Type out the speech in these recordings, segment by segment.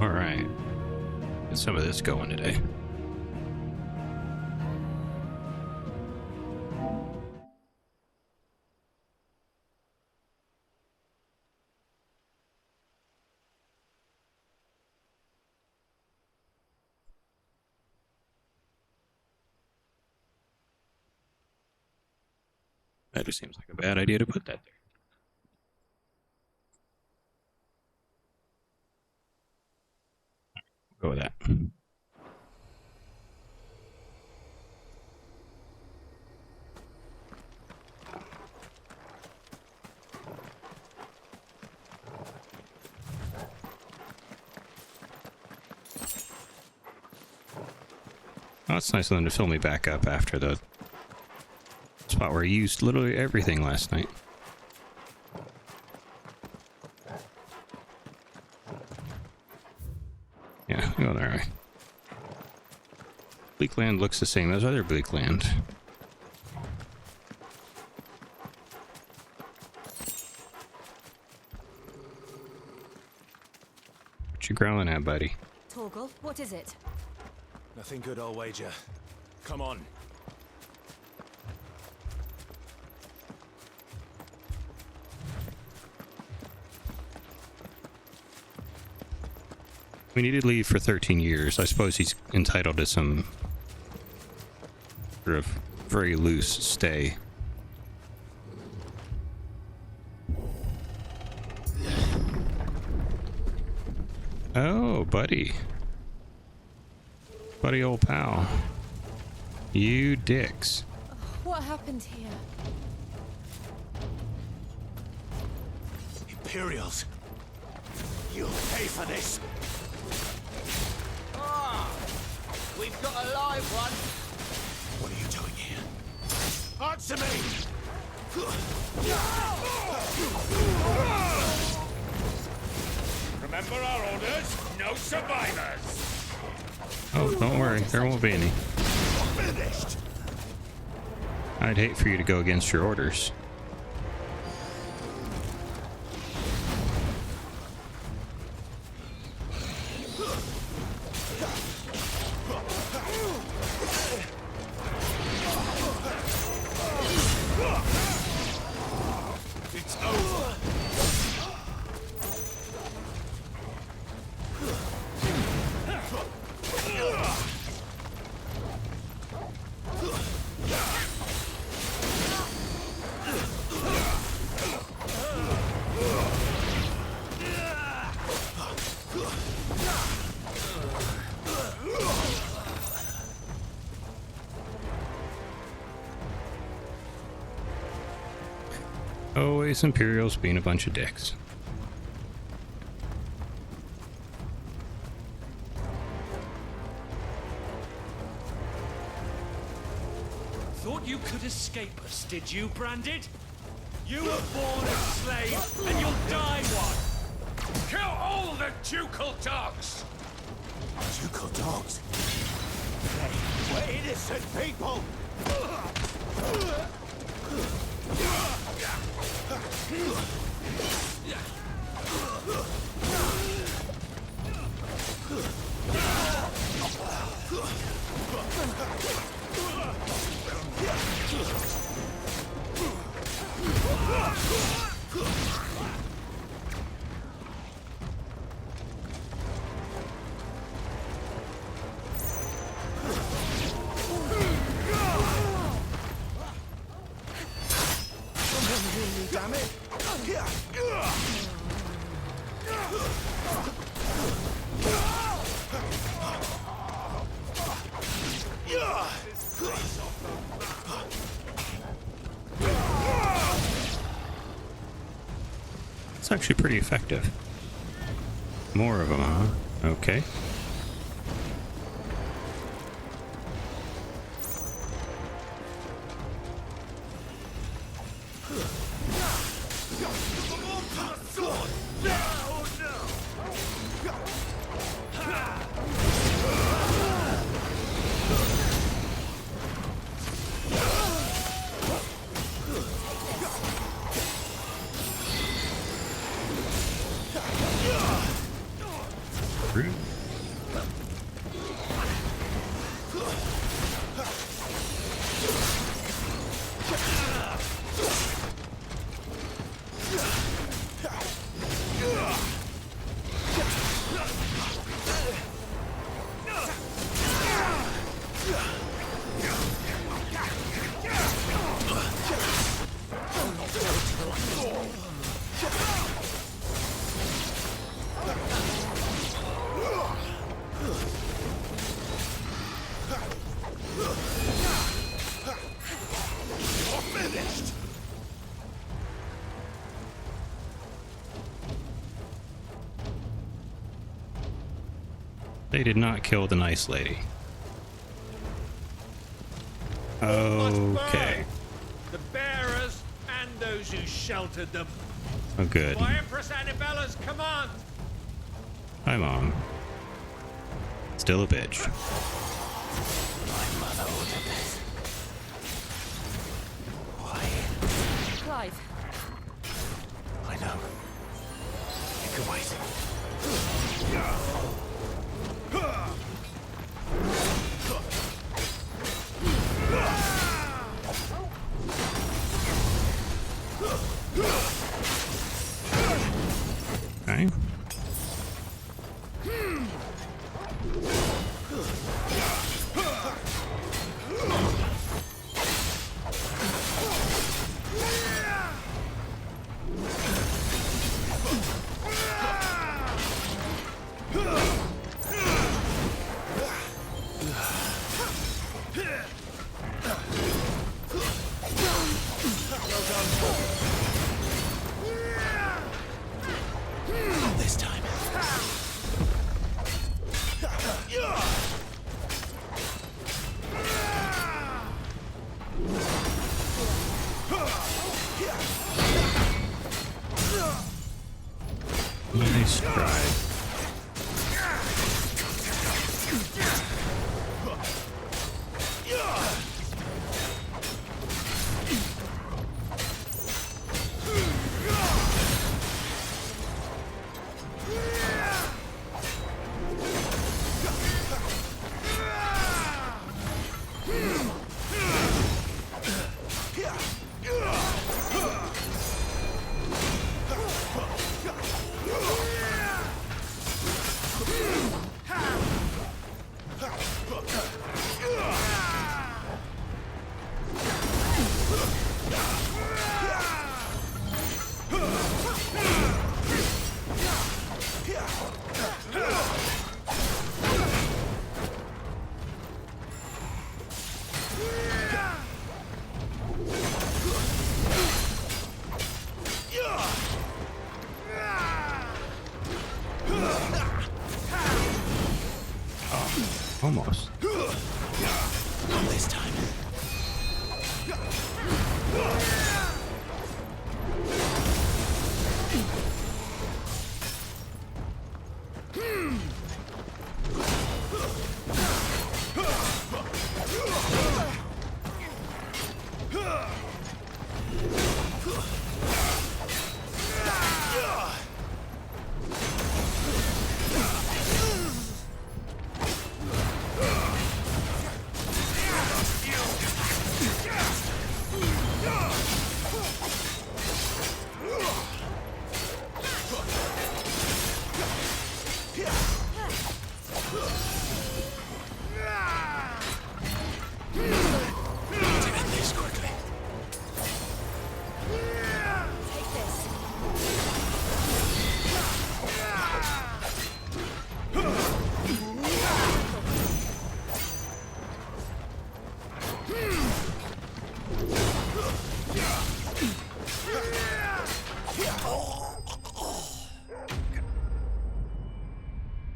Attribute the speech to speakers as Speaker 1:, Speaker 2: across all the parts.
Speaker 1: All right. Get some of this going today. That just seems like a bad idea to put that there. Go with that. Oh, it's nice of them to fill me back up after the spot where I used literally everything last night. Yeah, go there. Right. Bleak land looks the same as other bleak land. What you growling at, buddy?
Speaker 2: Torgal, what is it?
Speaker 3: Nothing good, I'll wager. Come on.
Speaker 1: We needed leave for 13 years. I suppose he's entitled to some sort of very loose stay. Oh, buddy. Buddy old pal. You dicks.
Speaker 2: What happened here?
Speaker 3: Imperials. You'll pay for this.
Speaker 4: We've got a live one.
Speaker 3: What are you doing here? Answer me!
Speaker 4: Remember our orders? No survivors.
Speaker 1: Oh, don't worry. There won't be any.
Speaker 3: Finished!
Speaker 1: I'd hate for you to go against your orders.
Speaker 3: It's over!
Speaker 1: Always Imperials being a bunch of dicks.
Speaker 5: Thought you could escape us, did you, Branded? You were born a slave, and you'll die one!
Speaker 4: Kill all the ducal dogs.
Speaker 3: Ducal dogs? Hey, we're innocent people! Damn it!
Speaker 1: It's actually pretty effective. More of them, huh? Okay. Rude. They did not kill the nice lady. Okay.
Speaker 5: The bearers and those who sheltered them.
Speaker 1: Oh, good.
Speaker 5: By Empress Annabella's command.
Speaker 1: Hi, Mom. Still a bitch.
Speaker 3: My mother ordered this. Why?
Speaker 2: Clive,
Speaker 3: I know. You can wait.
Speaker 1: Okay.
Speaker 3: Not this time.
Speaker 1: Nice try. Almost.
Speaker 3: Not this time.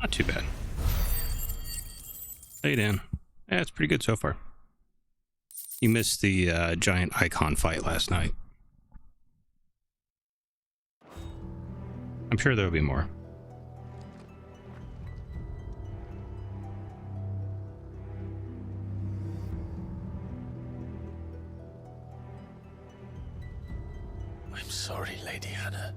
Speaker 1: Not too bad. Lay down. Yeah, it's pretty good so far. You missed the giant icon fight last night. I'm sure there'll be more.
Speaker 3: I'm sorry, Lady Hannah.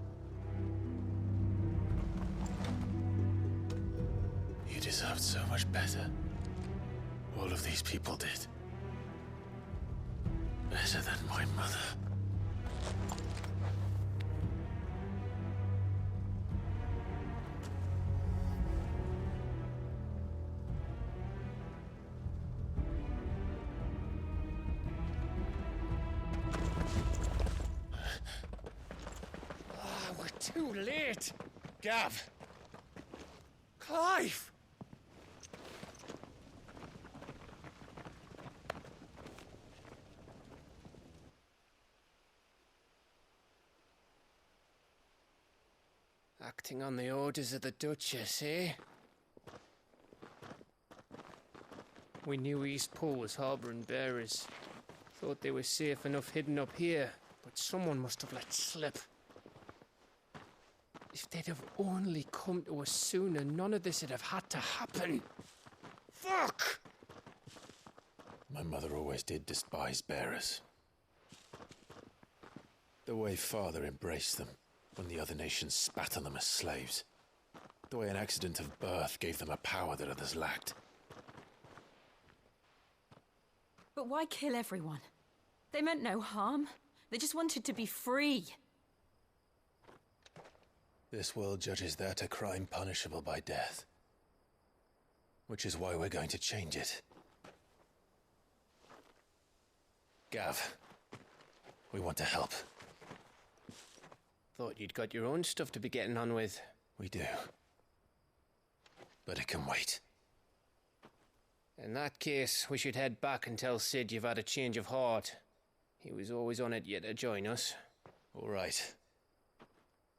Speaker 3: You deserved so much better. All of these people did. Better than my mother.
Speaker 5: We're too late. Gav. Clive. Acting on the orders of the Duchess, eh?
Speaker 6: We knew East Pole was harbouring bearers. Thought they were safe enough hidden up here, but someone must have let slip. If they'd have only come to us sooner, none of this would have had to happen. Fuck!
Speaker 3: My mother always did despise bearers. The way Father embraced them when the other nations spat on them as slaves. The way an accident of birth gave them a power that others lacked.
Speaker 2: But why kill everyone? They meant no harm. They just wanted to be free.
Speaker 3: This world judges that a crime punishable by death. Which is why we're going to change it. Gav, we want to help.
Speaker 6: Thought you'd got your own stuff to be getting on with.
Speaker 3: We do. But it can wait.
Speaker 6: In that case, we should head back and tell Sid you've had a change of heart. He was always on it yet to join us.
Speaker 3: All right.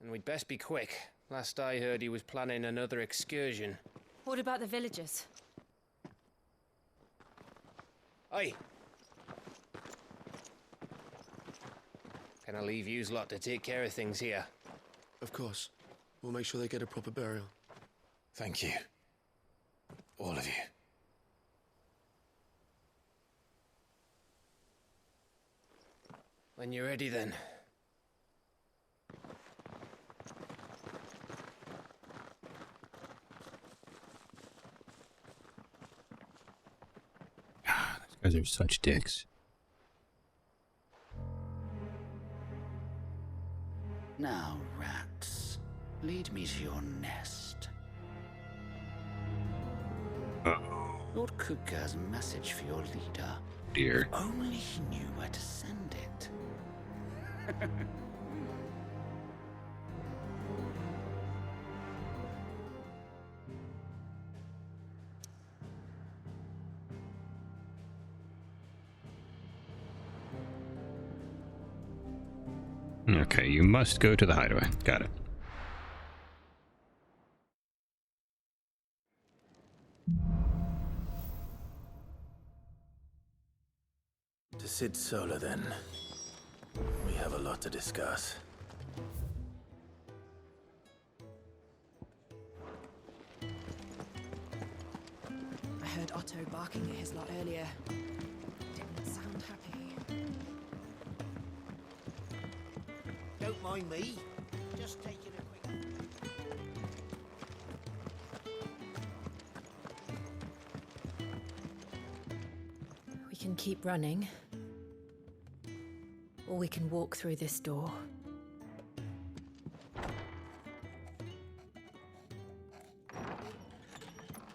Speaker 6: And we'd best be quick. Last I heard, he was planning another excursion.
Speaker 2: What about the villagers?
Speaker 6: Aye. Can I leave yous lot to take care of things here?
Speaker 7: Of course. We'll make sure they get a proper burial.
Speaker 3: Thank you. All of you.
Speaker 6: When you're ready, then.
Speaker 1: These guys are such dicks.
Speaker 8: Now, rats, lead me to your nest. Lord Kupka has a message for your leader.
Speaker 1: Dear.
Speaker 8: Only he knew where to send it.
Speaker 1: Okay, you must go to the hideaway. Got it.
Speaker 3: To Sid Solar, then. We have a lot to discuss.
Speaker 2: I heard Otto barking at his lot earlier. Didn't sound happy.
Speaker 9: Don't mind me. Just taking a quick...
Speaker 2: We can keep running. Or we can walk through this door.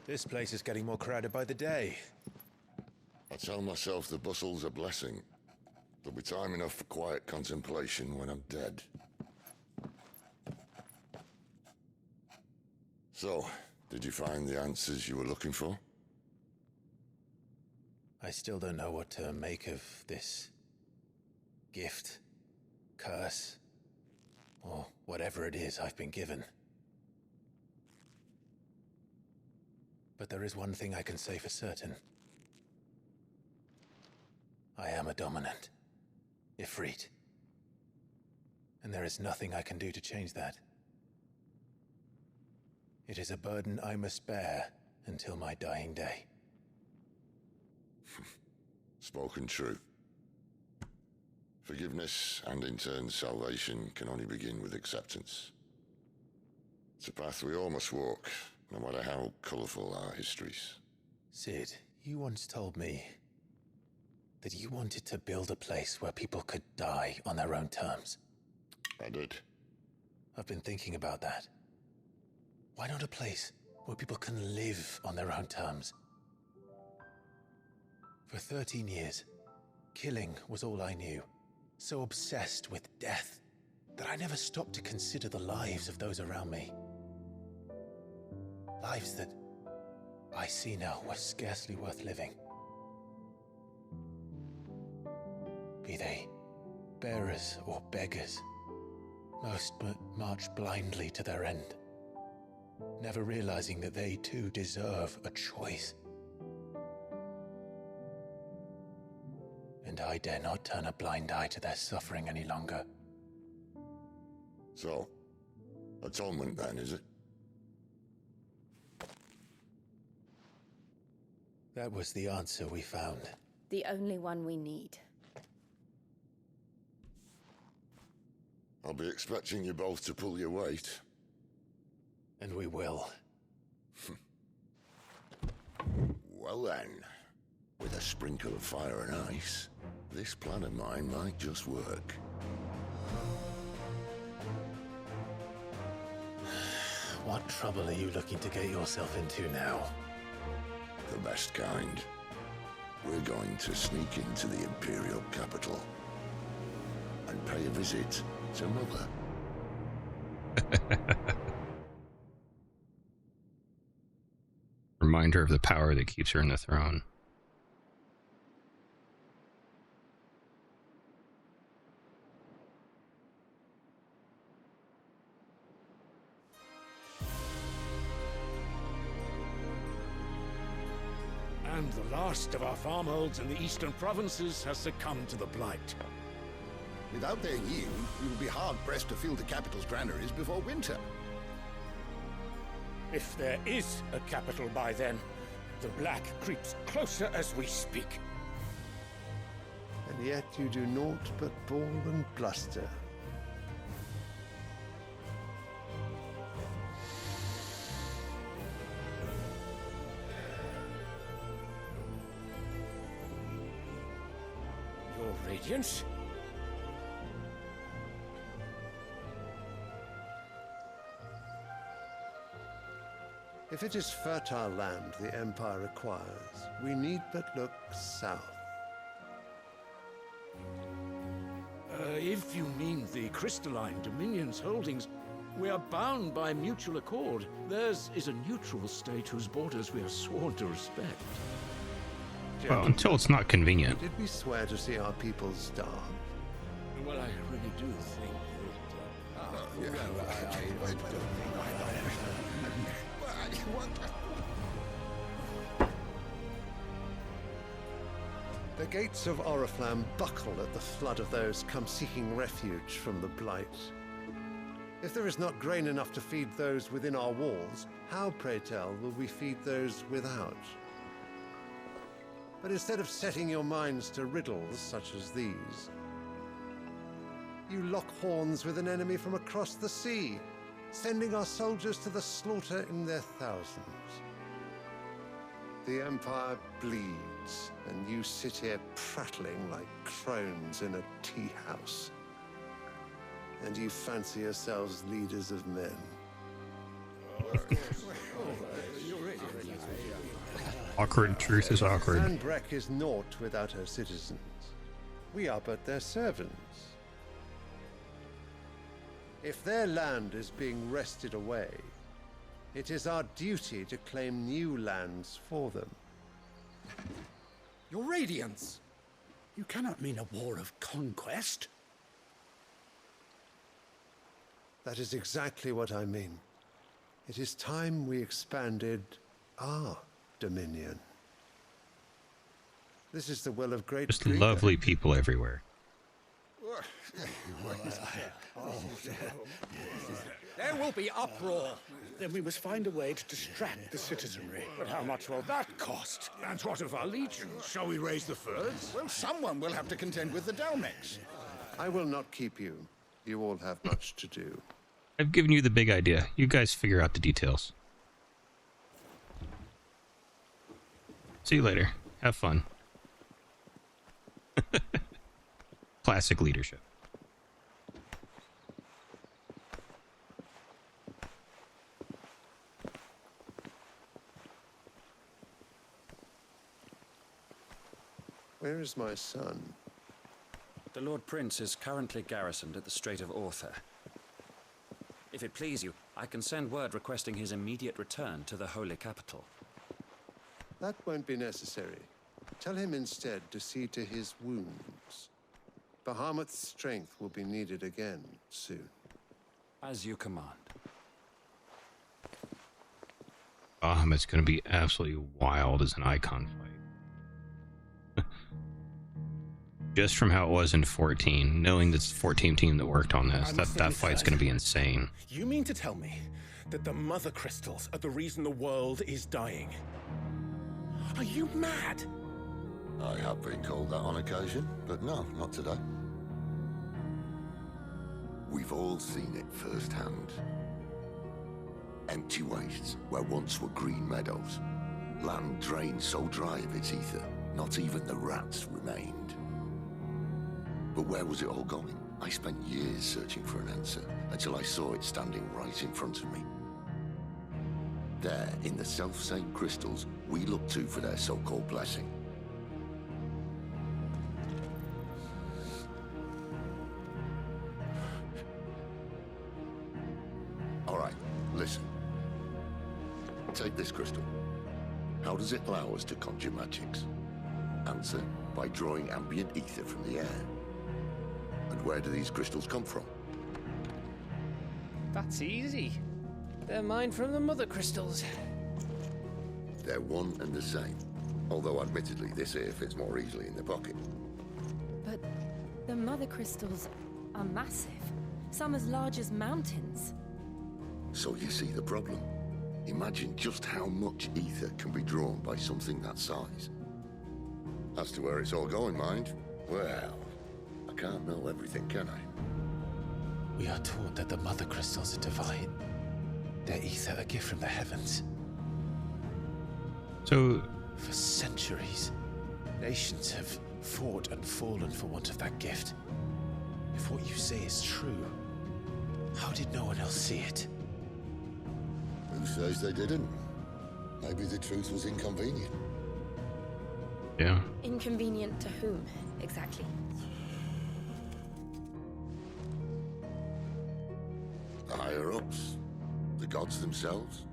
Speaker 3: This place is getting more crowded by the day.
Speaker 10: I tell myself the bustle's a blessing. There'll be time enough for quiet contemplation when I'm dead. So, did you find the answers you were looking for?
Speaker 3: I still don't know what to make of this gift, curse, or whatever it is I've been given. But there is one thing I can say for certain. I am a dominant, Ifrit. And there is nothing I can do to change that. It is a burden I must bear until my dying day.
Speaker 10: Spoken true. Forgiveness and in turn salvation can only begin with acceptance. It's a path we all must walk, no matter how colourful our histories.
Speaker 3: Sid, you once told me that you wanted to build a place where people could die on their own terms.
Speaker 10: I did.
Speaker 3: I've been thinking about that. Why not a place where people can live on their own terms? For 13 years, killing was all I knew. So obsessed with death that I never stopped to consider the lives of those around me. Lives that I see now were scarcely worth living. Be they bearers or beggars, most march blindly to their end, never realizing that they too deserve a choice. and I dare not turn a blind eye to their suffering any longer.
Speaker 10: So, atonement then, is it?
Speaker 3: That was the answer we found.
Speaker 11: The only one we need.
Speaker 10: I'll be expecting you both to pull your weight.
Speaker 3: And we will.
Speaker 10: Well then, with a sprinkle of fire and ice, this plan of mine might just work.
Speaker 3: What trouble are you looking to get yourself into now?
Speaker 10: The best kind. We're going to sneak into the Imperial capital and pay a visit to Mother.
Speaker 1: Reminder of the power that keeps her in the throne.
Speaker 4: And the last of our farmholds in the eastern provinces has succumbed to the blight.
Speaker 12: Without their yield, we will be hard-pressed to fill the capital's granaries before winter.
Speaker 4: If there is a capital by then, the black creeps closer as we speak.
Speaker 13: And yet you do naught but bawl and bluster.
Speaker 4: Your Radiance?
Speaker 13: If it is fertile land the Empire requires, we need but look south.
Speaker 4: If you mean the crystalline Dominion's holdings, we are bound by mutual accord. Theirs is a neutral state whose borders we are sworn to respect.
Speaker 1: Well, until it's not convenient.
Speaker 13: Did we swear to see our people starve?
Speaker 4: Well, I really do think
Speaker 13: The gates of Oriflamme buckle at the flood of those come seeking refuge from the blight. If there is not grain enough to feed those within our walls, how, pray tell, will we feed those without? But instead of setting your minds to riddles such as these, you lock horns with an enemy from across the sea, sending our soldiers to the slaughter in their thousands. The Empire bleeds, and you sit here prattling like crones in a tea house. And you fancy yourselves leaders of men.
Speaker 1: Awkward truth is awkward.
Speaker 13: Sandbreck is naught without her citizens. We are but their servants. If their land is being wrested away, it is our duty to claim new lands for them.
Speaker 9: Your Radiance! You cannot mean a war of conquest.
Speaker 13: That is exactly what I mean. It is time we expanded our dominion. This is the will of great
Speaker 1: Just
Speaker 13: Krieger.
Speaker 1: lovely people everywhere.
Speaker 9: There will be uproar. Then we must find a way to distract the citizenry.
Speaker 4: But how much will that cost? And what of our legions? Shall we raise the furs?
Speaker 12: Well, someone will have to contend with the Dalmex.
Speaker 13: I will not keep you. You all have much to do.
Speaker 1: I've given you the big idea. You guys figure out the details. See you later. Have fun. Classic leadership.
Speaker 13: Where is my son?
Speaker 14: The Lord Prince is currently garrisoned at the Strait of Arthur. If it please you, I can send word requesting his immediate return to the Holy Capital.
Speaker 13: That won't be necessary. Tell him instead to see to his wounds. Bahamut's strength will be needed again soon.
Speaker 14: As you command.
Speaker 1: It's going to be absolutely wild as an icon fight. just from how it was in 14, knowing this 14 team that worked on this, that fight's going to be insane.
Speaker 3: You mean to tell me that the mother crystals are the reason the world is dying? Are you mad?
Speaker 10: I have been called that on occasion, but no, not today. We've all seen it firsthand. Empty wastes where once were green meadows. Land drained so dry of its ether, not even the rats remained. But where was it all going? I spent years searching for an answer, until I saw it standing right in front of me. There, in the self-same crystals we look to for their so-called blessing. All right, listen. Take this crystal. How does it allow us to conjure magics? Answer, by drawing ambient ether from the air. And where do these crystals come from?
Speaker 6: That's easy. They're mined from the mother crystals.
Speaker 10: They're one and the same. Although admittedly, this here fits more easily in the pocket.
Speaker 2: But the mother crystals are massive. Some as large as mountains.
Speaker 10: So you see the problem. Imagine just how much ether can be drawn by something that size. As to where it's all going, mind, well, I can't know everything, can I?
Speaker 3: We are taught that the mother crystals are divine. Their ether a gift from the heavens.
Speaker 1: So,
Speaker 3: for centuries, nations have fought and fallen for want of that gift. If what you say is true, how did no one else see it?
Speaker 10: Who says they didn't? Maybe the truth was inconvenient.
Speaker 1: Yeah.
Speaker 11: Inconvenient to whom, exactly?
Speaker 10: The higher-ups? The gods themselves?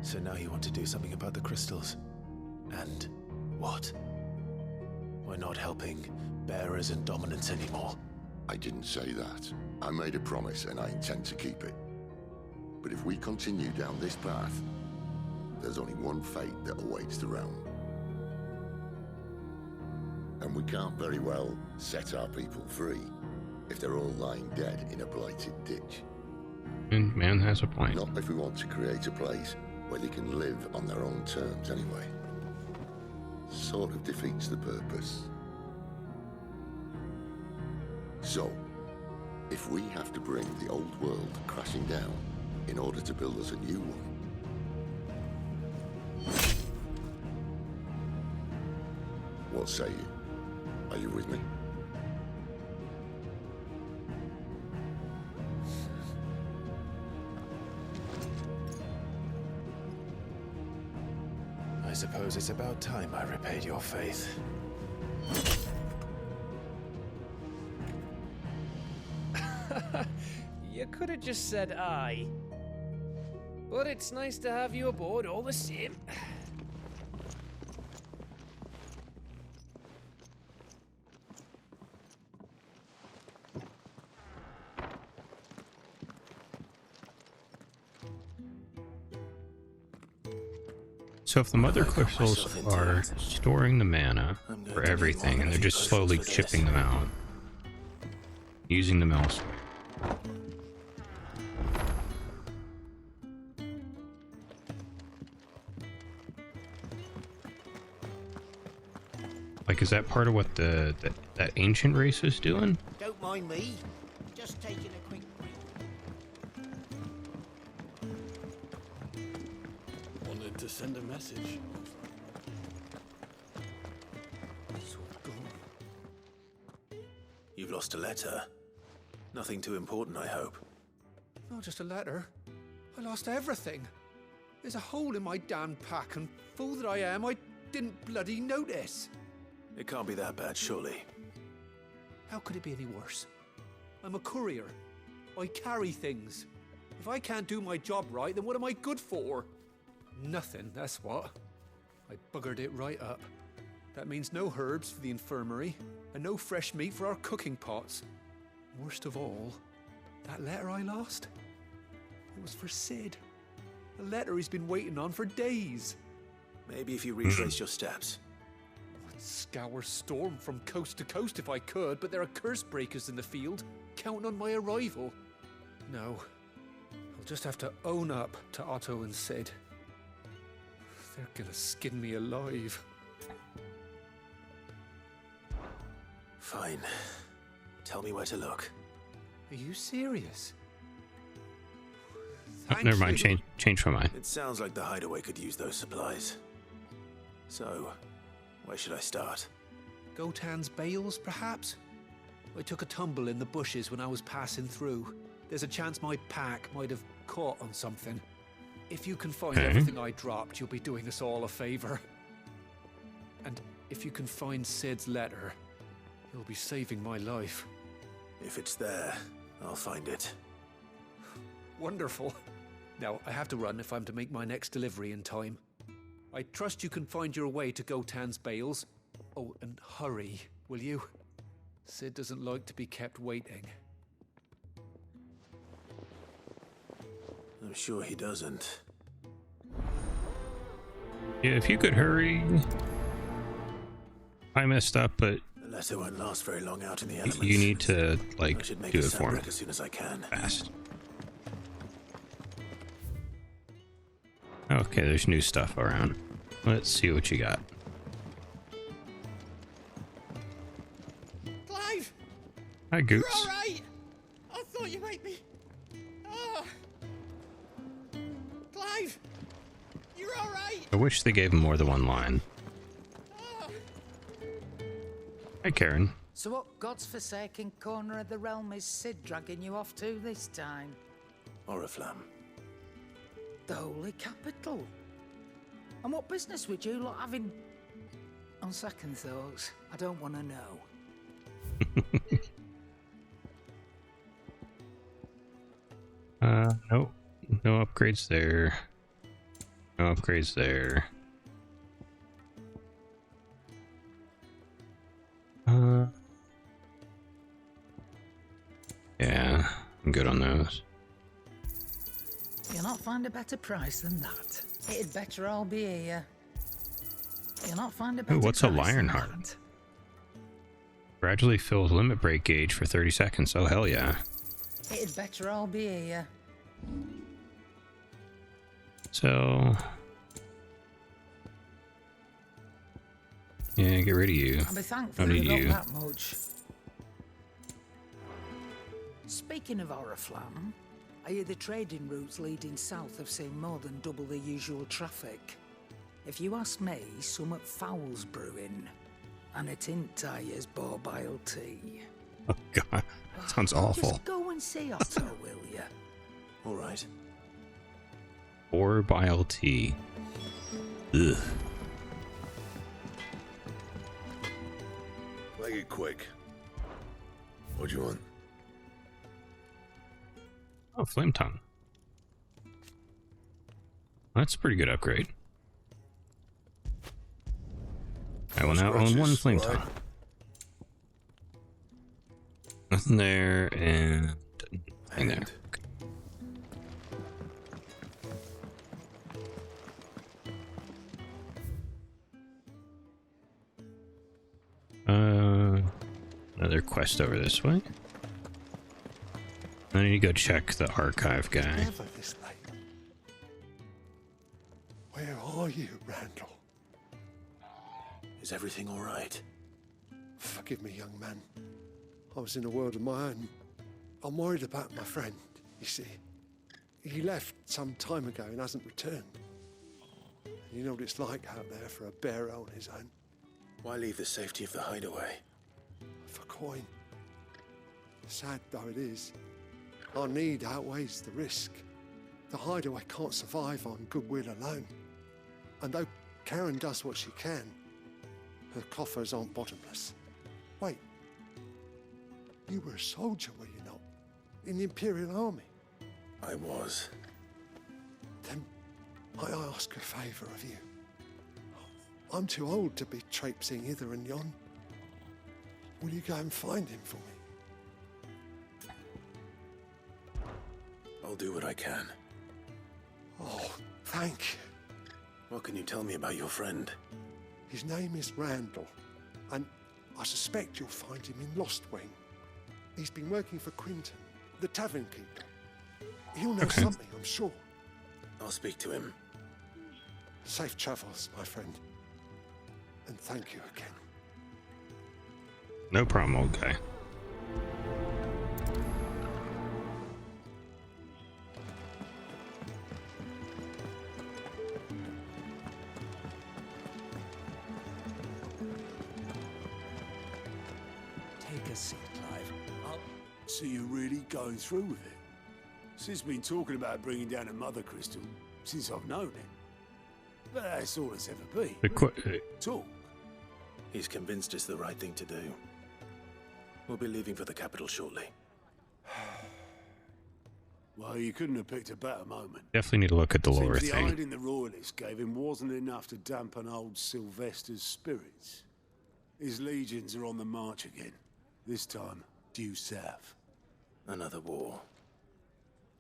Speaker 3: So now you want to do something about the crystals? And what? We're not helping bearers and dominants anymore.
Speaker 10: I didn't say that. I made a promise and I intend to keep it. But if we continue down this path, there's only one fate that awaits the realm. And we can't very well set our people free if they're all lying dead in a blighted ditch.
Speaker 1: And man has a point.
Speaker 10: Not if we want to create a place where they can live on their own terms anyway. Sort of defeats the purpose. So, if we have to bring the old world crashing down in order to build us a new one, what say you? Are you with me?
Speaker 3: I suppose it's about time I repaid your faith.
Speaker 6: You could have just said aye. But it's nice to have you aboard all the same.
Speaker 1: So if the mother crystals are storing the mana for everything, and they're just slowly chipping them out, using them elsewhere. Like, is that part of what that ancient race is doing?
Speaker 15: Don't mind me. Just taking a quick break.
Speaker 7: Wanted to send a message.
Speaker 3: You've lost a letter. Nothing too important, I hope.
Speaker 9: Not just a letter. I lost everything. There's a hole in my damn pack, and fool that I am, I didn't bloody notice.
Speaker 3: It can't be that bad, surely.
Speaker 9: How could it be any worse? I'm a courier. I carry things. If I can't do my job right, then what am I good for? Nothing, that's what. I buggered it right up. That means no herbs for the infirmary, and no fresh meat for our cooking pots. Worst of all, that letter I lost, it was for Sid. A letter he's been waiting on for days.
Speaker 3: Maybe if you retrace your steps.
Speaker 9: I'd scour Storm from coast to coast if I could, but there are curse breakers in the field, counting on my arrival. No, I'll just have to own up to Otto and Sid. They're gonna skin me alive.
Speaker 3: Fine. Tell me where to look.
Speaker 9: Are you serious?
Speaker 1: Oh, never mind. Change my mind.
Speaker 3: It sounds like the hideaway could use those supplies. So, where should I start?
Speaker 9: Gotan's bales, perhaps? I took a tumble in the bushes when I was passing through. There's a chance my pack might have caught on something. If you can find everything I dropped, you'll be doing us all a favor. And if you can find Sid's letter, you'll be saving my life.
Speaker 3: If it's there, I'll find it.
Speaker 9: Wonderful. Now, I have to run if I'm to make my next delivery in time. I trust you can find your way to Gotan's bales. Oh, and hurry, will you? Sid doesn't like to be kept waiting.
Speaker 3: I'm sure he doesn't.
Speaker 1: Yeah, if you could hurry. I messed up, but
Speaker 3: The letter won't last very long out in the elements.
Speaker 1: you need to, like,
Speaker 3: I should make
Speaker 1: do
Speaker 3: a
Speaker 1: it for me.
Speaker 3: as soon as I can.
Speaker 1: Fast. Okay, there's new stuff around. Let's see what you got.
Speaker 15: Clive!
Speaker 1: Hi,
Speaker 15: You're
Speaker 1: Goots.
Speaker 15: alright! I thought you might be... Ah! Clive! You're alright!
Speaker 1: I wish they gave him more than one line. Hi, Karen.
Speaker 8: So what God's forsaken corner of the realm is Sid dragging you off to this time?
Speaker 3: Oriflamme.
Speaker 8: The Holy Capital. And what business would you lot having? On second thoughts, I don't want to know.
Speaker 1: Nope. No upgrades there. No upgrades there. Yeah, I'm good on those.
Speaker 8: You'll not find a better price than that. It'd better all be here. You'll not find a better
Speaker 1: Ooh, what's a
Speaker 8: price than
Speaker 1: Lionheart?
Speaker 8: that.
Speaker 1: Gradually fills limit break gauge for 30 seconds. Oh, hell yeah.
Speaker 8: It'd better all be here.
Speaker 1: So... yeah, get rid of you.
Speaker 8: I'll be thankful
Speaker 1: Don't need
Speaker 8: you
Speaker 1: you.
Speaker 8: got that much. Speaking of Oriflamme, I hear the trading routes leading south have seen more than double the usual traffic. If you ask me, somewhat foul's brewing. And it ain't tires borbile tea.
Speaker 1: Oh, God. Sounds awful.
Speaker 8: Just go and see Otto, will ya?
Speaker 3: All right.
Speaker 1: Or bile tea. Ugh.
Speaker 10: Make it quick. What do you want?
Speaker 1: Oh, Flame Tongue. That's a pretty good upgrade. I will now own one Flame Tongue. Nothing there, and nothing there. Another quest over this way. I need to go check the archive guy.
Speaker 13: Never this late. Where are you, Randall?
Speaker 3: Is everything all right?
Speaker 13: Forgive me, young man. I was in a world of my own. I'm worried about my friend, you see. He left some time ago and hasn't returned. You know what it's like out there for a bearer on his own.
Speaker 3: Why leave the safety of the hideaway?
Speaker 13: For coin. Sad though it is, our need outweighs the risk. The hideaway can't survive on goodwill alone. And though Karen does what she can, her coffers aren't bottomless. Wait. You were a soldier, were you not? In the Imperial Army?
Speaker 3: I was.
Speaker 13: Then might I ask a favour of you? I'm too old to be traipsing hither and yon. Will you go and find him for me?
Speaker 3: I'll do what I can.
Speaker 13: Oh, thank you.
Speaker 3: What can you tell me about your friend?
Speaker 13: His name is Randall, and I suspect you'll find him in Lostwing. He's been working for Quinton, the tavern keeper. He'll know something, I'm sure.
Speaker 3: I'll speak to him.
Speaker 13: Safe travels, my friend. And thank you again.
Speaker 1: No problem, old guy.
Speaker 16: Take a seat, Clive.
Speaker 17: So you're really going through with it? Sid's been talking about bringing down a mother crystal since I've known him. But that's all it's ever been. Talk.
Speaker 3: He's convinced it's the right thing to do. We'll be leaving for the capital shortly.
Speaker 17: Well, you couldn't have picked a better moment.
Speaker 1: Definitely need to look at the lower
Speaker 17: Seems the
Speaker 1: thing.
Speaker 17: hiding the royalists gave him wasn't enough to dampen old Sylvester's spirits. His legions are on the march again. This time, due south.
Speaker 3: Another war.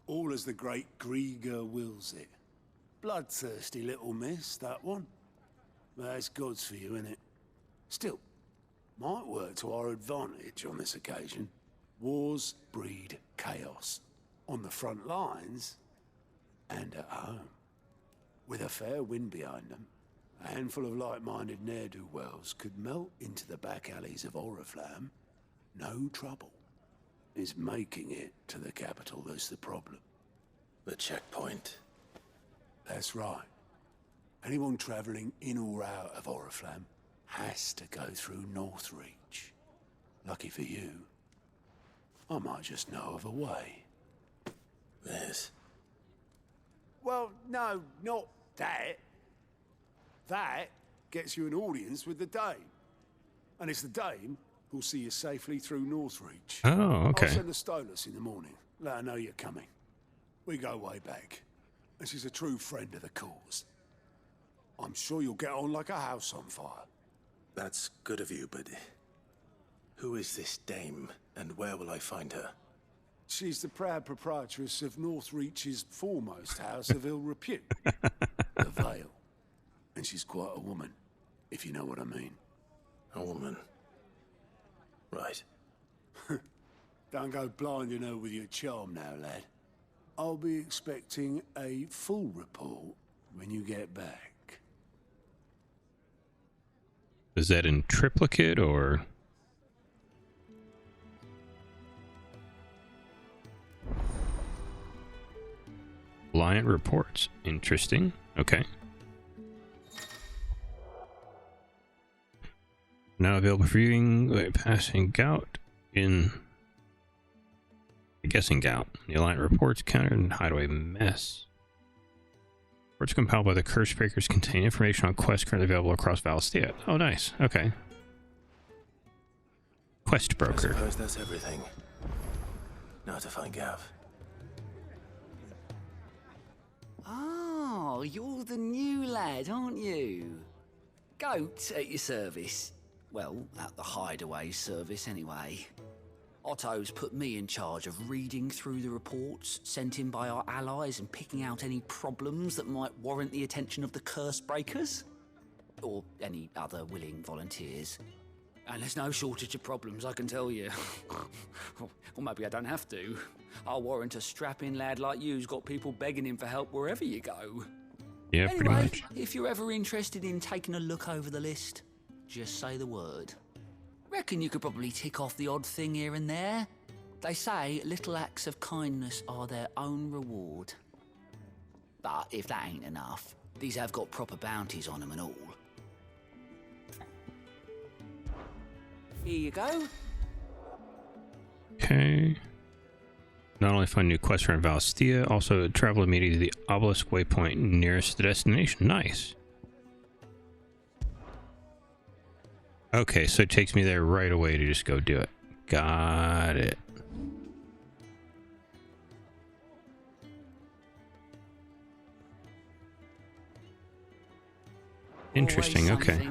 Speaker 17: All as the great Grieger wills it. Bloodthirsty little miss, that one. That's God's for you, innit? Still, might work to our advantage on this occasion. Wars breed chaos. On the front lines, and at home. With a fair wind behind them, a handful of like-minded ne'er-do-wells could melt into the back alleys of Oriflamme. No trouble. It's making it to the capital that's the problem.
Speaker 3: The checkpoint.
Speaker 17: That's right. Anyone travelling in or out of Oriflamme has to go through Northreach. Lucky for you, I might just know of a way.
Speaker 3: Yes.
Speaker 17: Well, no, not that. That gets you an audience with the Dame. And it's the Dame who'll see you safely through Northreach.
Speaker 1: Oh, okay.
Speaker 17: I'll send a Stolas in the morning. Let her know you're coming. We go way back. And she's a true friend of the cause. I'm sure you'll get on like a house on fire.
Speaker 3: That's good of you, but who is this Dame, and where will I find her?
Speaker 17: She's the proud proprietress of Northreach's foremost house of ill repute, the Vale. And she's quite a woman, if you know what I mean.
Speaker 3: A woman. Right.
Speaker 17: Don't go blinding her with your charm now, lad. I'll be expecting a full report when you get back.
Speaker 1: Is that in triplicate or? Client reports. Interesting. Okay. Now available for viewing, passing gout in. Guessing gout. The Alliant reports countered and hideaway mess. Reports compiled by the Curse Breakers contain information on quests currently available across Valestia. Oh, nice. Okay. Quest broker.
Speaker 3: I suppose that's everything. Now to find Gav.
Speaker 16: Oh, you're the new lad, aren't you? Goat at your service. Well, at the hideaway service anyway. Otto's put me in charge of reading through the reports sent in by our allies and picking out any problems that might warrant the attention of the Curse Breakers. Or any other willing volunteers. And there's no shortage of problems, I can tell you. Or maybe I don't have to. I'll warrant a strapping lad like you's got people begging him for help wherever you go.
Speaker 1: Yeah,
Speaker 16: anyway,
Speaker 1: pretty much.
Speaker 16: If you're ever interested in taking a look over the list, just say the word. Reckon you could probably tick off the odd thing here and there. They say little acts of kindness are their own reward. But if that ain't enough, these have got proper bounties on them and all. Here you go.
Speaker 1: Okay. Not only find new quests around Valestia, also travel immediately to the obelisk waypoint nearest the destination. Nice. Okay, so it takes me there right away to just go do it. Got it. Interesting, okay.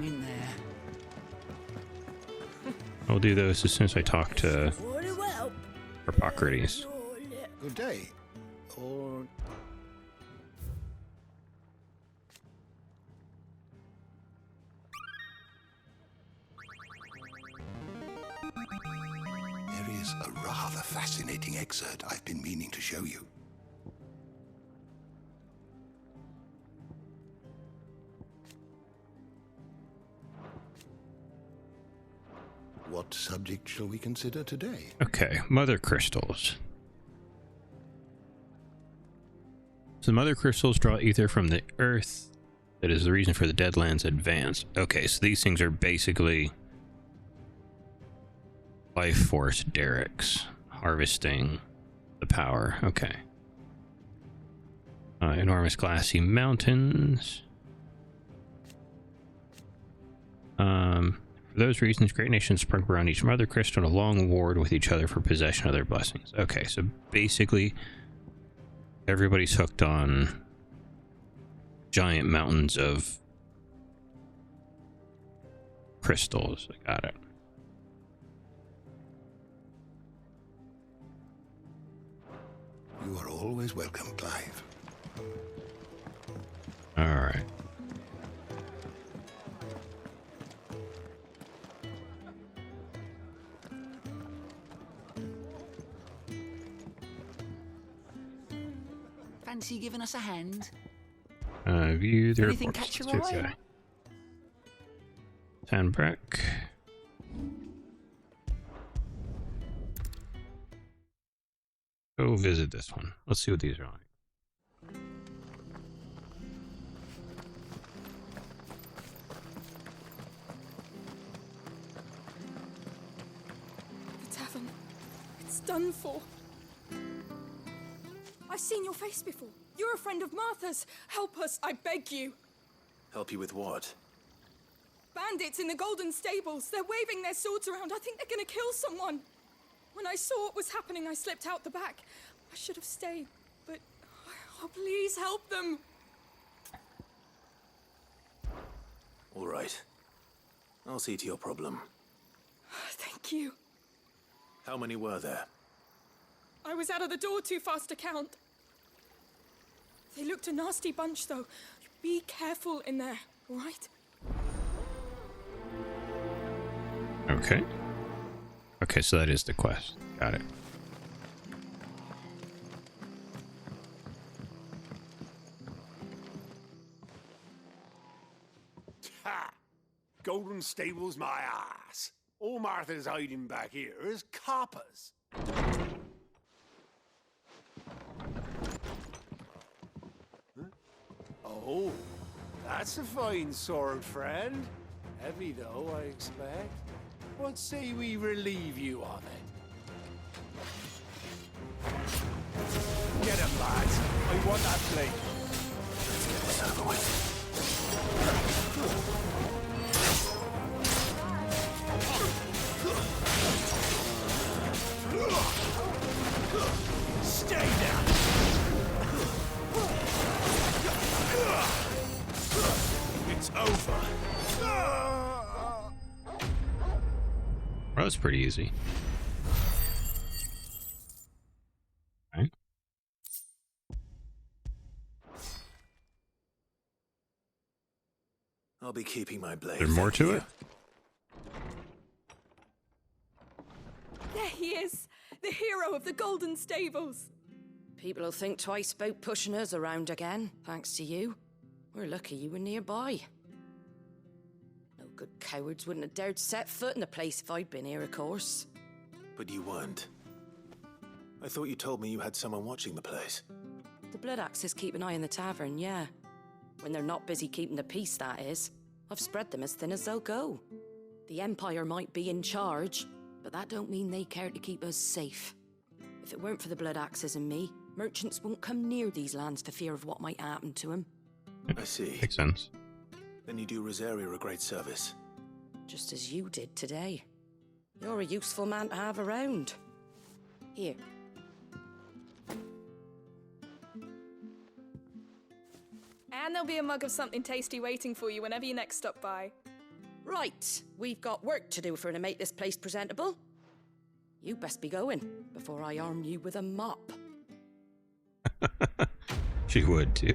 Speaker 1: I'll do those as soon as I talk to Hippocrates.
Speaker 12: Good day. Or... a rather fascinating excerpt I've been meaning to show you. What subject shall we consider today?
Speaker 1: Okay, mother crystals. So mother crystals draw ether from the earth. That is the reason for the Deadlands advance. Okay, so these things are basically life force derricks, harvesting the power. Okay. Enormous glassy mountains. For those reasons, great nations sprung around each mother crystal in a long ward with each other for possession of their blessings. Okay, so basically everybody's hooked on giant mountains of crystals. I got it.
Speaker 12: You are always welcome, Clive.
Speaker 1: All right.
Speaker 16: Fancy giving us a hand?
Speaker 1: View the
Speaker 16: Anything
Speaker 1: reports.
Speaker 16: catch your eye?
Speaker 1: Sandbreck. Go visit this one. Let's see what these are like.
Speaker 18: The tavern. It's done for. I've seen your face before. You're a friend of Martha's. Help us, I beg you.
Speaker 3: Help you with what?
Speaker 18: Bandits in the Golden Stables. They're waving their swords around. I think they're gonna kill someone. When I saw what was happening, I slipped out the back. I should have stayed, but... Oh, please help them.
Speaker 3: All right. I'll see to your problem.
Speaker 18: Thank you.
Speaker 3: How many were there?
Speaker 18: I was out of the door too fast to count. They looked a nasty bunch, though. Be careful in there, all right?
Speaker 1: Okay. Okay, so that is the quest. Got it.
Speaker 17: Ha! Golden Stables, my ass. All Martha's hiding back here is coppers. Oh, that's a fine sword, friend. Heavy, though, I expect. What say we relieve you of it? Get him, lads. I want that blade.
Speaker 3: Let's get this over with.
Speaker 17: Stay down.
Speaker 3: It's over.
Speaker 1: Well, that's pretty easy. Okay.
Speaker 3: I'll be keeping my blade.
Speaker 1: There's more to it?
Speaker 18: There he is, the hero of the Golden Stables.
Speaker 2: People will think twice about pushing us around again, thanks to you. We're lucky you were nearby. No good cowards wouldn't have dared set foot in the place if I'd been here, of course.
Speaker 3: But you weren't. I thought you told me you had someone watching the place.
Speaker 2: The Blood Axes keep an eye on the tavern, yeah. When they're not busy keeping the peace, that is. I've spread them as thin as they'll go. The Empire might be in charge, but that don't mean they care to keep us safe. If it weren't for the Blood Axes and me, merchants won't come near these lands for fear of what might happen to them.
Speaker 3: I see.
Speaker 1: Makes sense.
Speaker 3: Then you do Rosaria a great service.
Speaker 2: Just as you did today. You're a useful man to have around. Here.
Speaker 18: And there'll be a mug of something tasty waiting for you whenever you next stop by.
Speaker 2: Right, we've got work to do for to make this place presentable. You best be going before I arm you with a mop.
Speaker 1: She would too.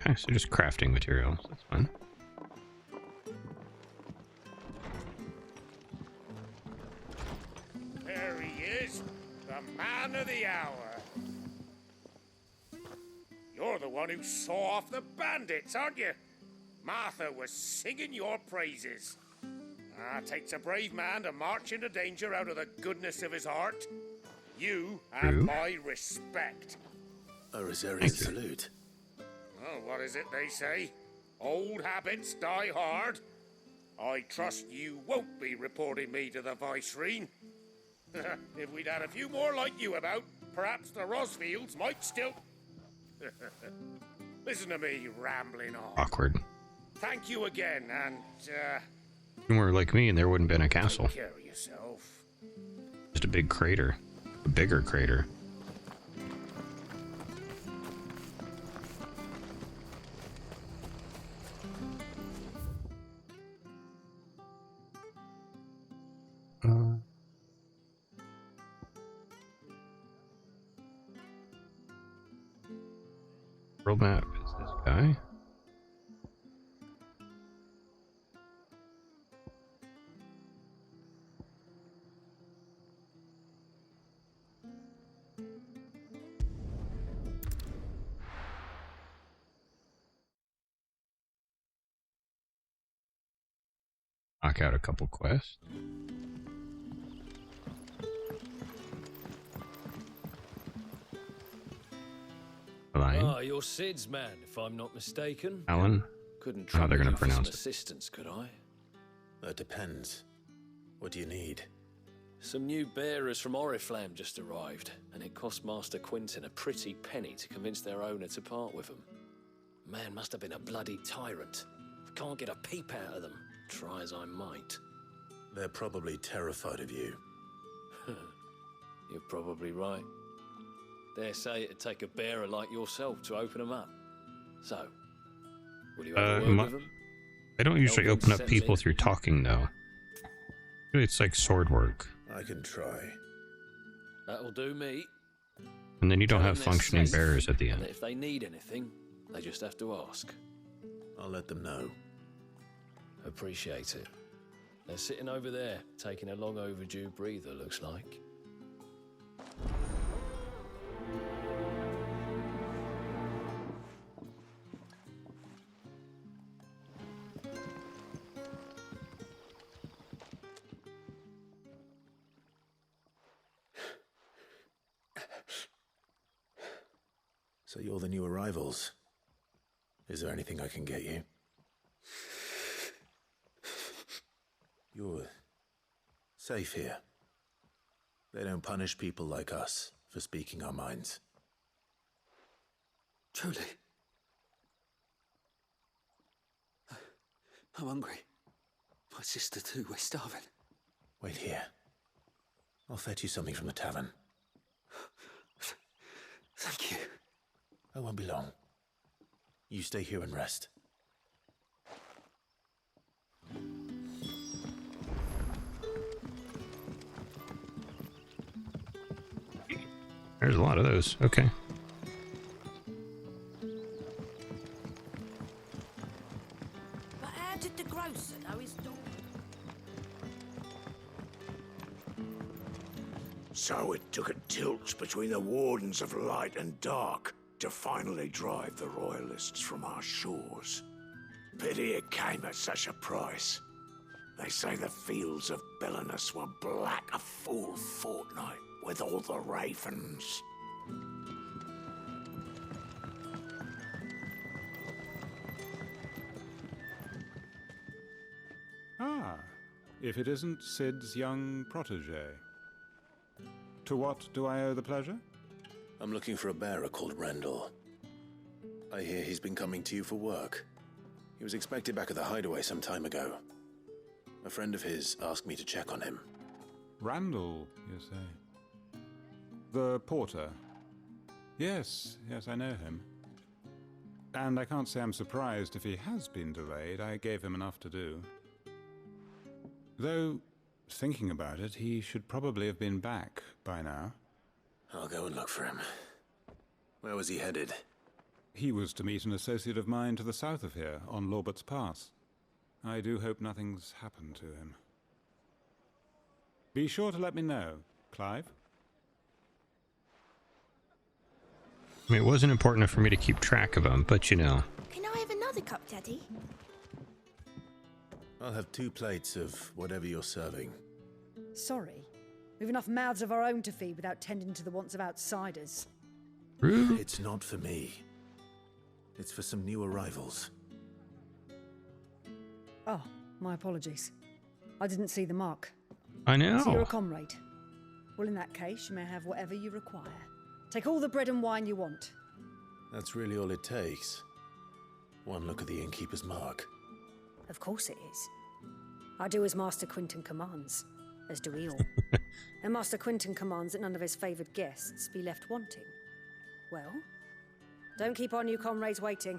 Speaker 1: Okay. Okay, so just crafting materials. That's fine.
Speaker 19: There he is, the man of the hour. You're the one who saw off the bandits, aren't you? Martha was singing your praises. Takes a brave man to march into danger out of the goodness of his heart. You have my respect.
Speaker 3: A Rosarian salute.
Speaker 19: Oh, what is it they say? Old habits die hard. I trust you won't be reporting me to the Viceroy. If we'd had a few more like you about, perhaps the Rosfields might still... Listen to me rambling on.
Speaker 1: Awkward.
Speaker 19: Thank you again, and,
Speaker 1: If you were like me and there wouldn't have been a castle.
Speaker 19: take care of yourself.
Speaker 1: Just a big crater. A bigger crater. World map is this guy. Knock out a couple quests. Lion.
Speaker 20: Ah, you're Sid's man, if I'm not mistaken.
Speaker 1: Alan.
Speaker 20: Couldn't
Speaker 1: How they're
Speaker 20: trouble
Speaker 1: gonna
Speaker 20: you for some
Speaker 1: pronounce it.
Speaker 20: assistance, could I?
Speaker 3: That depends. What do you need?
Speaker 20: Some new bearers from Oriflamme just arrived, and it cost Master Quinton a pretty penny to convince their owner to part with them. Man must have been a bloody tyrant. I can't get a peep out of them, try as I might.
Speaker 3: They're probably terrified of you.
Speaker 20: You're probably right. Dare say it'd take a bearer like yourself to open them up. So, will you have a word with them?
Speaker 1: I don't usually
Speaker 20: Help them
Speaker 1: open up
Speaker 20: settle
Speaker 1: people
Speaker 20: in?
Speaker 1: through talking, though. Usually it's like sword work.
Speaker 3: I can try.
Speaker 20: That'll do me.
Speaker 1: And then you don't
Speaker 20: Tell
Speaker 1: have
Speaker 20: them they're
Speaker 1: functioning
Speaker 20: safe,
Speaker 1: bearers at the
Speaker 20: and
Speaker 1: end.
Speaker 20: that if they need anything, they just have to ask.
Speaker 3: I'll let them know.
Speaker 20: Appreciate it. They're sitting over there, taking a long overdue breather, looks like.
Speaker 3: So you're the new arrivals. Is there anything I can get you? You're safe here. They don't punish people like us for speaking our minds.
Speaker 17: Truly. I'm hungry. My sister too, we're starving.
Speaker 3: Wait here. I'll fetch you something from the tavern.
Speaker 17: Thank you.
Speaker 3: I won't be long. You stay here and rest.
Speaker 1: There's a lot of those. Okay.
Speaker 2: But how did the grocer know his dog?
Speaker 21: So it took a tilt between the Wardens of Light and Dark to finally drive the Royalists from our shores. Pity it came at such a price. They say the fields of Belenus were black a full fortnight with all the ravens.
Speaker 22: Ah, if it isn't Sid's young protege. To what do I owe the pleasure?
Speaker 3: I'm looking for a bearer called Randall. I hear he's been coming to you for work. He was expected back at the hideaway some time ago. A friend of his asked me to check on him.
Speaker 22: Randall, you say? The porter? Yes, I know him. And I can't say I'm surprised if he has been delayed. I gave him enough to do. Though, thinking about it, he should probably have been back by now.
Speaker 3: I'll go and look for him. Where was he headed?
Speaker 22: He was to meet an associate of mine to the south of here, on Lorbert's Pass. I do hope nothing's happened to him. Be sure to let me know, Clive.
Speaker 1: I mean, it wasn't important enough for me to keep track of him, but you know.
Speaker 11: Can I have another cup, Daddy?
Speaker 3: I'll have 2 plates of whatever you're serving.
Speaker 4: Sorry. We've enough mouths of our own to feed without tending to the wants of outsiders.
Speaker 1: Rude.
Speaker 3: It's not for me. It's for some new arrivals.
Speaker 4: Oh, my apologies. I didn't see the mark.
Speaker 1: I know.
Speaker 4: So you're a comrade. Well, in that case, you may have whatever you require. Take all the bread and wine you want.
Speaker 3: That's really all it takes. One look at the innkeeper's mark.
Speaker 4: Of course it is. I do as Master Quinton commands, as do we all. And Master Quinton commands that none of his favoured guests be left wanting. Well, don't keep our new comrades waiting.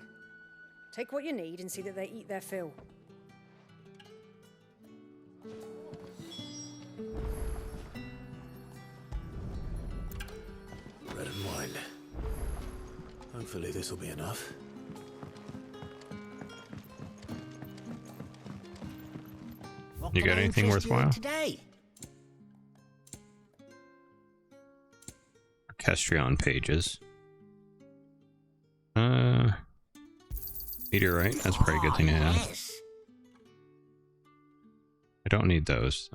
Speaker 4: Take what you need and see that they eat their fill.
Speaker 3: Bread and wine. Hopefully this will be enough.
Speaker 1: You got anything worthwhile?
Speaker 15: Today?
Speaker 1: Orchestrion pages. Meteorite, that's a pretty good thing to have. I don't need those,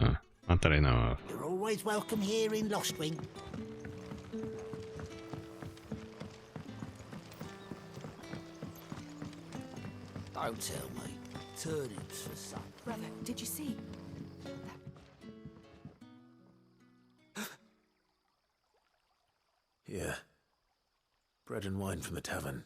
Speaker 1: not that I know of.
Speaker 15: You're always welcome here in Lostwing.
Speaker 16: Don't tell me. Turnips for supper.
Speaker 2: Brother, did you see?
Speaker 3: Yeah. Bread and wine from the tavern.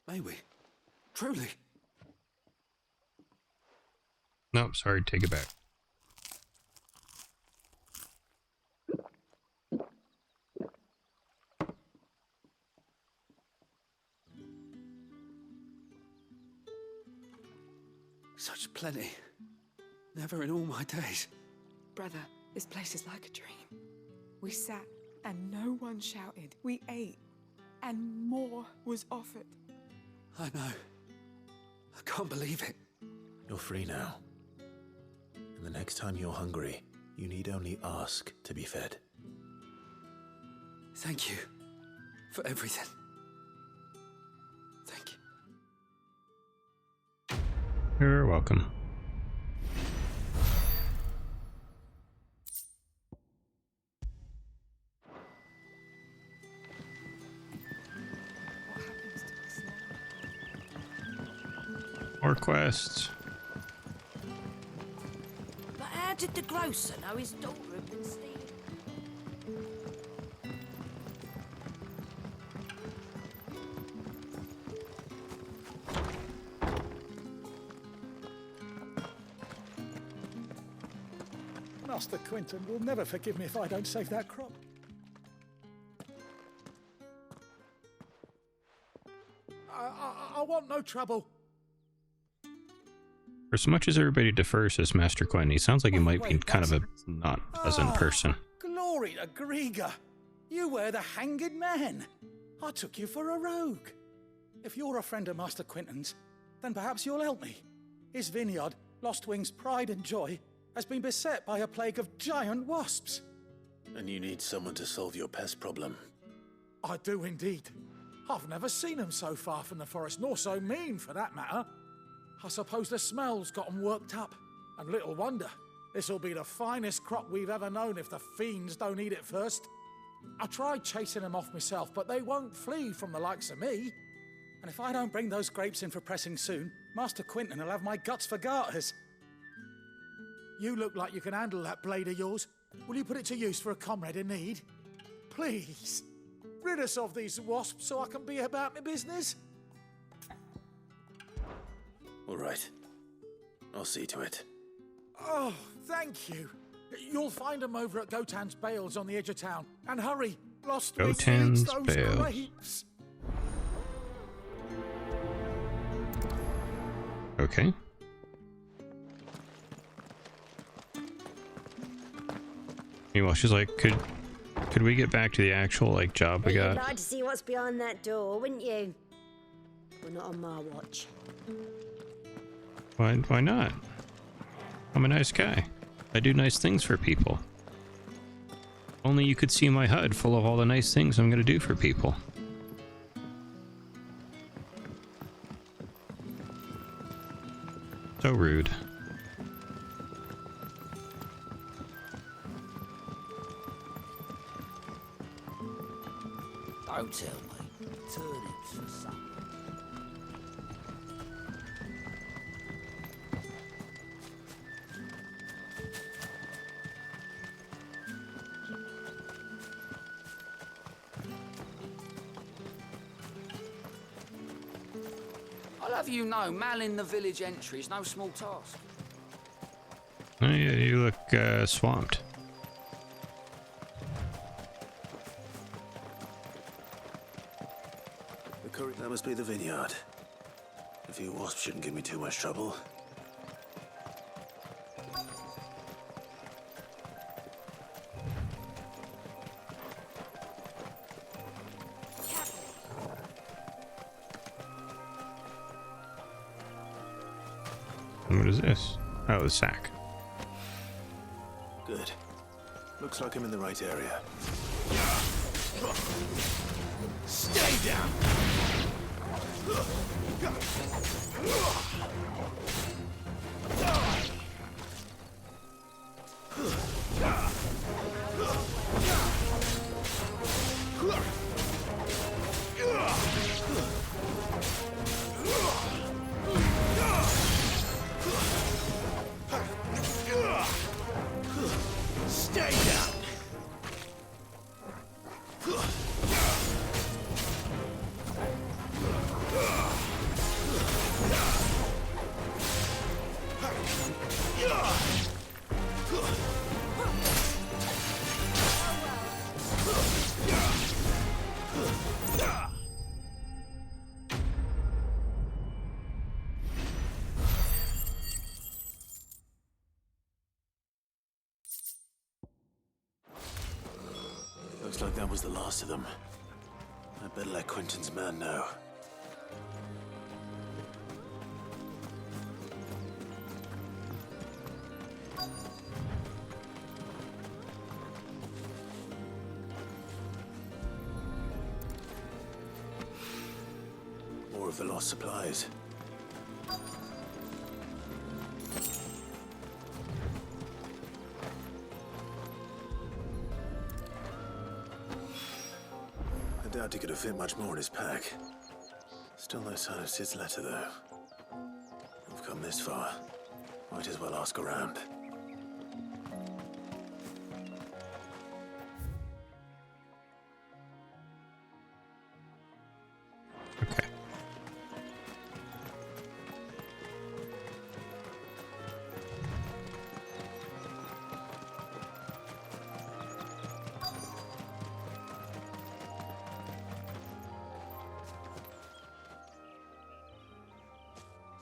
Speaker 9: May we? Truly?
Speaker 1: Nope, sorry, take it back.
Speaker 9: Such plenty. Never in all my days.
Speaker 18: Brother, this place is like a dream. We sat and no one shouted. We ate and more was offered.
Speaker 9: I know. I can't believe it.
Speaker 3: You're free now. And the next time you're hungry, you need only ask to be fed.
Speaker 9: Thank you for everything. Thank you.
Speaker 1: You're welcome. More quests.
Speaker 2: But how did the grocer know his daughter had been stealing?
Speaker 5: Master Quinton will never forgive me if I don't save that crop. I want no trouble.
Speaker 1: For as much as everybody defers as Master Quinn, he sounds like he might be kind of a not pleasant person.
Speaker 5: Glory to Grieger! You were the hanged man. I took you for a rogue. If you're a friend of Master Quinton's, then perhaps you'll help me. His vineyard, Lostwing's pride and joy, has been beset by a plague of giant wasps.
Speaker 3: And you need someone to solve your pest problem.
Speaker 5: I do indeed. I've never seen them so far from the forest, nor so mean, for that matter. I suppose the smell's got them worked up. And little wonder. This'll be the finest crop we've ever known if the fiends don't eat it first. I tried chasing them off myself, but they won't flee from the likes of me. And if I don't bring those grapes in for pressing soon, Master Quinton will have my guts for garters. You look like you can handle that blade of yours. Will you put it to use for a comrade in need? Please, rid us of these wasps so I can be about my business.
Speaker 3: All right. I'll see to it.
Speaker 5: Oh, thank you. You'll find them over at Gotan's Bales on the edge of town. And hurry, Lostwing needs those
Speaker 1: Bales.
Speaker 5: grapes.
Speaker 1: Okay. Meanwhile, she's like, could we get back to the actual, like, job we
Speaker 4: You'd
Speaker 1: got?
Speaker 4: like to see what's behind that door, wouldn't you? Well, not on my watch.
Speaker 1: Why not? I'm a nice guy. I do nice things for people. Only you could see my HUD full of all the nice things I'm gonna do for people. So rude.
Speaker 16: Don't tell me. Turnips for supper. I'll have you know, malling the village entry is no small task.
Speaker 1: Oh, yeah, you look swamped.
Speaker 3: That must be the vineyard. A few wasps shouldn't give me too much trouble.
Speaker 1: And what is this? Oh, the sack.
Speaker 3: Good. Looks like I'm in the right area.
Speaker 15: Stay down! Stay down!
Speaker 3: Looks like that was the last of them. I better let Quentin's man know. More of the lost supplies. I doubt he could have fit much more in his pack. Still no sign of Sid's letter, though. We've come this far. Might as well ask around.
Speaker 1: Okay.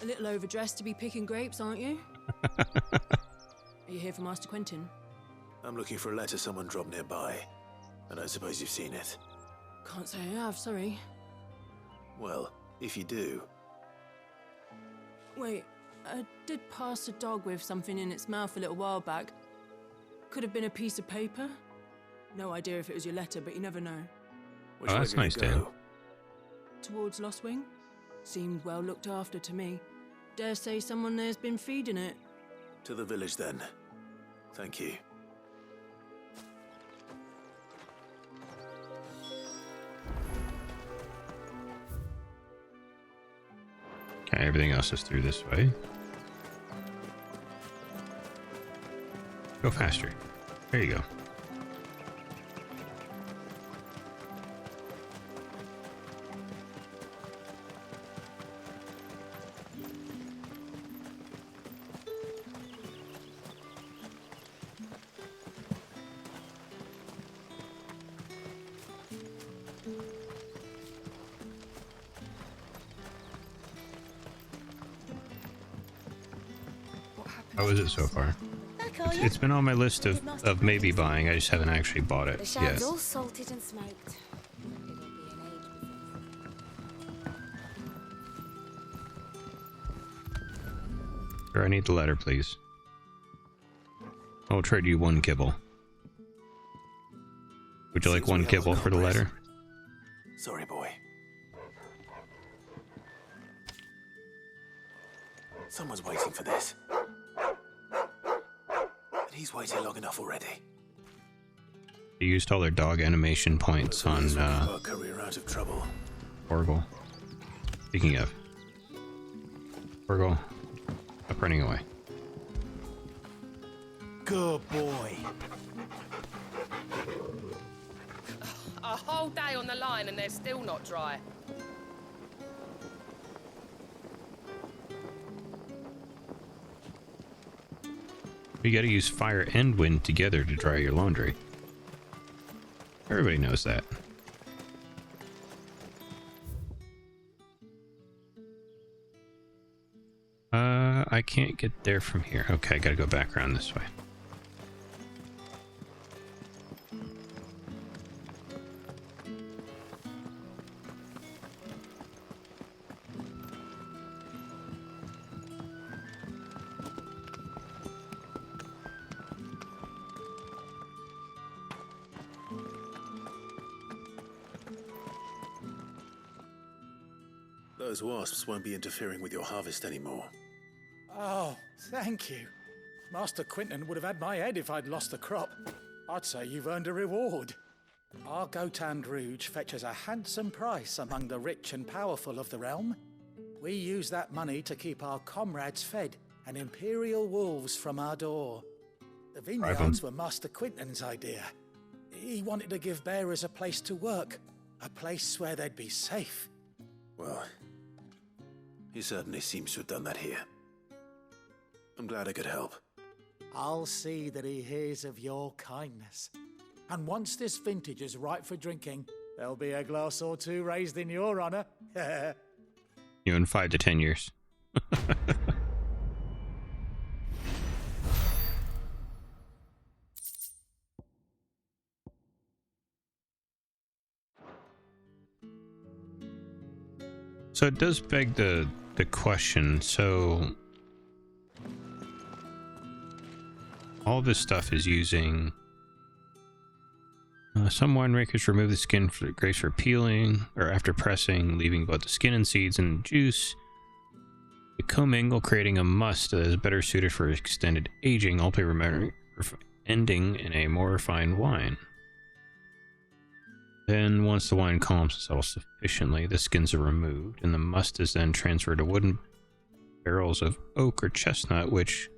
Speaker 2: A little overdressed to be picking grapes, aren't you? Are you here for Master Quentin?
Speaker 3: I'm looking for a letter someone dropped nearby. I don't suppose you've seen it.
Speaker 2: Can't say I have, sorry.
Speaker 3: Well, if you do,
Speaker 2: Wait, I did pass a dog with something in its mouth a little while back. Could have been a piece of paper. No idea if it was your letter, but you never know.
Speaker 3: which
Speaker 1: Oh,
Speaker 3: way
Speaker 1: that's
Speaker 3: did it
Speaker 1: nice,
Speaker 3: go?
Speaker 1: Dan.
Speaker 2: Towards Lost Wing? Seemed well looked after to me. Dare say someone there's been feeding it.
Speaker 3: To the village, then. Thank you.
Speaker 1: Okay, everything else is through this way. Go faster. There you go. How is it so far? It's been on my list of maybe buying. I just haven't actually bought it
Speaker 11: The
Speaker 1: yet.
Speaker 11: shad's all salted and smoked.
Speaker 1: Sure, I need the letter, please. I'll trade you one kibble. Would you like one kibble for the letter?
Speaker 3: Sorry, boy. Someone's waiting for this. And he's waited long enough already.
Speaker 1: They used all their dog animation points on
Speaker 3: Our career out of trouble.
Speaker 1: Orgel. Speaking of. Orgel. Up running away.
Speaker 15: Good boy.
Speaker 6: A whole day on the line and they're still not dry.
Speaker 1: You gotta use fire and wind together to dry your laundry. Everybody knows that. I can't get there from here. Okay, I gotta go back around this way.
Speaker 3: Those wasps won't be interfering with your harvest anymore.
Speaker 5: Oh, thank you. Master Quinton would have had my head if I'd lost the crop. I'd say you've earned a reward. Our Gotand Rouge fetches a handsome price among the rich and powerful of the realm. We use that money to keep our comrades fed and imperial wolves from our door. The vineyards were Master Quinton's idea. He wanted to give bearers a place to work, a place where they'd be safe.
Speaker 3: Well, he certainly seems to have done that here. I'm glad I could help.
Speaker 5: I'll see that he hears of your kindness. And once this vintage is ripe for drinking, there'll be a glass or two raised in your honor.
Speaker 1: You in 5 to 10 years. So it does beg the question, so all this stuff is using some winemakers remove the skin for the grapes for peeling or after pressing, leaving both the skin and seeds and juice. They commingle, creating a must that is better suited for extended aging, ultimately ending in a more refined wine. Then, once the wine calms itself sufficiently, the skins are removed, and the must is then transferred to wooden barrels of oak or chestnut, which,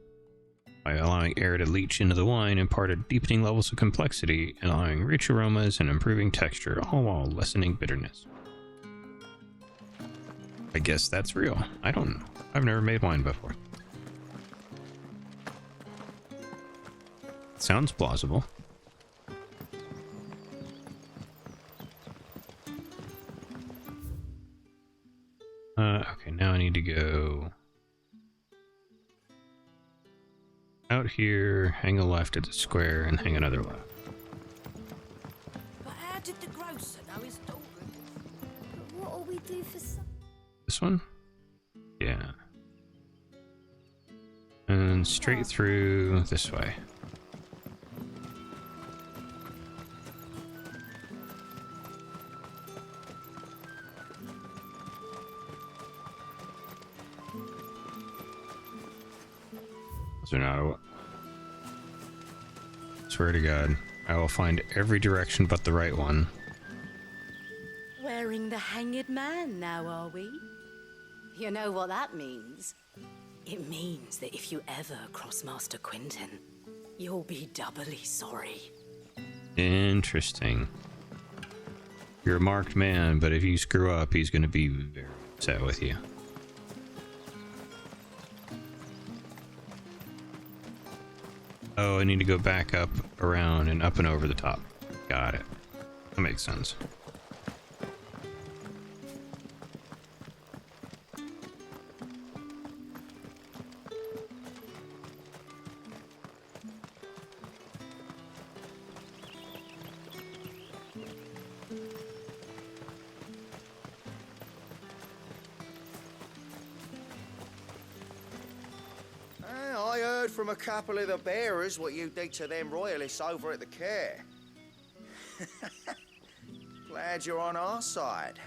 Speaker 1: by allowing air to leach into the wine, imparted deepening levels of complexity, allowing rich aromas and improving texture, all while lessening bitterness. I guess that's real. I don't know. I've never made wine before. Sounds plausible. Okay, now I need to go out here, hang a left at the square, and hang another left.
Speaker 11: But how did the grocer know his daughter? But what'll we do for some?
Speaker 1: This one? Yeah. And straight through this way. So now, swear to God, I will find every direction but the right one.
Speaker 2: Wearing the hanged man now, are we? You know what that means? It means that if you ever cross Master Quinton, you'll be doubly sorry.
Speaker 1: Interesting. You're a marked man, but if you screw up, he's going to be very upset with you. Oh, I need to go back up, around, and up and over the top. Got it. That makes sense.
Speaker 7: heard from a couple of the bearers what you did to them royalists over at the care. Glad you're on our side.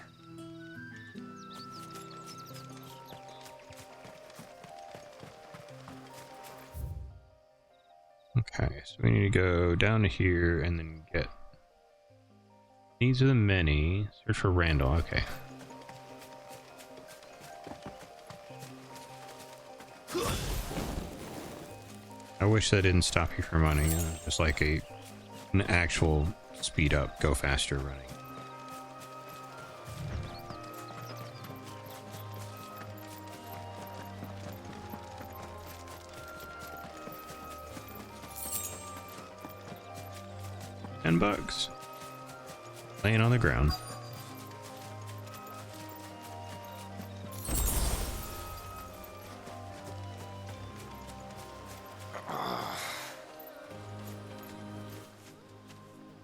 Speaker 1: Okay, so we need to go down to here and then get... These are the many. Search for Randall, okay. I wish that didn't stop you from running. Just like an actual speed up, go faster running. $10 laying on the ground.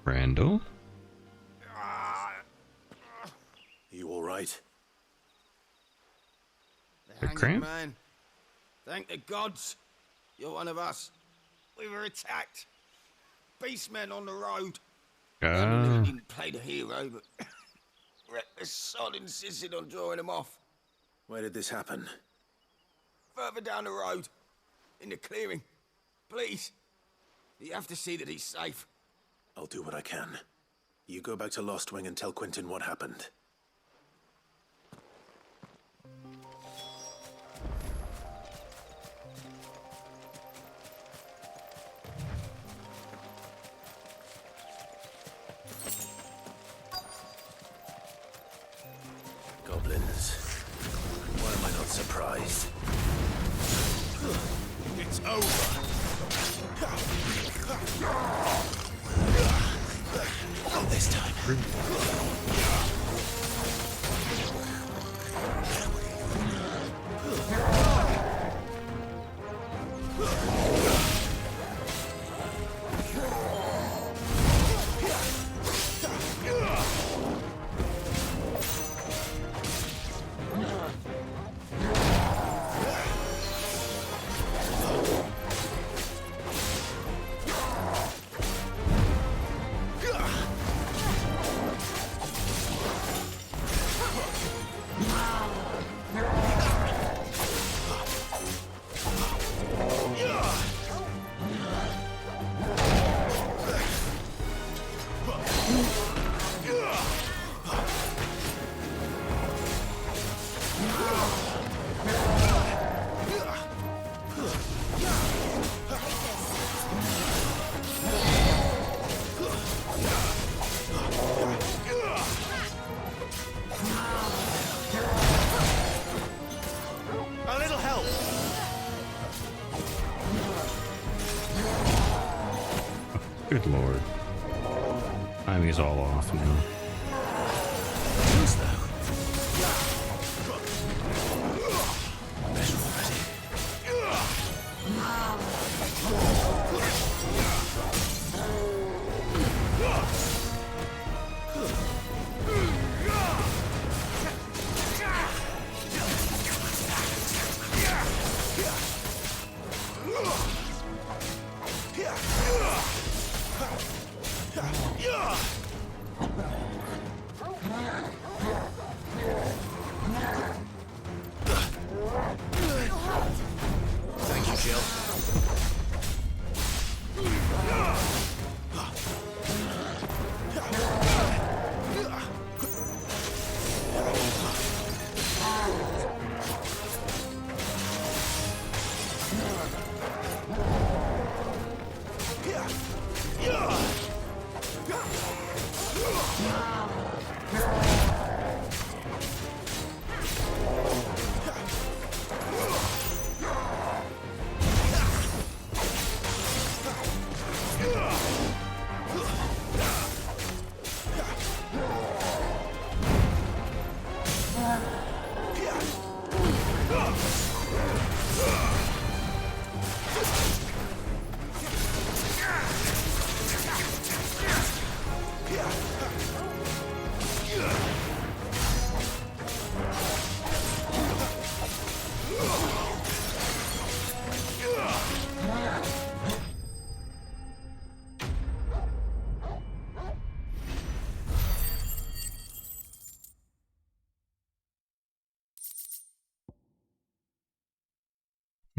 Speaker 1: Randall?
Speaker 3: You all right?
Speaker 14: The
Speaker 1: A cramp?
Speaker 14: man. Thank the gods. You're one of us. We were attacked. Beastmen on the road. We didn't play the hero, but reckless sod insisted on drawing him off.
Speaker 3: Where did this happen?
Speaker 14: Further down the road. In the clearing. Please. You have to see that he's safe.
Speaker 3: I'll do what I can. You go back to Lost Wing and tell Quentin what happened. Goblins. Why am I not surprised?
Speaker 19: It's over.
Speaker 3: Not this time.
Speaker 19: A little help.
Speaker 1: Good lord. Timing is all off now.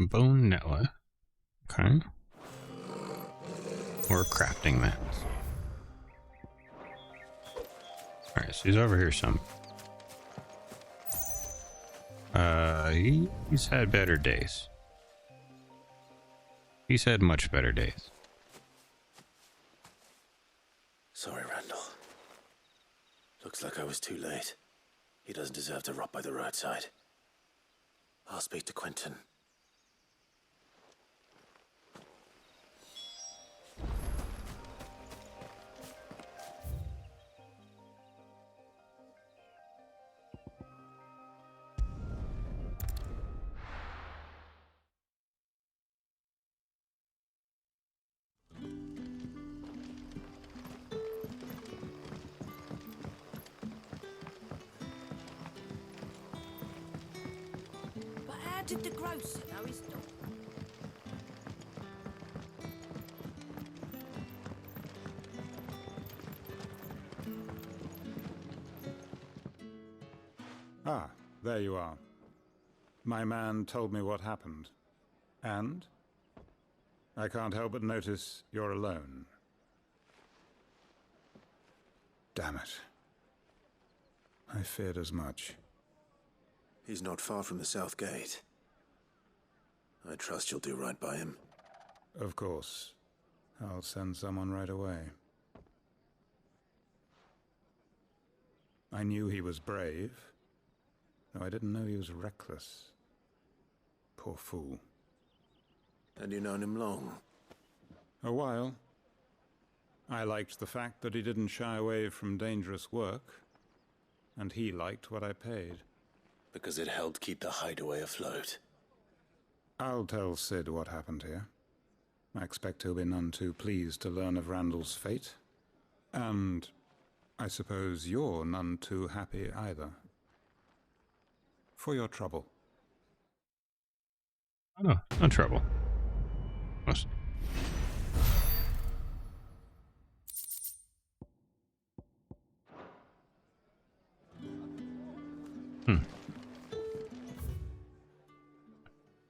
Speaker 1: Bonella. Okay. Or crafting mats. Alright, so he's over here some. He's had better days. He's had much better days.
Speaker 3: Sorry, Randall. Looks like I was too late. He doesn't deserve to rot by the roadside. I'll speak to Quentin.
Speaker 11: But how did the grocer know his dog?
Speaker 22: Ah, there you are. My man told me what happened. And? I can't help but notice you're alone. Damn it. I feared as much.
Speaker 3: He's not far from the South Gate. I trust you'll do right by him.
Speaker 22: Of course. I'll send someone right away. I knew he was brave, though I didn't know he was reckless. Poor fool.
Speaker 3: And you known him long?
Speaker 22: A while. I liked the fact that he didn't shy away from dangerous work, and he liked what I paid.
Speaker 3: Because it helped keep the hideaway afloat.
Speaker 22: I'll tell Sid what happened here. I expect he'll be none too pleased to learn of Randall's fate. And I suppose you're none too happy either. For your trouble.
Speaker 1: Oh, no, no trouble. Must.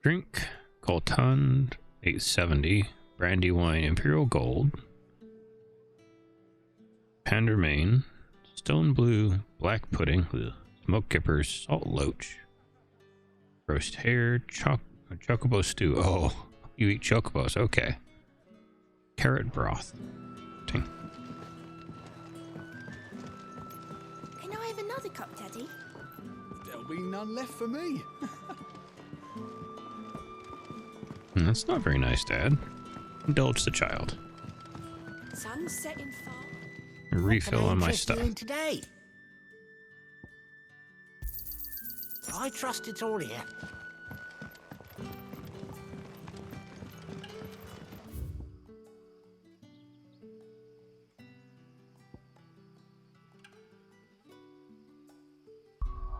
Speaker 1: Drink, Colton, 870, brandy wine, imperial gold, Pandermain, stone blue, black pudding, smoke kippers, salt loach, roast hare, chocobo stew. Oh, you eat chocobos, okay. Carrot broth.
Speaker 11: Can I have another cup, Daddy?
Speaker 9: There'll be none left for me.
Speaker 1: That's not very nice, Dad. Indulge the child.
Speaker 11: Sun's setting far.
Speaker 1: A refill on my
Speaker 8: interest
Speaker 1: stuff.
Speaker 8: you in today? I trust it's all here.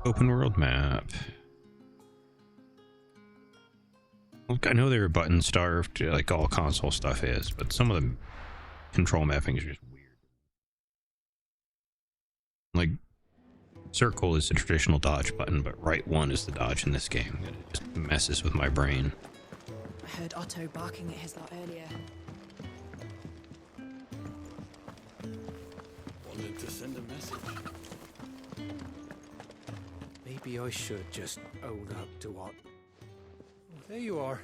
Speaker 1: Open world map. Look, I know they were button starved, like all console stuff is, but some of the control mapping is just weird. Like, circle is the traditional dodge button, but right one is the dodge in this game. It just messes with my brain.
Speaker 2: I heard Otto barking at his lot earlier.
Speaker 20: Wanted to send a message.
Speaker 9: Maybe I should just own up to what... There you are.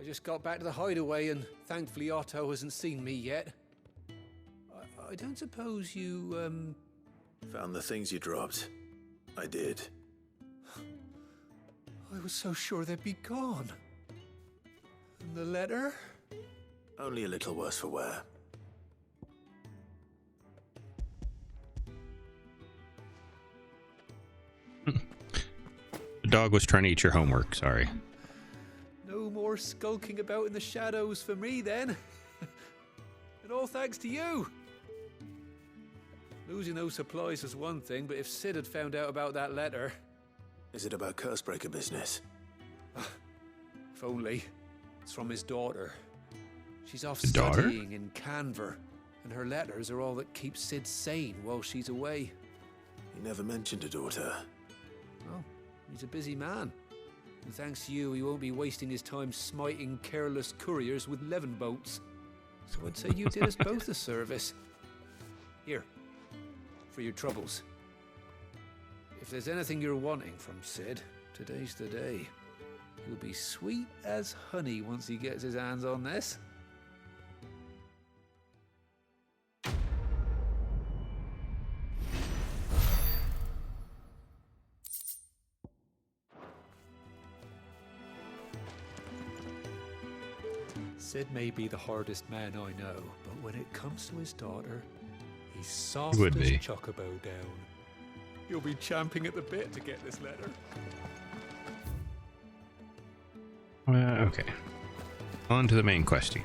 Speaker 9: I just got back to the hideaway and thankfully Otto hasn't seen me yet. I don't suppose you,
Speaker 3: Found the things you dropped. I did.
Speaker 9: I was so sure they'd be gone. And the letter?
Speaker 3: Only a little worse for wear.
Speaker 1: The dog was trying to eat your homework, sorry.
Speaker 9: No more skulking about in the shadows for me then. And all thanks to you. Losing those supplies is one thing, but if Sid had found out about that letter...
Speaker 3: Is it about Cursebreaker business?
Speaker 9: If only. It's from his daughter. She's off
Speaker 1: His daughter?
Speaker 9: studying in Canver, and her letters are all that keep Sid sane while she's away.
Speaker 3: He never mentioned a daughter.
Speaker 9: Well, he's a busy man. And thanks to you, he won't be wasting his time smiting careless couriers with levin boats. So I'd say you did us both a service. Here, for your troubles. If there's anything you're wanting from Sid, today's the day. He'll be sweet as honey once he gets his hands on this. Sid may be the hardest man I know, but when it comes to his daughter, he's soft as chocobo down. You'll be champing at the bit to get this letter.
Speaker 1: Okay. On to the main questy.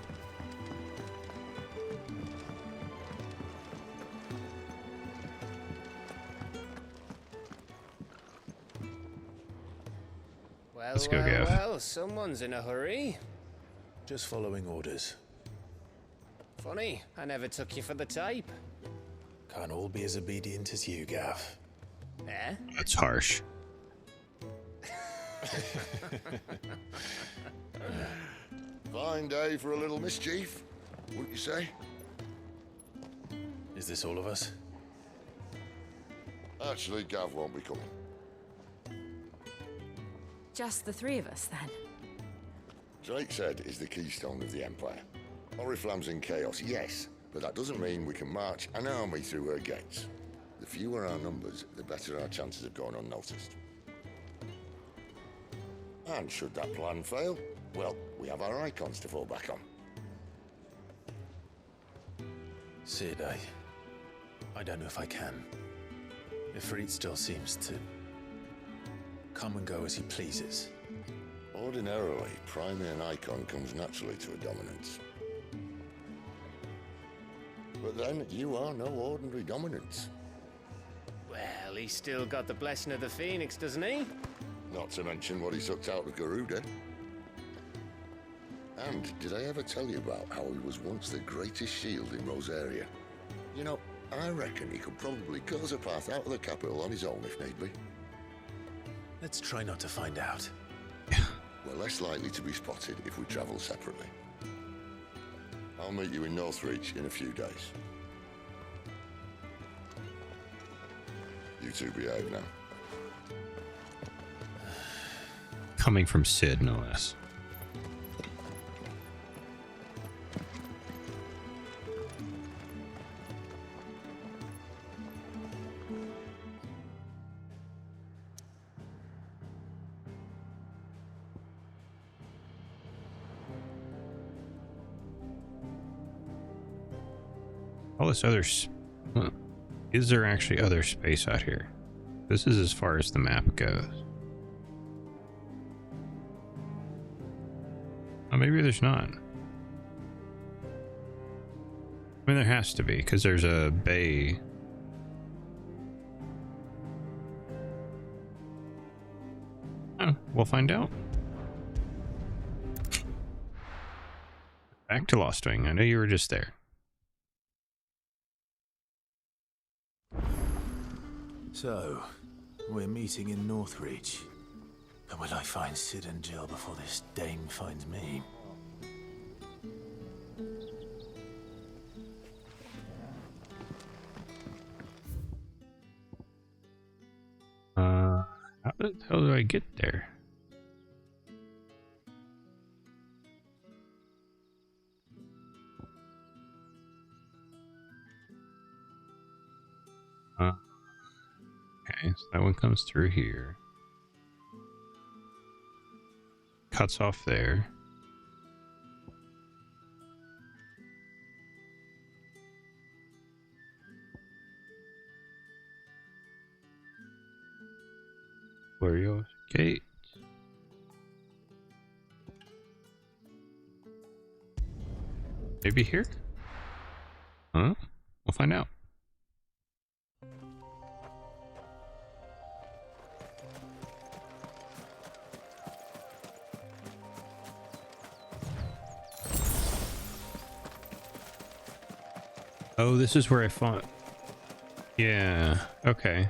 Speaker 10: Well,
Speaker 1: Let's go, Gav.
Speaker 10: Well, someone's in a hurry.
Speaker 3: Just following orders.
Speaker 10: Funny, I never took you for the type.
Speaker 3: Can't all be as obedient as you, Gav.
Speaker 10: Eh?
Speaker 1: That's harsh.
Speaker 12: Fine day for a little mischief, wouldn't you say?
Speaker 3: Is this all of us?
Speaker 12: Actually, Gav won't be coming.
Speaker 13: Just the three of us, then?
Speaker 12: Drake said is the keystone of the Empire. Oriflamme's in chaos, yes, but that doesn't mean we can march an army through her gates. The fewer our numbers, the better our chances of going unnoticed. And should that plan fail, well, we have our icons to fall back on.
Speaker 3: Sid, I don't know if I can. Ifrit still seems to come and go as he pleases.
Speaker 12: Ordinarily, priming an icon comes naturally to a dominance. But then, you are no ordinary dominance.
Speaker 10: Well, he's still got the blessing of the Phoenix, doesn't he?
Speaker 12: Not to mention what he sucked out of Garuda. And did I ever tell you about how he was once the greatest shield in Rosaria? You know, I reckon he could probably cut us a path out of the capital on his own if need be.
Speaker 3: Let's try not to find out.
Speaker 12: We're less likely to be spotted if we travel separately. I'll meet you in Northreach in a few days. You two behave now.
Speaker 1: Coming from Sid, no less. All this other... Is there actually other space out here? This is as far as the map goes. Oh, maybe there's not. I mean, there has to be, because there's a bay. Oh, we'll find out. Back to Lostwing. I know you were just there.
Speaker 3: So, we're meeting in Northreach. But will I find Sid and Jill before this dame finds me?
Speaker 1: How the hell do I get there? Okay, so that one comes through here. Cuts off there. Warrior Gate. Maybe here? Huh? We'll find out. Oh, this is where I fought. Yeah, okay.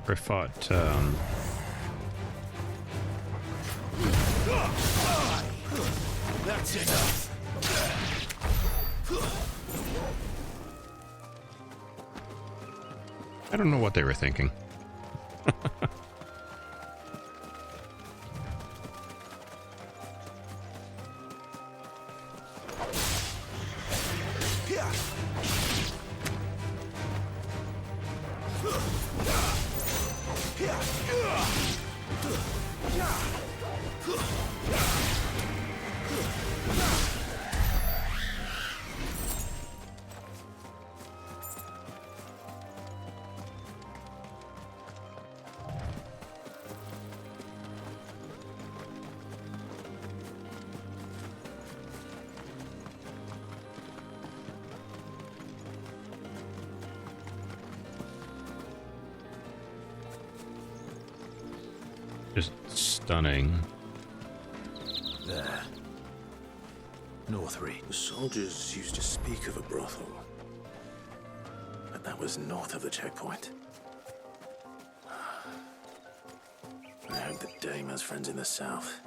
Speaker 1: Or fought,
Speaker 14: That's enough.
Speaker 1: I don't know what they were thinking. Just stunning.
Speaker 3: There. Northry. The soldiers used to speak of a brothel. But that was north of the checkpoint. I hope the dame has friends in the south.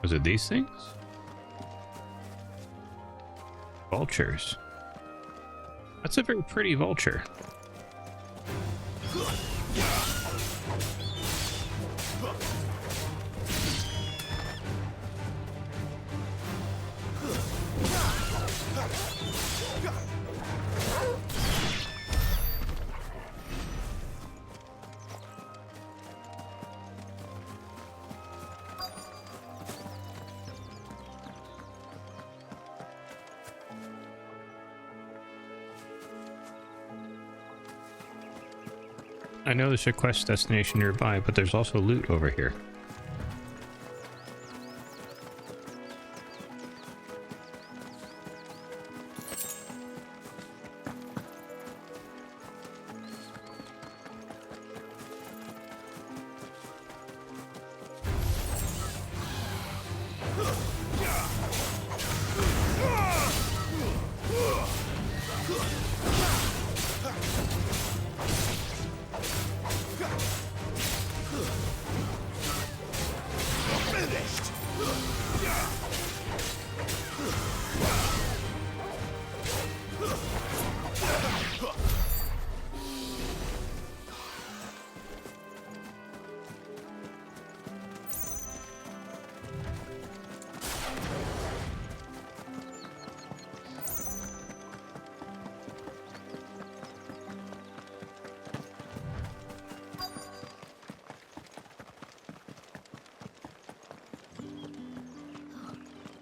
Speaker 1: Was it these things? Vultures. That's a very pretty vulture. I know there's a quest destination nearby, but there's also loot over here.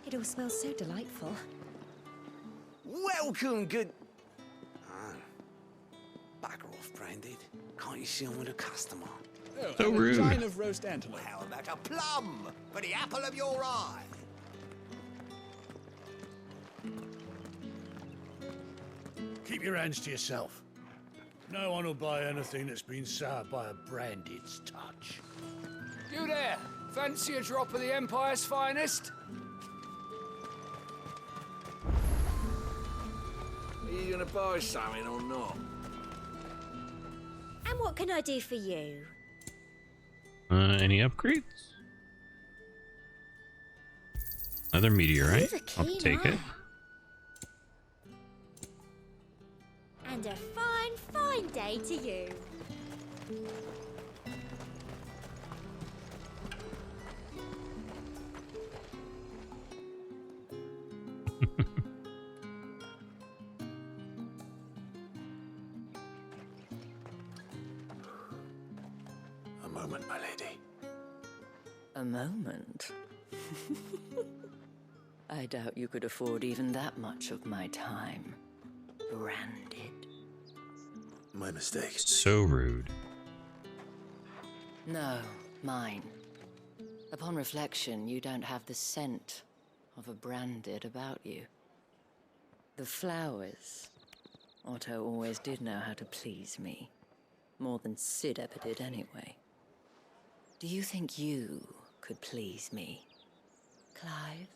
Speaker 4: It all smells so delightful.
Speaker 16: Welcome, good... Oh. Bugger off, Branded. Can't you see I'm with a customer?
Speaker 1: Oh, so rude.
Speaker 14: A giant of roast antelope.
Speaker 7: How about a plum for the apple of your eye?
Speaker 14: Keep your hands to yourself. No one will buy anything that's been soured by a Branded's touch.
Speaker 9: You there! Fancy a drop of the Empire's finest?
Speaker 16: Are you gonna buy something or not?
Speaker 11: And what can I do for you?
Speaker 1: Any upgrades? Another meteorite. I'll take it.
Speaker 11: And a fine, fine day to you.
Speaker 3: A moment, my lady.
Speaker 2: A moment? I doubt you could afford even that much of my time. Branded.
Speaker 3: My mistake.
Speaker 1: So rude.
Speaker 2: No, mine. Upon reflection, you don't have the scent of a Branded about you.
Speaker 17: The flowers. Otto always did know how to please me. More than Sid ever did anyway. Do you think you could please me, Clive?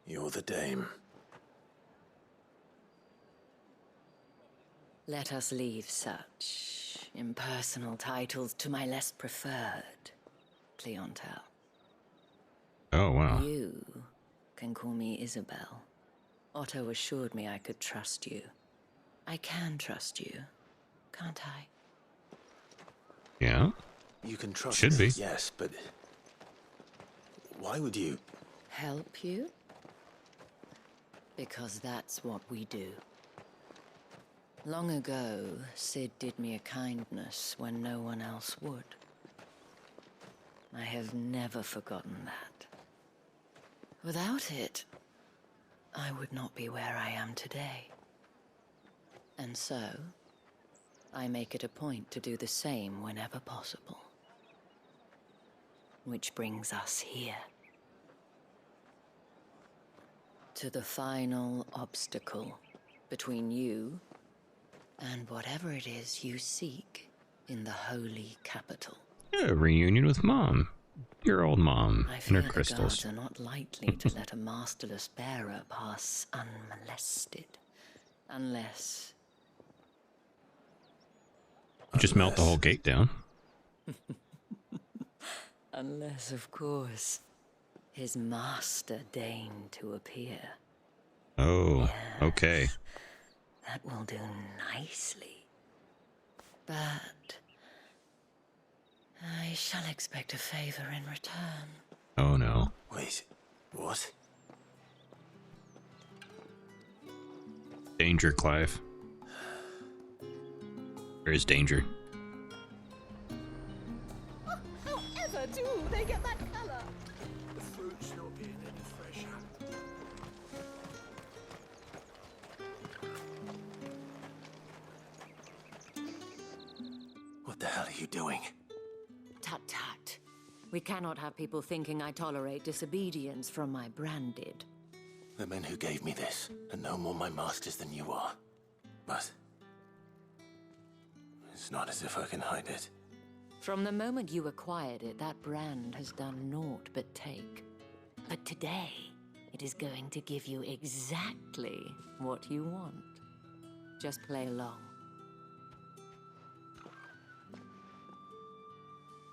Speaker 3: You're the dame.
Speaker 17: Let us leave such impersonal titles to my less preferred clientele.
Speaker 1: Oh, wow.
Speaker 17: You can call me Isabel. Otto assured me I could trust you. I can trust you, can't I?
Speaker 1: Yeah.
Speaker 3: You can trust
Speaker 1: Should
Speaker 3: me,
Speaker 1: be.
Speaker 3: yes, but why would you?
Speaker 17: Help you? Because that's what we do. Long ago, Sid did me a kindness when no one else would. I have never forgotten that. Without it, I would not be where I am today. And so, I make it a point to do the same whenever possible. Which brings us here. To the final obstacle between you and whatever it is you seek in the holy capital.
Speaker 1: Yeah, a reunion with Mom. Your old mom
Speaker 17: I
Speaker 1: and
Speaker 17: fear
Speaker 1: her
Speaker 17: the
Speaker 1: crystals.
Speaker 17: guards are not likely to let a masterless bearer pass unmolested. Unless...
Speaker 1: Just melt the whole gate down.
Speaker 17: Unless, of course, his master deigned to appear.
Speaker 1: Oh,
Speaker 17: Yes,
Speaker 1: okay.
Speaker 17: that will do nicely. But I shall expect a favor in return.
Speaker 1: Oh, no.
Speaker 3: Wait, what?
Speaker 1: Danger, Clive. There is danger.
Speaker 11: However do they get that colour?
Speaker 14: The fruit's not getting any fresher.
Speaker 3: What the hell are you doing?
Speaker 17: Tut tut. We cannot have people thinking I tolerate disobedience from my branded.
Speaker 3: The men who gave me this are no more my masters than you are. But it's not as if I can hide it.
Speaker 17: From the moment you acquired it, that brand has done naught but take. But today, it is going to give you exactly what you want. Just play along.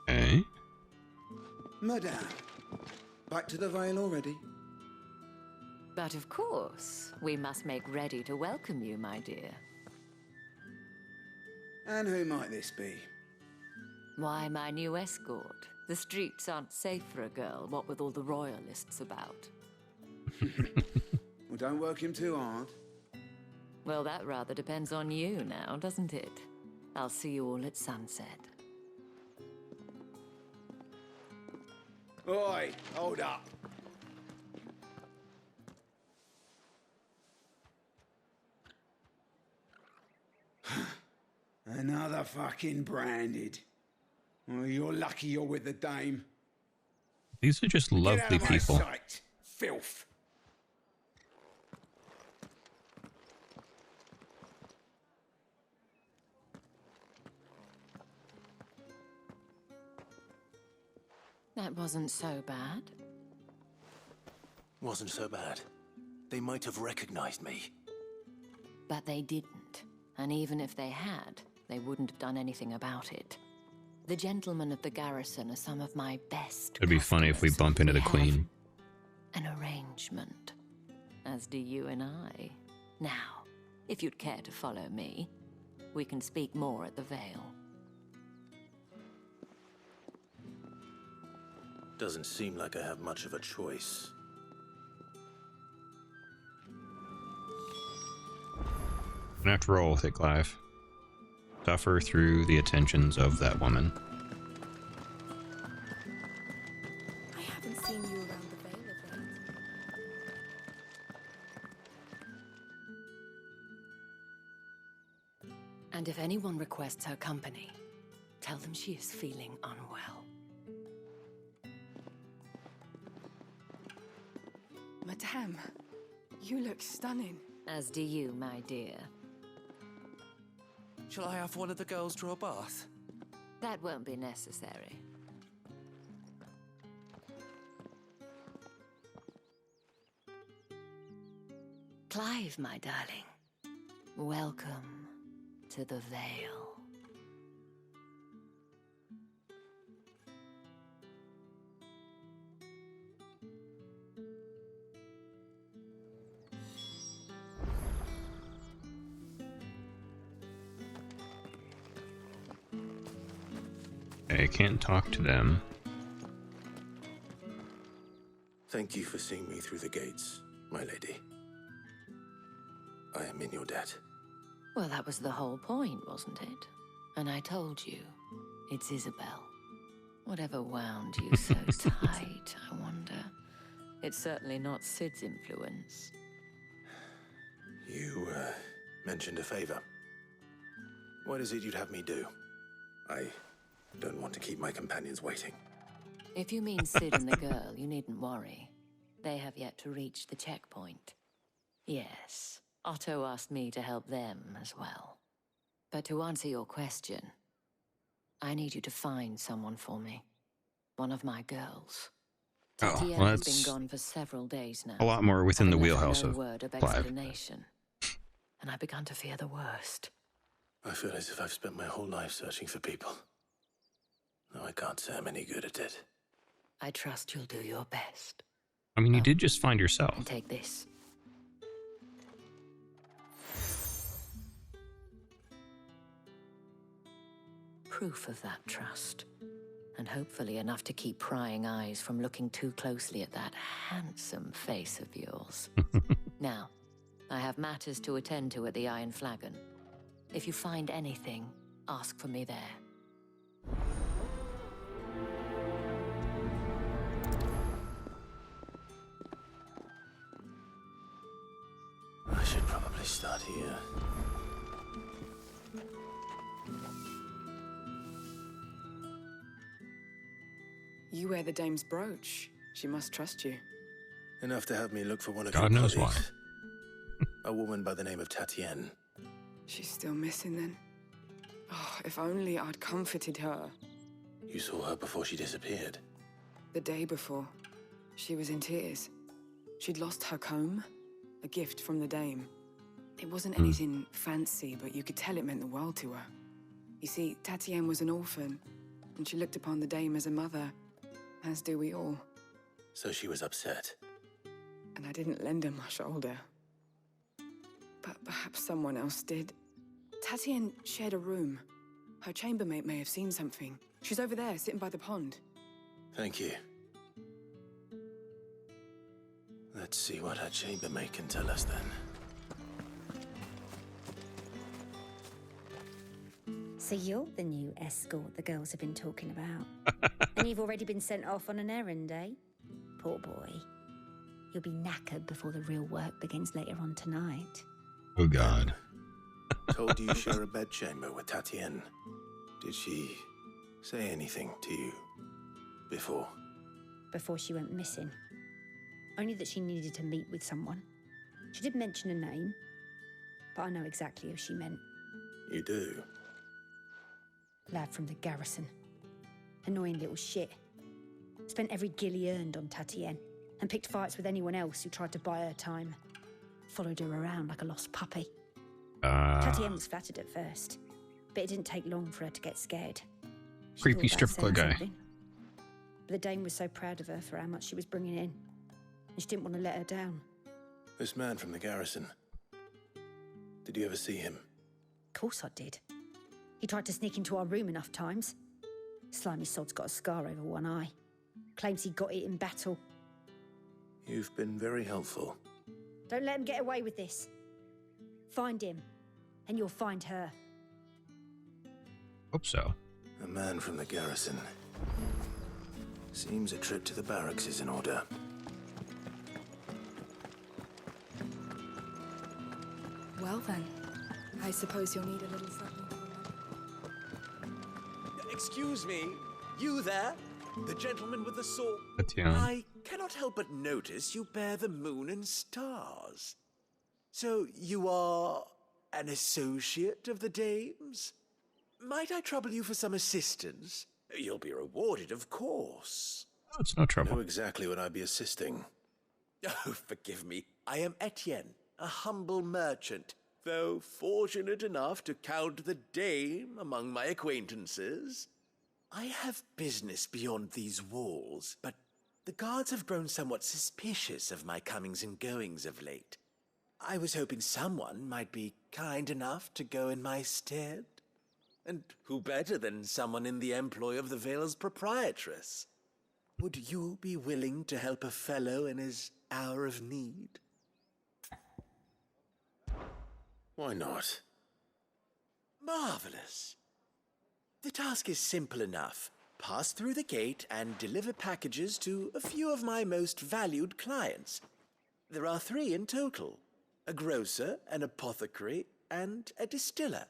Speaker 1: Okay.
Speaker 21: Madame, back to the Vale already?
Speaker 17: But of course, we must make ready to welcome you, my dear.
Speaker 21: And who might this be?
Speaker 17: Why, my new escort. The streets aren't safe for a girl, what with all the royalists about.
Speaker 21: Well, don't work him too hard.
Speaker 17: Well, that rather depends on you now, doesn't it? I'll see you all at sunset.
Speaker 21: Oi, hold up. Another fucking branded. Well, you're lucky you're with the dame.
Speaker 1: These are just lovely
Speaker 21: Get out of my
Speaker 1: people.
Speaker 21: sight, filth.
Speaker 17: That wasn't so bad.
Speaker 3: Wasn't so bad. They might have recognized me.
Speaker 17: But they didn't. And even if they had, they wouldn't have done anything about it. The gentlemen of the garrison are some of my best.
Speaker 1: It'd be funny if we bump into the Queen.
Speaker 17: An arrangement. As do you and I. Now, if you'd care to follow me, we can speak more at the Vale.
Speaker 3: Doesn't seem like I have much of a choice.
Speaker 1: Gonna have to roll with it, Clive. Suffer through the attentions of that woman.
Speaker 18: I haven't seen you around the Vale of late.
Speaker 17: And if anyone requests her company, tell them she is feeling unwell.
Speaker 18: Madame, You look stunning.
Speaker 17: As do you, my dear.
Speaker 9: Shall I have one of the girls draw a bath?
Speaker 17: That won't be necessary. Clive, my darling. Welcome to the Vale.
Speaker 1: I can't talk to them.
Speaker 3: Thank you for seeing me through the gates, my lady. I am in your debt.
Speaker 17: Well, that was the whole point, wasn't it? And I told you, it's Isabel. Whatever wound you so tight, I wonder. It's certainly not Sid's influence.
Speaker 3: You, mentioned a favor. What is it you'd have me do? I don't want to keep my companions waiting.
Speaker 17: If you mean Sid and the girl, you needn't worry. They have yet to reach the checkpoint. Yes, Otto asked me to help them as well. But to answer your question, I need you to find someone for me. One of my girls. Tatiana has been gone for several days now.
Speaker 1: A lot more within the wheelhouse
Speaker 17: no
Speaker 1: of
Speaker 17: word of
Speaker 1: Clive.
Speaker 17: explanation. And I began to fear the worst.
Speaker 3: I feel as if I've spent my whole life searching for people. No, I can't say I'm any good at it.
Speaker 17: I trust you'll do your best.
Speaker 1: I mean, you did just find yourself.
Speaker 17: And take this. Proof of that trust. And hopefully enough to keep prying eyes from looking too closely at that handsome face of yours. Now, I have matters to attend to at the Iron Flagon. If you find anything, ask for me there.
Speaker 3: I should probably start here.
Speaker 18: You wear the dame's brooch. She must trust you.
Speaker 3: Enough to have me look for one of
Speaker 1: God
Speaker 3: your
Speaker 1: knows
Speaker 3: colleagues. A woman by the name of Tatienne.
Speaker 18: She's still missing then. Oh, if only I'd comforted her.
Speaker 3: You saw her before she disappeared.
Speaker 18: The day before, she was in tears. She'd lost her comb, a gift from the dame. It wasn't anything fancy, but you could tell it meant the world to her. You see, Tatienne was an orphan, and she looked upon the dame as a mother, as do we all.
Speaker 3: So she was upset.
Speaker 18: And I didn't lend her my shoulder. But perhaps someone else did. Tatienne shared a room. Her chambermaid may have seen something. She's over there, sitting by the pond.
Speaker 3: Thank you. Let's see what her chambermaid can tell us then.
Speaker 4: So you're the new escort the girls have been talking about. And you've already been sent off on an errand, eh? Poor boy. You'll be knackered before the real work begins later on tonight.
Speaker 1: Oh, God.
Speaker 3: Told you share a bedchamber with Tatienne. Did she say anything to you before?
Speaker 4: Before she went missing. Only that she needed to meet with someone. She did mention a name, but I know exactly who she meant.
Speaker 3: You do?
Speaker 4: Lad from the garrison. Annoying little shit. Spent every gil he earned on Tatienne, and picked fights with anyone else who tried to buy her time. Followed her around like a lost puppy. Tatienne was flattered at first, but it didn't take long for her to get scared. She
Speaker 1: Creepy
Speaker 4: thought about
Speaker 1: strip club
Speaker 4: saying
Speaker 1: guy.
Speaker 4: something. But the dame was so proud of her for how much she was bringing in, and she didn't want to let her down.
Speaker 3: This man from the garrison. Did you ever see him?
Speaker 4: Of course I did. He tried to sneak into our room enough times. Slimy sod's got a scar over one eye. Claims he got it in battle.
Speaker 3: You've been very helpful.
Speaker 4: Don't let him get away with this. Find him, and you'll find her.
Speaker 1: Hope so.
Speaker 3: A man from the garrison. Seems a trip to the barracks is in order.
Speaker 18: Well then, I suppose you'll need a little something.
Speaker 9: Excuse me, you there? The gentleman with the sword.
Speaker 1: Tatiana.
Speaker 9: I
Speaker 6: cannot help but notice you bear the moon and stars. So you are an associate of the dames? Might I trouble you for some assistance? You'll be rewarded, of course.
Speaker 1: Oh, it's no trouble.
Speaker 3: Know exactly what I'd be assisting.
Speaker 6: Oh, forgive me. I am Etienne, a humble merchant, though fortunate enough to count the dame among my acquaintances. I have business beyond these walls, but the guards have grown somewhat suspicious of my comings and goings of late. I was hoping someone might be kind enough to go in my stead. And who better than someone in the employ of the Vale's proprietress? Would you be willing to help a fellow in his hour of need?
Speaker 3: Why not?
Speaker 6: Marvelous. The task is simple enough. Pass through the gate and deliver packages to a few of my most valued clients. There are 3 in total: a grocer, an apothecary, and a distiller.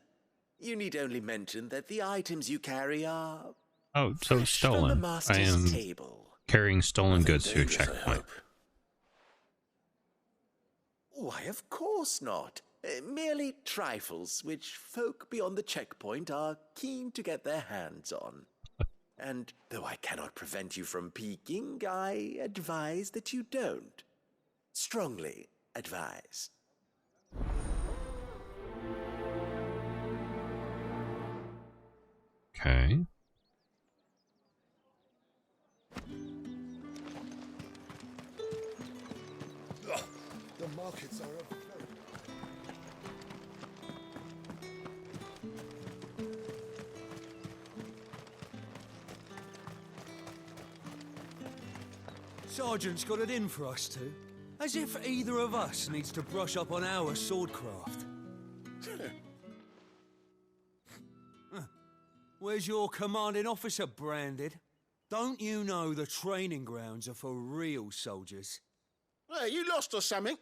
Speaker 6: You need only mention that the items you carry are...
Speaker 1: Oh, so stolen.
Speaker 6: From the master's
Speaker 1: I am
Speaker 6: table.
Speaker 1: carrying stolen goods to a checkpoint.
Speaker 6: Why, of course not. Merely trifles which folk beyond the checkpoint are keen to get their hands on. And though I cannot prevent you from peeking, I advise that you don't. Strongly advise.
Speaker 1: Okay.
Speaker 21: The markets are overflowing.
Speaker 9: Sergeant's got it in for us two. As if either of us needs to brush up on our swordcraft. Where's your commanding officer branded? Don't you know the training grounds are for real soldiers?
Speaker 14: Hey, you lost or something?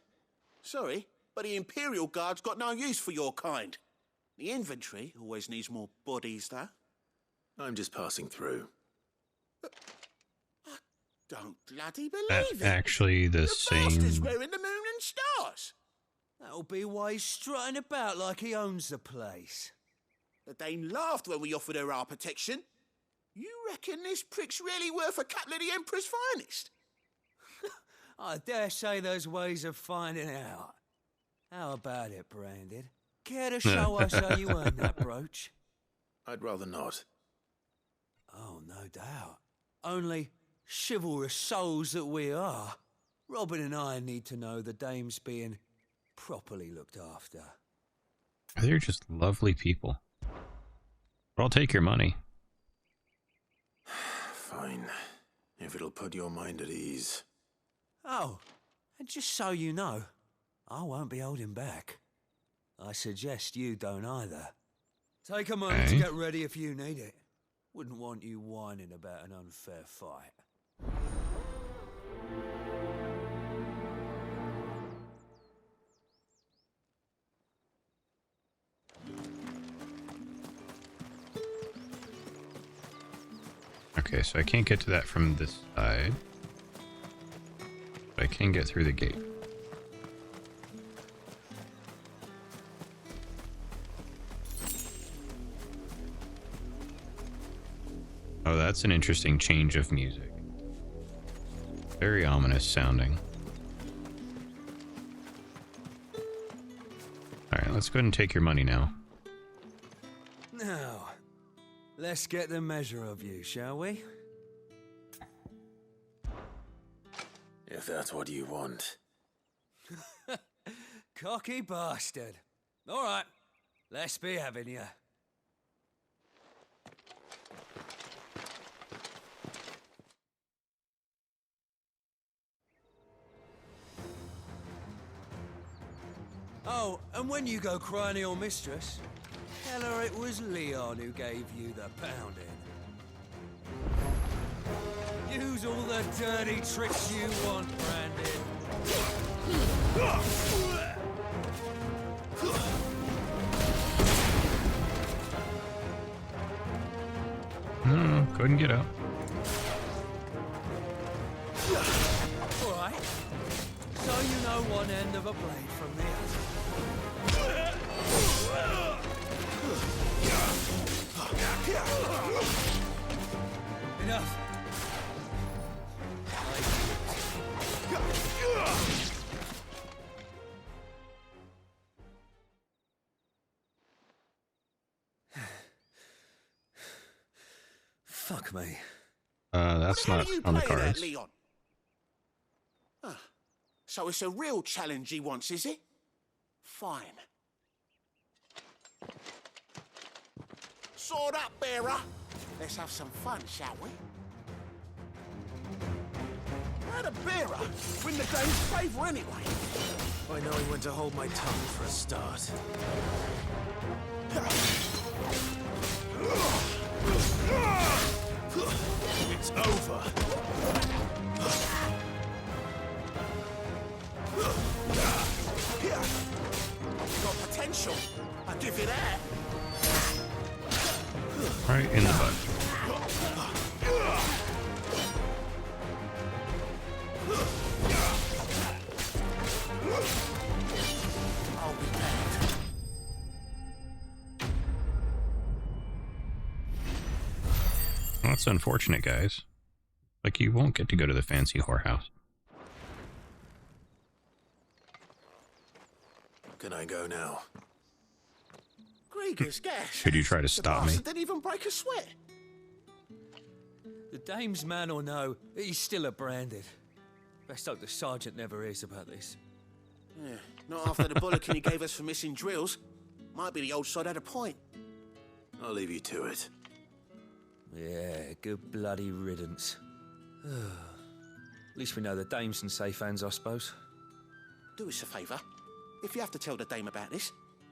Speaker 14: Sorry, but the Imperial Guard's got no use for your kind. The infantry always needs more bodies, though.
Speaker 3: I'm just passing through.
Speaker 14: I don't bloody believe
Speaker 1: That's
Speaker 14: it.
Speaker 1: actually the
Speaker 14: Bastard's
Speaker 1: same.
Speaker 14: wearing the moon and stars.
Speaker 9: That'll be why he's strutting about like he owns the place.
Speaker 14: The Dane laughed when we offered her our protection. You reckon this prick's really worth a couple of the Emperor's finest?
Speaker 9: I dare say there's ways of finding out. How about it, Branded? Care to show us how you earned that brooch?
Speaker 3: I'd rather not.
Speaker 9: Oh, no doubt. Only chivalrous souls that we are, Robin and I need to know the dame's being properly looked after.
Speaker 1: They're just lovely people. But I'll take your money.
Speaker 3: Fine. If it'll put your mind at ease.
Speaker 9: Oh, and just so you know, I won't be holding back. I suggest you don't either. Take a moment to get ready if you need it. Wouldn't want you whining about an unfair fight.
Speaker 1: Okay, so I can't get to that from this side. But I can get through the gate. Oh, that's an interesting change of music. Very ominous sounding. Alright, let's go ahead and take your money now.
Speaker 9: Now, let's get the measure of you, shall we?
Speaker 3: If that's what you want.
Speaker 9: Cocky bastard. All right, let's be having you. Oh, and when you go crying to your mistress, tell her it was Leon who gave you the pounding. Use all the dirty tricks you want, Brandon.
Speaker 1: No, couldn't get out.
Speaker 9: you know one end of a blade from the other. Enough. Fuck me.
Speaker 1: That's not on the cards.
Speaker 14: Leon? Ah, so it's a real challenge he wants, is it? Fine. Sword up, bearer. Let's have some fun, shall we? How'd a bearer win the dame's favour anyway?
Speaker 10: I know when to hold my tongue for a start. It's over.
Speaker 14: Got potential. I'll give you that.
Speaker 1: Right in the butt.
Speaker 14: I'll be back.
Speaker 1: Well, that's unfortunate, guys. Like, you won't get to go to the fancy whorehouse.
Speaker 3: Can I go now?
Speaker 14: Gregor's gas.
Speaker 1: Should you try to stop me?
Speaker 14: Didn't even break a sweat.
Speaker 9: The dame's man or no, he's still a branded. Best hope the sergeant never hears about this.
Speaker 14: Yeah, not after the bollocking he gave us for missing drills. Might be the old sod had a point.
Speaker 3: I'll leave you to it.
Speaker 9: Yeah, good bloody riddance. At least we know the dame's in safe hands, I suppose.
Speaker 14: Do us a favour. If you have to tell the dame about this,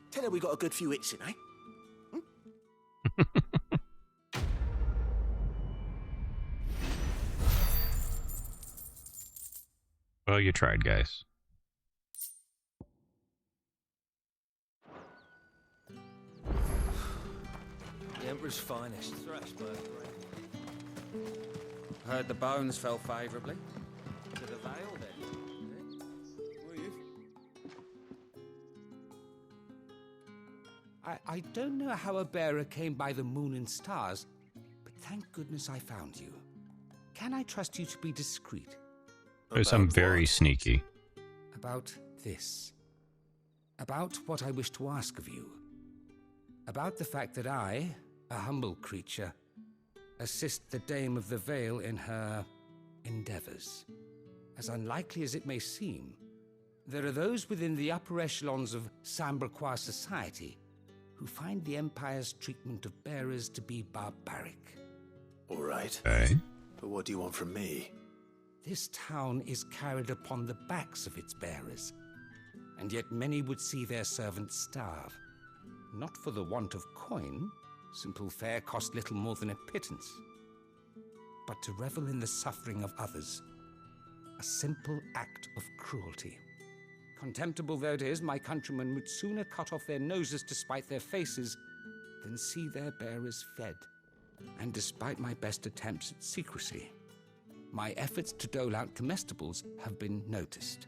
Speaker 14: tell her we got a good few hits in, eh?
Speaker 1: Well, you tried, guys.
Speaker 9: The Emperor's finest.
Speaker 5: Heard the bones fell favourably. To the Vale, then.
Speaker 15: I don't know how a bearer came by the moon and stars, but thank goodness I found you. Can I trust you to be discreet?
Speaker 1: Because I'm very sneaky.
Speaker 15: About this. About what I wish to ask of you. About the fact that I, a humble creature, assist the Dame of the Vale in her endeavors. As unlikely as it may seem, there are those within the upper echelons of Samberquois society who find the Empire's treatment of bearers to be barbaric.
Speaker 3: All right.
Speaker 1: Okay.
Speaker 3: But what do you want from me?
Speaker 15: This town is carried upon the backs of its bearers, and yet many would see their servants starve. Not for the want of coin, simple fare cost little more than a pittance, but to revel in the suffering of others, a simple act of cruelty. Contemptible though it is, my countrymen would sooner cut off their noses to spite their faces than see their bearers fed. And despite my best attempts at secrecy, my efforts to dole out comestibles have been noticed.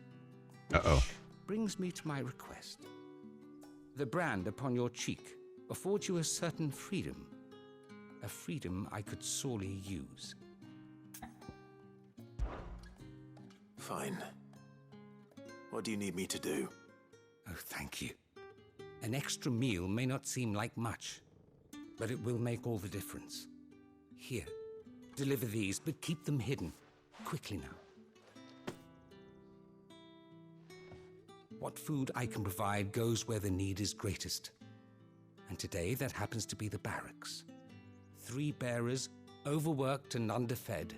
Speaker 1: Uh-oh.
Speaker 15: Brings me to my request. The brand upon your cheek affords you a certain freedom, a freedom I could sorely use.
Speaker 3: Fine. What do you need me to do?
Speaker 15: Oh, thank you. An extra meal may not seem like much, but it will make all the difference. Here, deliver these, but keep them hidden. Quickly now. What food I can provide goes where the need is greatest. And today that happens to be the barracks. 3 bearers, overworked and underfed,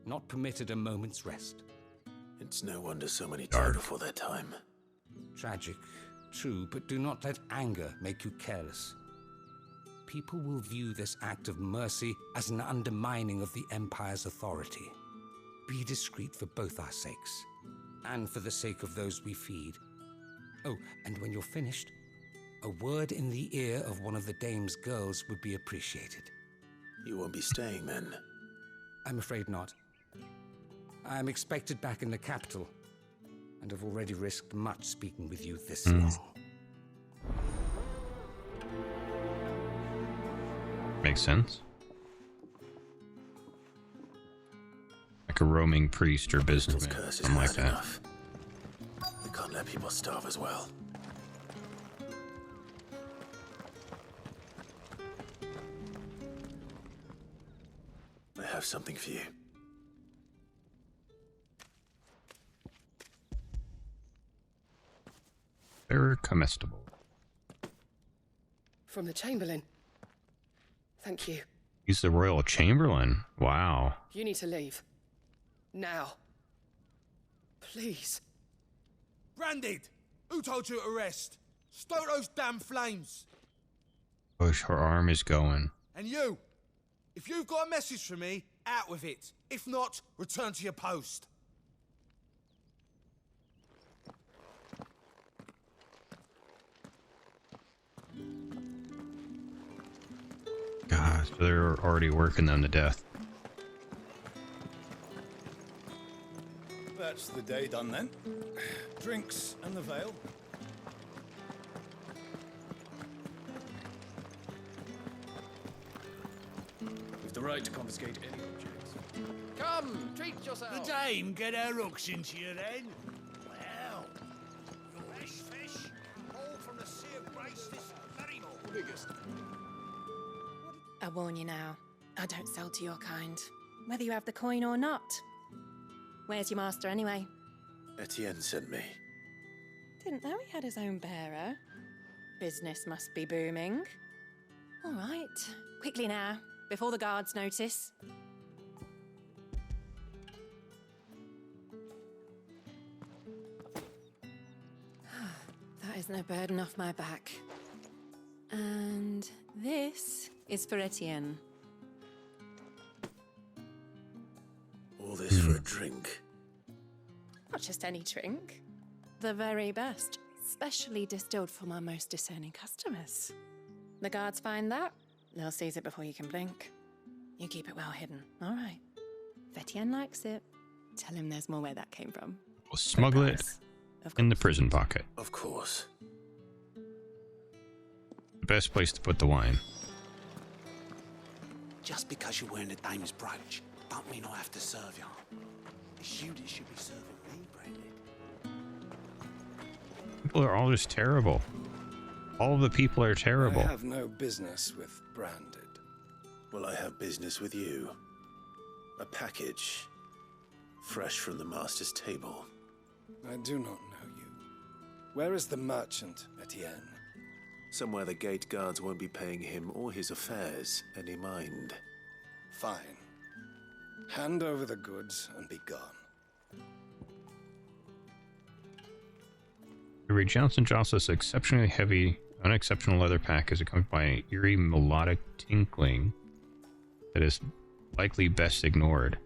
Speaker 15: not permitted a moment's rest.
Speaker 3: It's no wonder so many died before their time.
Speaker 15: Tragic, true, but do not let anger make you careless. People will view this act of mercy as an undermining of the Empire's authority. Be discreet for both our sakes, and for the sake of those we feed. Oh, and when you're finished, a word in the ear of one of the Dame's girls would be appreciated.
Speaker 3: You won't be staying then?
Speaker 15: I'm afraid not. I am expected back in the capital. and have already risked much speaking with you this
Speaker 1: Hmm.
Speaker 15: long.
Speaker 1: Makes sense. Like a roaming priest or businessman,
Speaker 3: Curse is
Speaker 1: something like
Speaker 3: bad
Speaker 1: that.
Speaker 3: enough. We can't let people starve as well. I have something for you.
Speaker 1: Very comestible.
Speaker 19: From the Chamberlain. Thank you.
Speaker 1: He's the Royal Chamberlain. Wow.
Speaker 19: You need to leave. Now. Please.
Speaker 9: Branded! Who told you to rest? Stoke those damn flames!
Speaker 1: Push, her arm is going.
Speaker 9: And you! If you've got a message for me, out with it. If not, return to your post.
Speaker 1: God, so they're already working them to death.
Speaker 22: That's the day done then. Drinks and the veil.
Speaker 20: With the right to confiscate any objects.
Speaker 14: Come, treat yourself.
Speaker 8: The dame get her hooks into you then? Well, your fresh fish, all from the sea of grace this very morning.
Speaker 22: Biggest.
Speaker 18: I warn you now, I don't sell to your kind, whether you have the coin or not. Where's your master anyway?
Speaker 3: Etienne sent me.
Speaker 18: Didn't know he had his own bearer. Business must be booming. All right, quickly now, before the guards notice. That is no burden off my back. And this is for Etienne.
Speaker 3: All this for a drink.
Speaker 18: Not just any drink. The very best, specially distilled for my most discerning customers. The guards find that, they'll seize it before you can blink. You keep it well hidden, all right. If Etienne likes it, tell him there's more where that came from.
Speaker 1: We'll smuggle it in the prison pocket.
Speaker 3: Of course.
Speaker 1: The best place to put the wine.
Speaker 8: Just because you're wearing the dame's brooch, don't mean I have to serve you. It's you that should be serving me, Branded.
Speaker 1: People are all just terrible. All of the people are terrible.
Speaker 22: I have no business with Branded.
Speaker 3: Well, I have business with you. A package. Fresh from the master's table.
Speaker 22: I do not know you. Where is the merchant, Etienne?
Speaker 3: Somewhere the gate guards won't be paying him or his affairs any mind.
Speaker 22: Fine. Hand over the goods and be gone.
Speaker 1: The Johnson Jossel's exceptionally heavy, unexceptional leather pack is accompanied by an eerie melodic tinkling that is likely best ignored.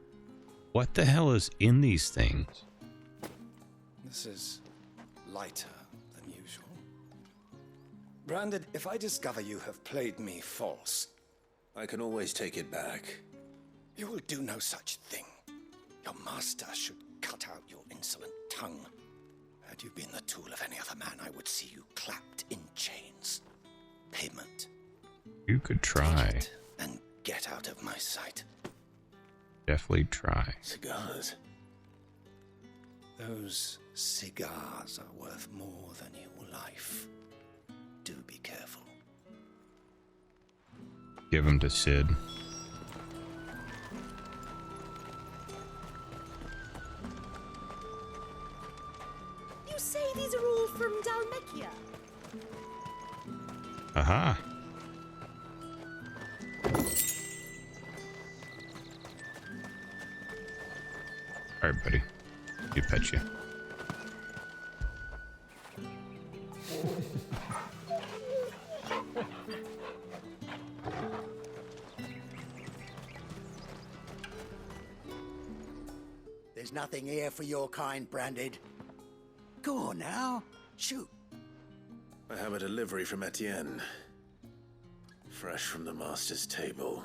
Speaker 1: What the hell is in these things?
Speaker 22: This is lighter than usual. Branded, if I discover you have played me false,
Speaker 3: I can always take it back.
Speaker 22: you will do no such thing. Your master should cut out your insolent tongue. Had you been the tool of any other man, I would see you clapped in chains. Payment.
Speaker 1: You could try.
Speaker 22: And get out of my sight.
Speaker 1: Definitely try.
Speaker 3: Cigars.
Speaker 22: Those cigars are worth more than your life. Do be careful.
Speaker 1: Give them to Sid.
Speaker 11: You say these are all from Dalmekia?
Speaker 1: Aha. Alright, buddy. You pet you.
Speaker 8: There's nothing here for your kind, Branded. Go on now. Shoot.
Speaker 3: I have a delivery from Etienne. Fresh from the master's table.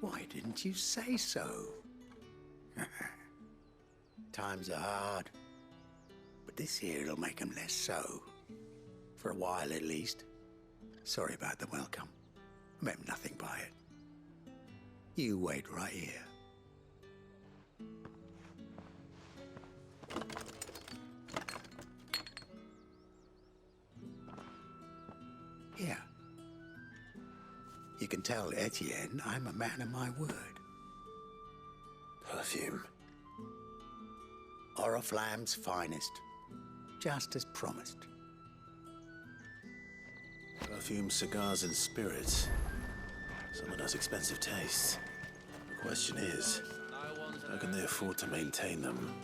Speaker 21: Why didn't you say so? Times are hard, but this here'll make 'em less so. For a while, at least. Sorry about the welcome. I meant nothing by it. You wait right here. Here. You can tell Etienne I'm a man of my word.
Speaker 3: Perfume.
Speaker 21: Oriflamme's finest. Just as promised.
Speaker 3: Perfume, cigars, and spirits. Someone has expensive tastes. The question is, how can they afford to maintain them?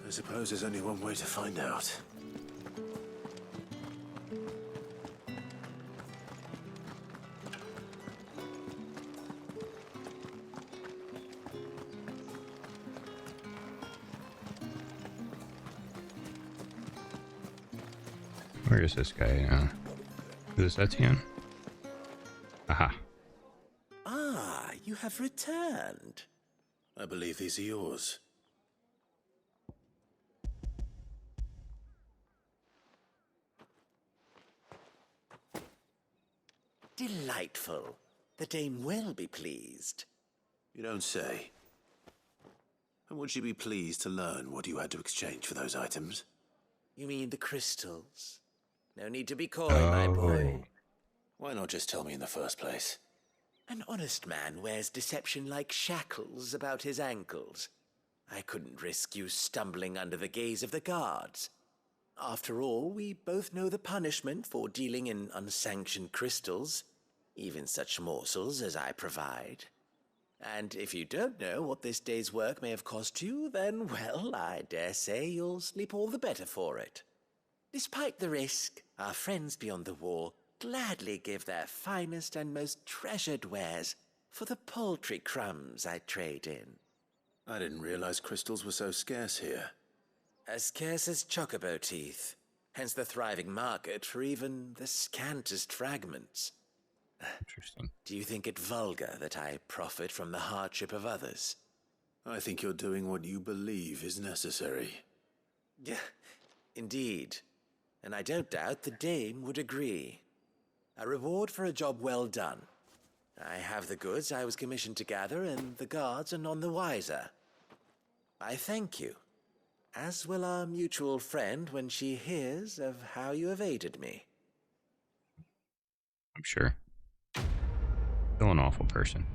Speaker 3: I suppose there's only one way to find out.
Speaker 1: Where is this guy? Is this Etienne? Aha.
Speaker 6: Ah, you have returned.
Speaker 3: I believe these are yours.
Speaker 6: Delightful. The dame will be pleased.
Speaker 3: You don't say. And would she be pleased to learn what you had to exchange for those items?
Speaker 6: You mean the crystals? No need to be coy, my boy.
Speaker 3: Why not just tell me in the first place?
Speaker 6: An honest man wears deception like shackles about his ankles. I couldn't risk you stumbling under the gaze of the guards. After all, we both know the punishment for dealing in unsanctioned crystals, even such morsels as I provide. And if you don't know what this day's work may have cost you, then, well, I dare say you'll sleep all the better for it. Despite the risk, our friends beyond the wall gladly give their finest and most treasured wares for the paltry crumbs I trade in.
Speaker 3: I didn't realize crystals were so scarce here.
Speaker 6: As scarce as chocobo teeth, hence the thriving market for even the scantest fragments.
Speaker 1: Interesting.
Speaker 6: Do you think it vulgar that I profit from the hardship of others?
Speaker 3: I think you're doing what you believe is necessary.
Speaker 6: Yeah, indeed. And I don't doubt the dame would agree. A reward for a job well done. I have the goods I was commissioned to gather, and the guards are none the wiser. I thank you, as will our mutual friend when she hears of how you have aided me.
Speaker 1: I'm sure. Still an awful person.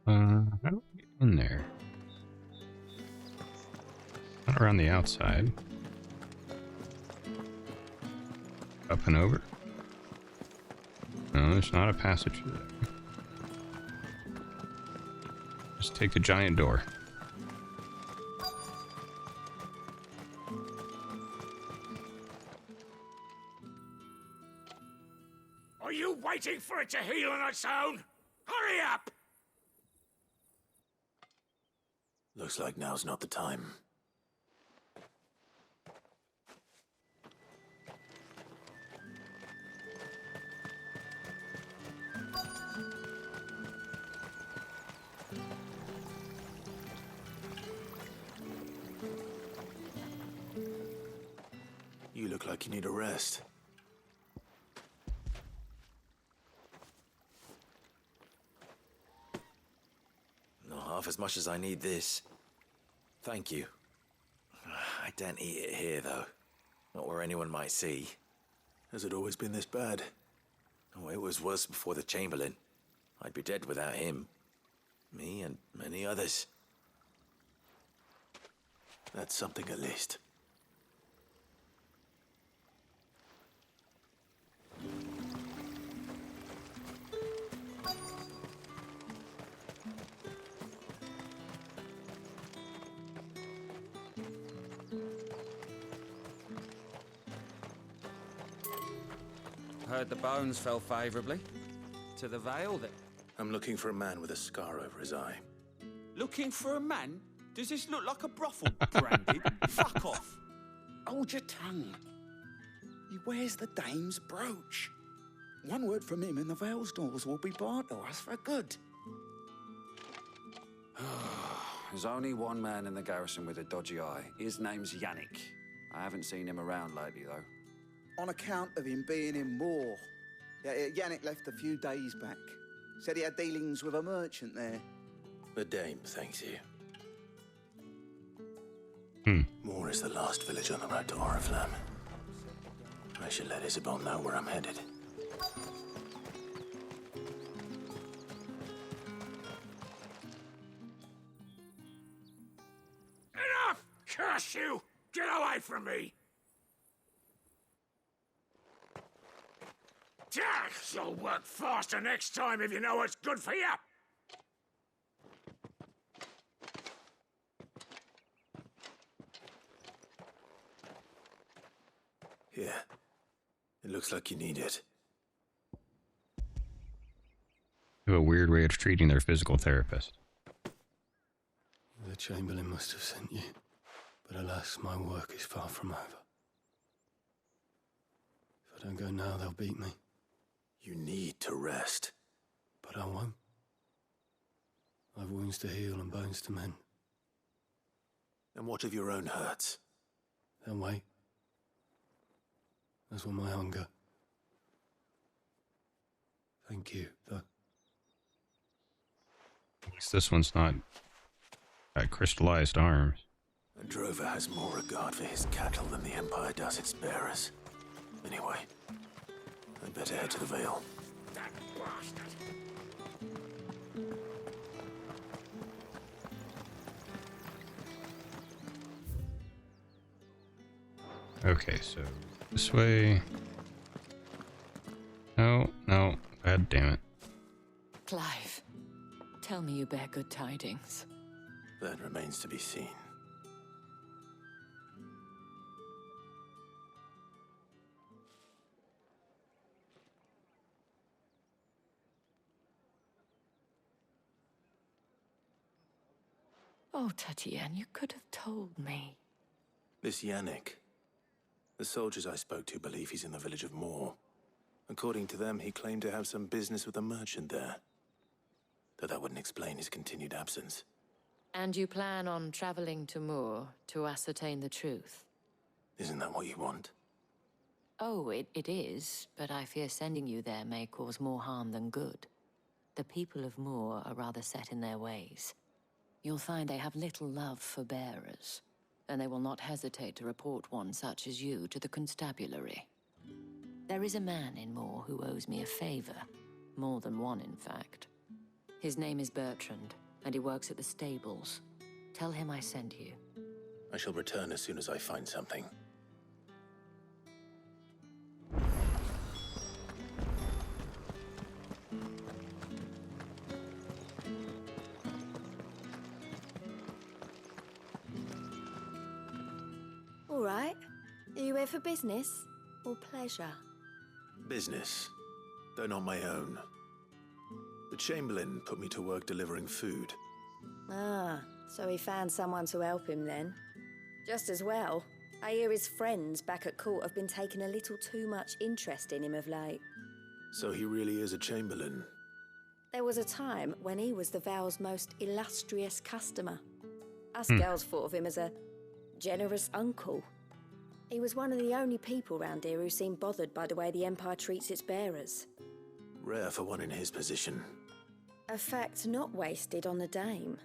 Speaker 1: How do we get in there? Not around the outside. Up and over. No, there's not a passage through there. Just take the giant door.
Speaker 8: Are you waiting for it to heal on its own? Hurry up!
Speaker 3: Looks like now's not the time. You look like you need a rest.
Speaker 6: Not half as much as I need this. Thank you. I daren't eat it here, though. Not where anyone might see.
Speaker 3: Has it always been this bad?
Speaker 6: Oh, it was worse before the Chamberlain. I'd be dead without him. Me and many others.
Speaker 3: That's something at least.
Speaker 5: heard the bones fell favourably to the Vale then.
Speaker 3: I'm looking for a man with a scar over his eye.
Speaker 14: Looking for a man? Does this look like a brothel, Brandy? Fuck off.
Speaker 21: Hold your tongue. He wears the dame's brooch. One word from him and the Vale's doors will be barred to us for good.
Speaker 12: There's only one man in the garrison with a dodgy eye. His name's Yannick. I haven't seen him around lately, though.
Speaker 21: On account of him being in Moor. Yannick left a few days back. Said he had dealings with a merchant there.
Speaker 3: The dame thanks you.
Speaker 1: Hmm.
Speaker 3: Moor is the last village on the road to Oriflamme. I should let Isabel know where I'm headed.
Speaker 8: Enough! Curse you! Get away from me! You'll work faster next time if you know what's good for you!
Speaker 3: Here. It looks like you need it.
Speaker 1: They have a weird way of treating their physical therapist.
Speaker 13: The Chamberlain must have sent you, but alas, my work is far from over. If I don't go now, they'll beat me.
Speaker 3: You need to rest.
Speaker 13: But I won't. I've wounds to heal and bones to mend.
Speaker 3: And what of your own hurts?
Speaker 13: Then wait. As will my hunger. Thank you, though.
Speaker 1: At least this one's not got crystallized arms.
Speaker 3: A drover has more regard for his cattle than the Empire does its bearers. Anyway, I'd better head to the Vale.
Speaker 8: That bastard!
Speaker 1: Okay, so this way. No, no. God damn it.
Speaker 17: Clive, tell me you bear good tidings.
Speaker 3: That remains to be seen.
Speaker 17: Oh, Tatienne, you could have told me.
Speaker 3: This Yannick. The soldiers I spoke to believe he's in the village of Moor. According to them, he claimed to have some business with a merchant there. Though that wouldn't explain his continued absence.
Speaker 17: And you plan on traveling to Moor to ascertain the truth?
Speaker 3: Isn't that what you want?
Speaker 17: Oh, it is, but I fear sending you there may cause more harm than good. The people of Moor are rather set in their ways. You'll find they have little love for bearers, and they will not hesitate to report one such as you to the constabulary. There is a man in Moor who owes me a favor. More than one, in fact. His name is Bertrand, and he works at the stables. Tell him I sent you.
Speaker 3: I shall return as soon as I find something.
Speaker 11: All right. Are you here for business or pleasure?
Speaker 3: Business, though not my own. The Chamberlain put me to work delivering food.
Speaker 4: Ah, so he found someone to help him then. Just as well. I hear his friends back at court have been taking a little too much interest in him of late.
Speaker 3: So he really is a Chamberlain.
Speaker 4: There was a time when he was the Vale's most illustrious customer. Us girls thought of him as a generous uncle. He was one of the only people round here who seemed bothered by the way the Empire treats its bearers.
Speaker 3: Rare for one in his position.
Speaker 4: A fact not wasted on the dame.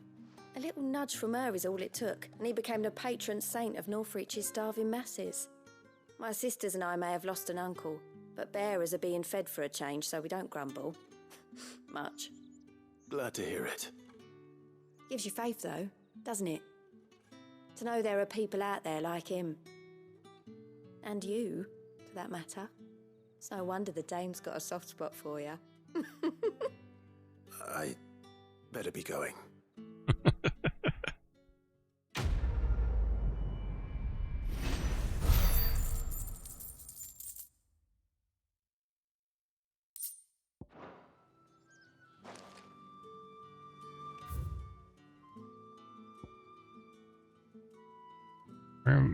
Speaker 4: A little nudge from her is all it took, and he became the patron saint of Northreach's starving masses. My sisters and I may have lost an uncle, but bearers are being fed for a change, so we don't grumble. Much.
Speaker 3: Glad to hear it.
Speaker 4: Gives you faith, though, doesn't it? To know there are people out there like him. And you, for that matter. It's no wonder the dame's got a soft spot for you.
Speaker 3: I better be going.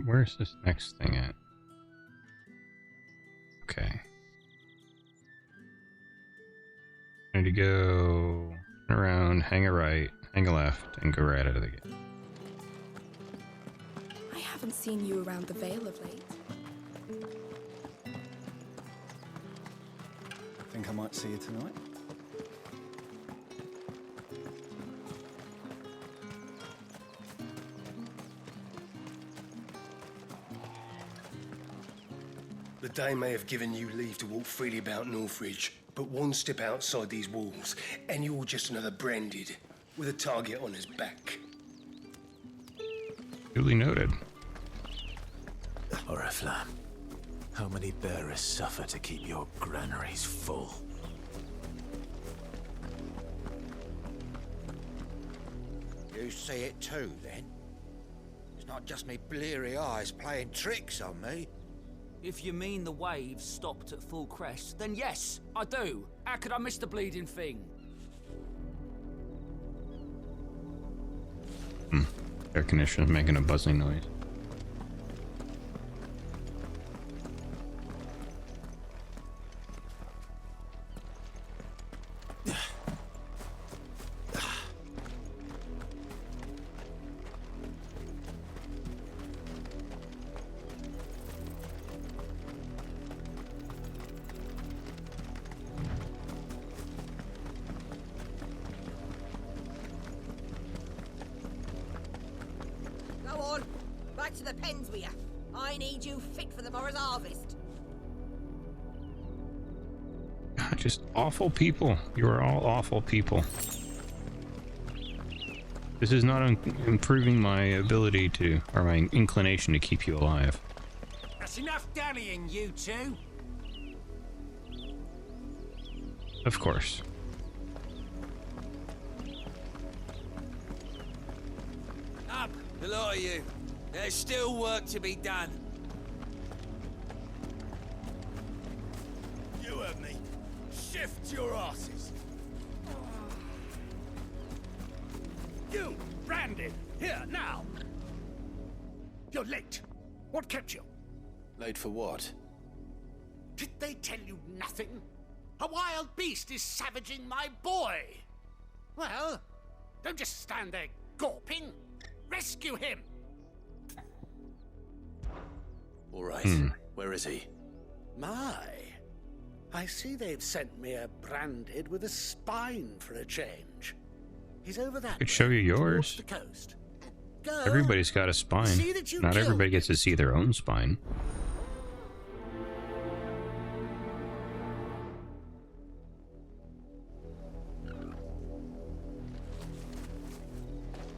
Speaker 1: Where's this next thing at? Okay. I need to go around, hang a right, hang a left, and go right out of the gate.
Speaker 18: I haven't seen you around the Vale of late.
Speaker 7: Think I might see you tonight?
Speaker 16: The day may have given you leave to walk freely about Northridge, but one step outside these walls, and you're just another branded, with a target on his back.
Speaker 1: Duly noted.
Speaker 3: Oriflamme, how many bearers suffer to keep your granaries full?
Speaker 21: You see it too, then? It's not just me bleary eyes playing tricks on me.
Speaker 5: If you mean the waves stopped at full crest, then yes, I do. How could I miss the bleeding thing?
Speaker 1: Air conditioner's making a buzzing noise.
Speaker 23: Go on, back to the pens with you. I need you fit for the morrow's harvest.
Speaker 1: Just awful people. You are all awful people. This is not improving my ability to, or my inclination to keep you alive.
Speaker 8: That's enough dallying, you two.
Speaker 1: Of course.
Speaker 14: Up, the lot of you. There's still work to be done.
Speaker 8: You heard me. Shift your asses. You, Brandon, here, now. You're late. What kept you?
Speaker 3: Late for what?
Speaker 8: Did they tell you nothing? A wild beast is savaging my boy. Well, don't just stand there gawping. Rescue him.
Speaker 3: All right. Where is he?
Speaker 8: My. I see they've sent me a branded with a spine for a change. He's over that.
Speaker 1: Could show you yours.
Speaker 8: The coast. Go.
Speaker 1: Everybody's got a spine.
Speaker 8: See that you
Speaker 1: Not
Speaker 8: killed
Speaker 1: everybody gets to see their own spine.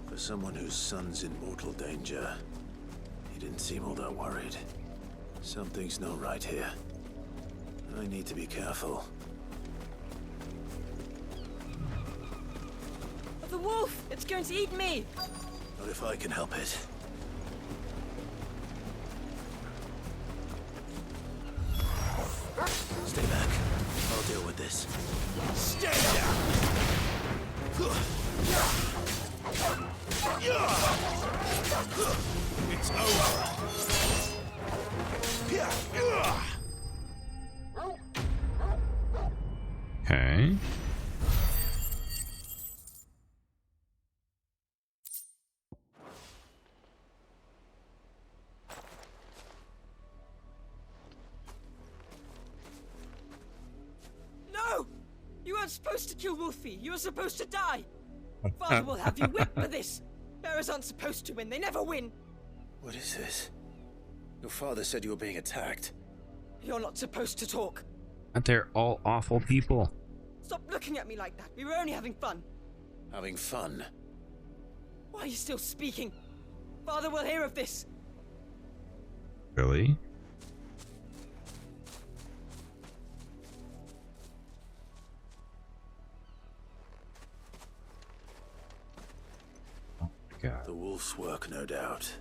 Speaker 3: For someone whose son's in mortal danger, he didn't seem all that worried. Something's not right here. I need to be careful.
Speaker 24: The wolf! It's going to eat me!
Speaker 3: Not if I can help it. Stay back. I'll deal with this.
Speaker 8: Stay down! It's over.
Speaker 1: Okay.
Speaker 24: No! You weren't supposed to kill Wolfie. You were supposed to die. Father will have you whipped for this. Bearers aren't supposed to win. They never win.
Speaker 3: What is this? Your father said you were being attacked.
Speaker 24: You're not supposed to talk.
Speaker 1: They're all awful people.
Speaker 24: Stop looking at me like that. We were only having fun.
Speaker 3: Having fun?
Speaker 24: Why are you still speaking? Father will hear of this.
Speaker 1: Really?
Speaker 3: The wolf's work, no doubt.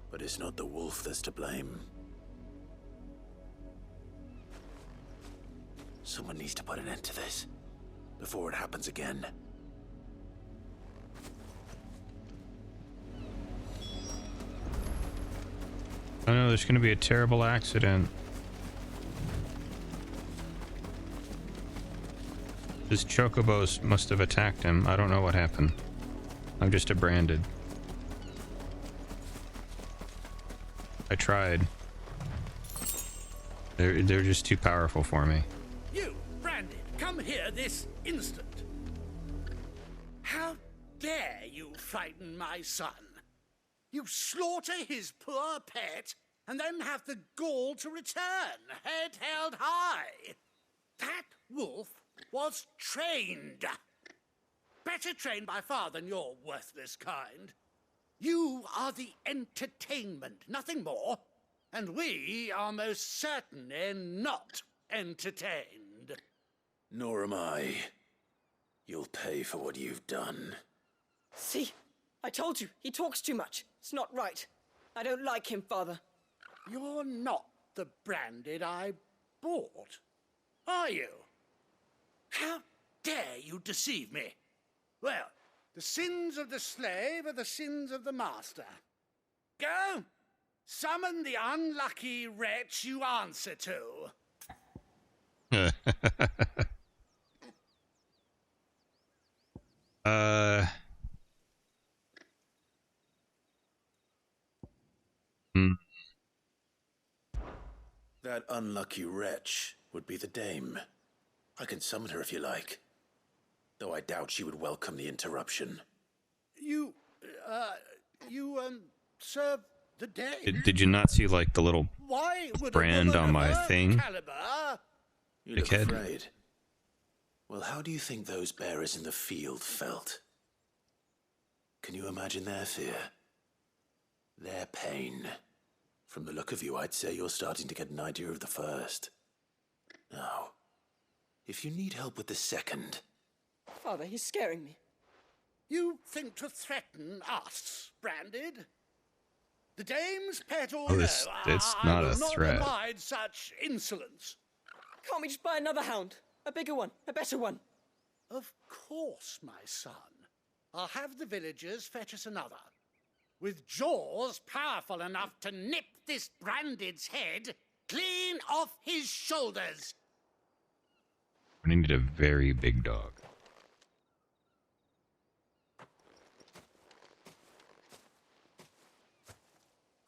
Speaker 3: But it's not the wolf that's to blame. Someone needs to put an end to this before it happens again.
Speaker 1: there's gonna be a terrible accident. His chocobos must have attacked him. I don't know what happened. I'm just a branded. I tried. They're just too powerful for me.
Speaker 8: You, Branded, come here this instant. How dare you frighten my son? You slaughter his poor pet and then have the gall to return, head held high. That wolf was trained. Better trained by far than your worthless kind. You are the entertainment, nothing more. And we are most certainly not entertained.
Speaker 3: Nor am I. You'll pay for what you've done.
Speaker 24: See? I told you, he talks too much. It's not right. I don't like him, Father.
Speaker 8: You're not the Branded I bought, are you? How dare you deceive me? Well, the sins of the slave are the sins of the master. Go! Summon the unlucky wretch you answer to.
Speaker 3: That unlucky wretch would be the dame. I can summon her if you like. Though I doubt she would welcome the interruption.
Speaker 8: You serve the dame?
Speaker 1: Did you not see, like, the little
Speaker 8: Why would
Speaker 1: brand on my thing?
Speaker 3: You look afraid. Well, how do you think those bearers in the field felt? Can you imagine their fear? Their pain? From the look of you, I'd say you're starting to get an idea of the first. Now, if you need help with the second...
Speaker 24: Father, he's scaring me.
Speaker 8: You think to threaten us, Branded? The dame's pet or
Speaker 1: Oh,
Speaker 8: no,
Speaker 1: it's
Speaker 8: I
Speaker 1: not
Speaker 8: will
Speaker 1: a
Speaker 8: not
Speaker 1: threat.
Speaker 8: abide such insolence.
Speaker 24: Can't we just buy another hound? A bigger one, a better one.
Speaker 8: Of course, my son. I'll have the villagers fetch us another. With jaws powerful enough to nip this Branded's head clean off his shoulders.
Speaker 1: I need a very big dog.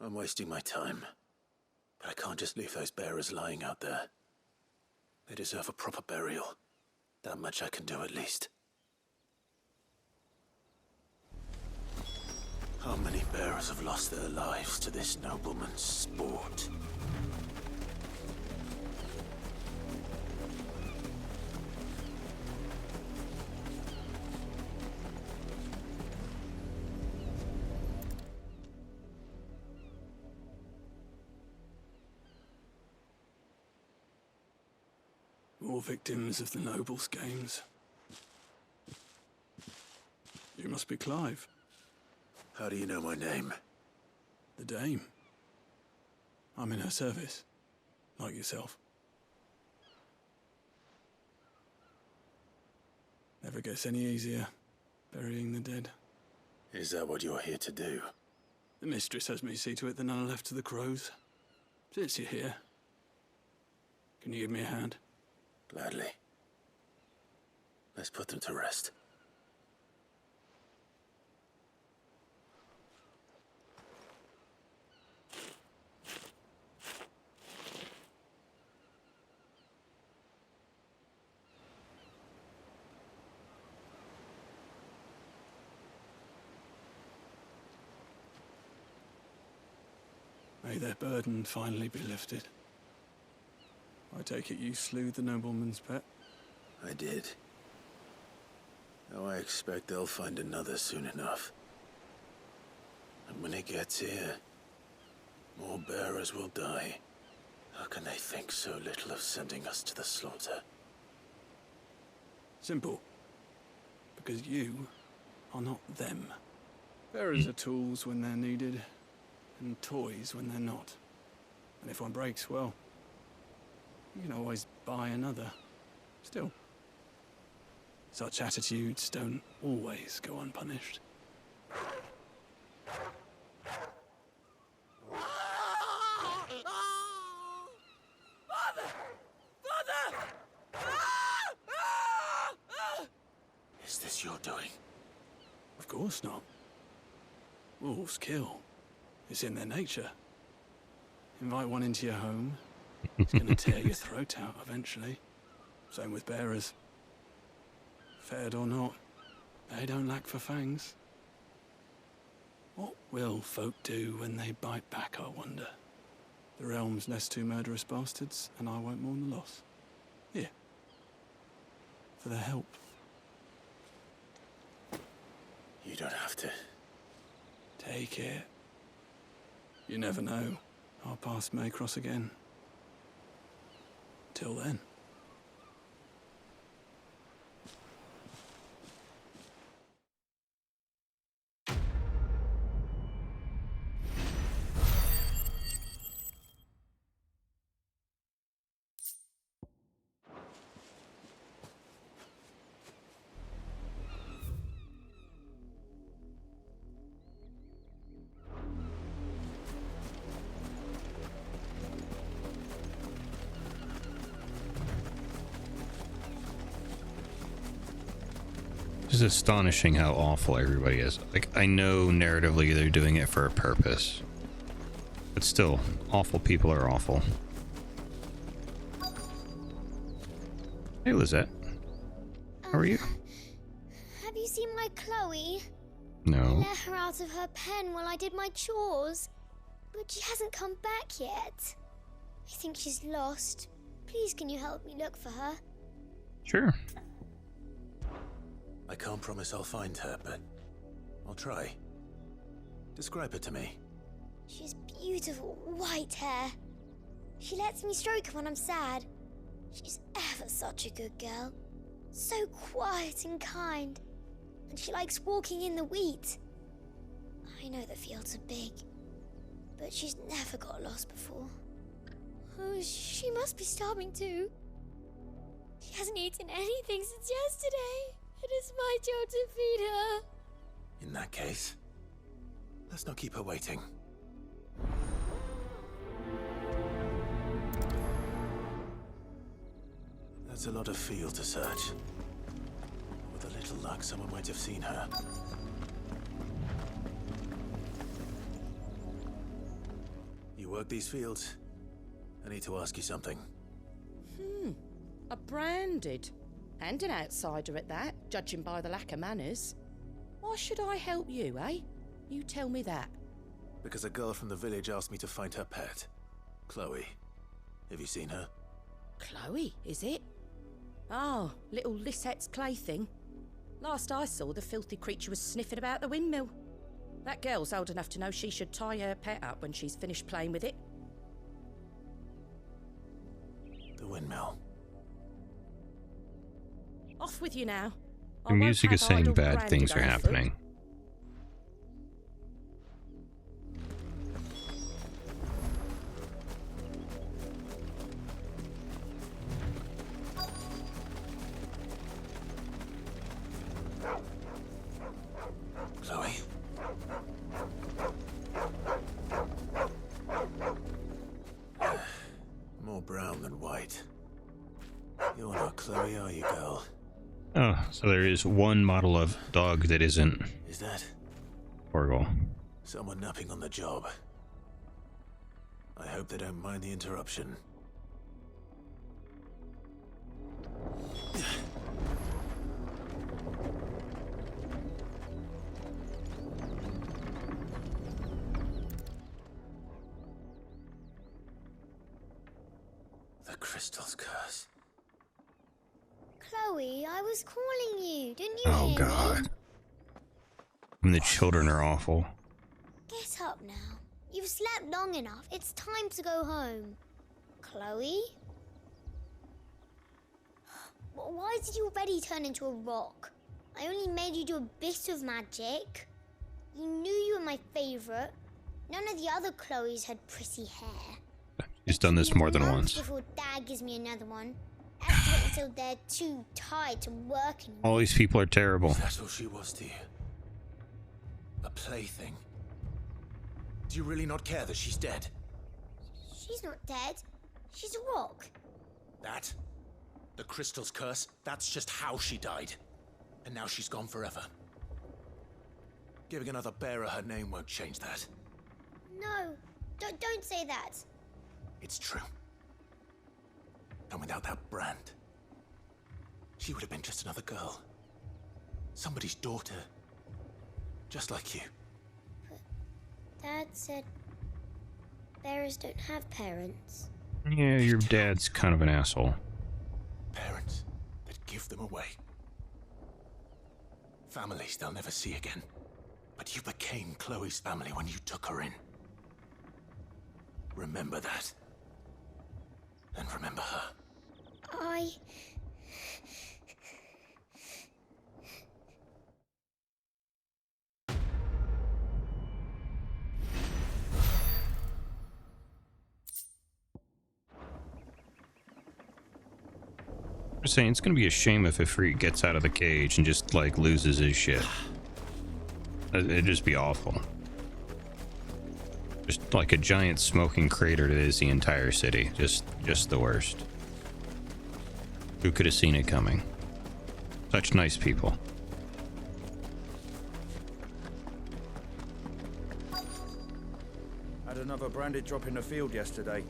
Speaker 3: I'm wasting my time. But I can't just leave those bearers lying out there. They deserve a proper burial. That much I can do at least. How many bearers have lost their lives to this nobleman's sport?
Speaker 13: More victims of the nobles' games. You must be Clive.
Speaker 3: How do you know my name?
Speaker 13: The Dame. I'm in her service, like yourself. Never gets any easier, burying the dead.
Speaker 3: Is that what you're here to do?
Speaker 13: The mistress has me see to it that none are left to the crows. Since you're here, can you give me a hand?
Speaker 3: Gladly. Let's put them to rest.
Speaker 13: May their burden finally be lifted. I take it you slew the nobleman's pet?
Speaker 3: I did. Now I expect they'll find another soon enough. And when it gets here, more bearers will die. How can they think so little of sending us to the slaughter?
Speaker 13: Simple. Because you are not them. Bearers are tools when they're needed, and toys when they're not. And if one breaks, well, you can always buy another. Still, such attitudes don't always go unpunished.
Speaker 3: what you're doing.
Speaker 13: Of course not. Wolves kill. It's in their nature. Invite one into your home, it's gonna tear your throat out eventually. Same with bearers. Fed or not, they don't lack for fangs. What will folk do when they bite back, I wonder? The realm's less two murderous bastards, and I won't mourn the loss. Here. For their help.
Speaker 3: You don't have to.
Speaker 13: Take it. You never know. Our paths may cross again. Till then.
Speaker 1: It's astonishing how awful everybody is. Like, I know narratively they're doing it for a purpose, but still, awful people are awful. Hey, Lizette. How are you?
Speaker 11: Have you seen my Chloe?
Speaker 1: No.
Speaker 11: I let her out of her pen while I did my chores, but she hasn't come back yet. I think she's lost. Please, can you help me look for her?
Speaker 1: Sure.
Speaker 3: I can't promise I'll find her, but I'll try. Describe her to me.
Speaker 11: She has beautiful white hair. She lets me stroke her when I'm sad. She's ever such a good girl. So quiet and kind. And she likes walking in the wheat. I know the fields are big, but she's never got lost before. Oh, she must be starving too. She hasn't eaten anything since yesterday. It is my job to feed her.
Speaker 3: In that case, let's not keep her waiting. That's a lot of field to search. With a little luck, someone might have seen her. You work these fields? I need to ask you something.
Speaker 2: A branded. And an outsider at that, judging by the lack of manners. Why should I help you, eh? You tell me that.
Speaker 3: Because a girl from the village asked me to find her pet, Chloe. Have you seen her?
Speaker 2: Chloe, is it? Oh, little Lisette's plaything. Last I saw, the filthy creature was sniffing about the windmill. That girl's old enough to know she should tie her pet up when she's finished playing with it.
Speaker 3: The windmill.
Speaker 2: Off with you now.
Speaker 1: The music is saying bad things are happening.
Speaker 3: Chloe. More brown than white. You're not Chloe, are you, girl?
Speaker 1: Oh, so there is one model of dog that isn't.
Speaker 3: Is that
Speaker 1: Porgal.
Speaker 3: someone napping on the job? I hope they don't mind the interruption. The crystal's curse.
Speaker 11: Chloe, I was calling you. Didn't you
Speaker 1: Oh
Speaker 11: hear
Speaker 1: god.
Speaker 11: me?
Speaker 1: And the children are awful.
Speaker 11: Get up now. You've slept long enough. It's time to go home. Chloe? Why did you already turn into a rock? I only made you do a bit of magic. You knew you were my favorite. None of the other Chloes had pretty hair.
Speaker 1: She's done this more than
Speaker 11: Months
Speaker 1: once.
Speaker 11: before Dad gives me another one. I have to wait until they're too tired to work anymore.
Speaker 1: All these people are terrible.
Speaker 3: That's all she was to you. A plaything. Do you really not care that she's dead?
Speaker 11: She's not dead. She's a rock.
Speaker 3: That? The crystal's curse? That's just how she died. And now she's gone forever. Giving another bearer her name won't change that.
Speaker 11: No, don't say that.
Speaker 3: It's true. And without that brand, she would have been just another girl. Somebody's daughter. Just like you.
Speaker 11: But Dad said bearers don't have parents.
Speaker 1: Yeah, your dad's kind of an asshole.
Speaker 3: Parents that give them away. Families they'll never see again. But you became Chloe's family when you took her in. Remember that. And remember her.
Speaker 1: I'm saying it's gonna be a shame if Ifrit gets out of the cage and just like loses his shit. It'd just be awful. Just like a giant smoking crater that is the entire city. Just the worst. Who could have seen it coming? Such nice people.
Speaker 7: Had another branded drop in the field yesterday.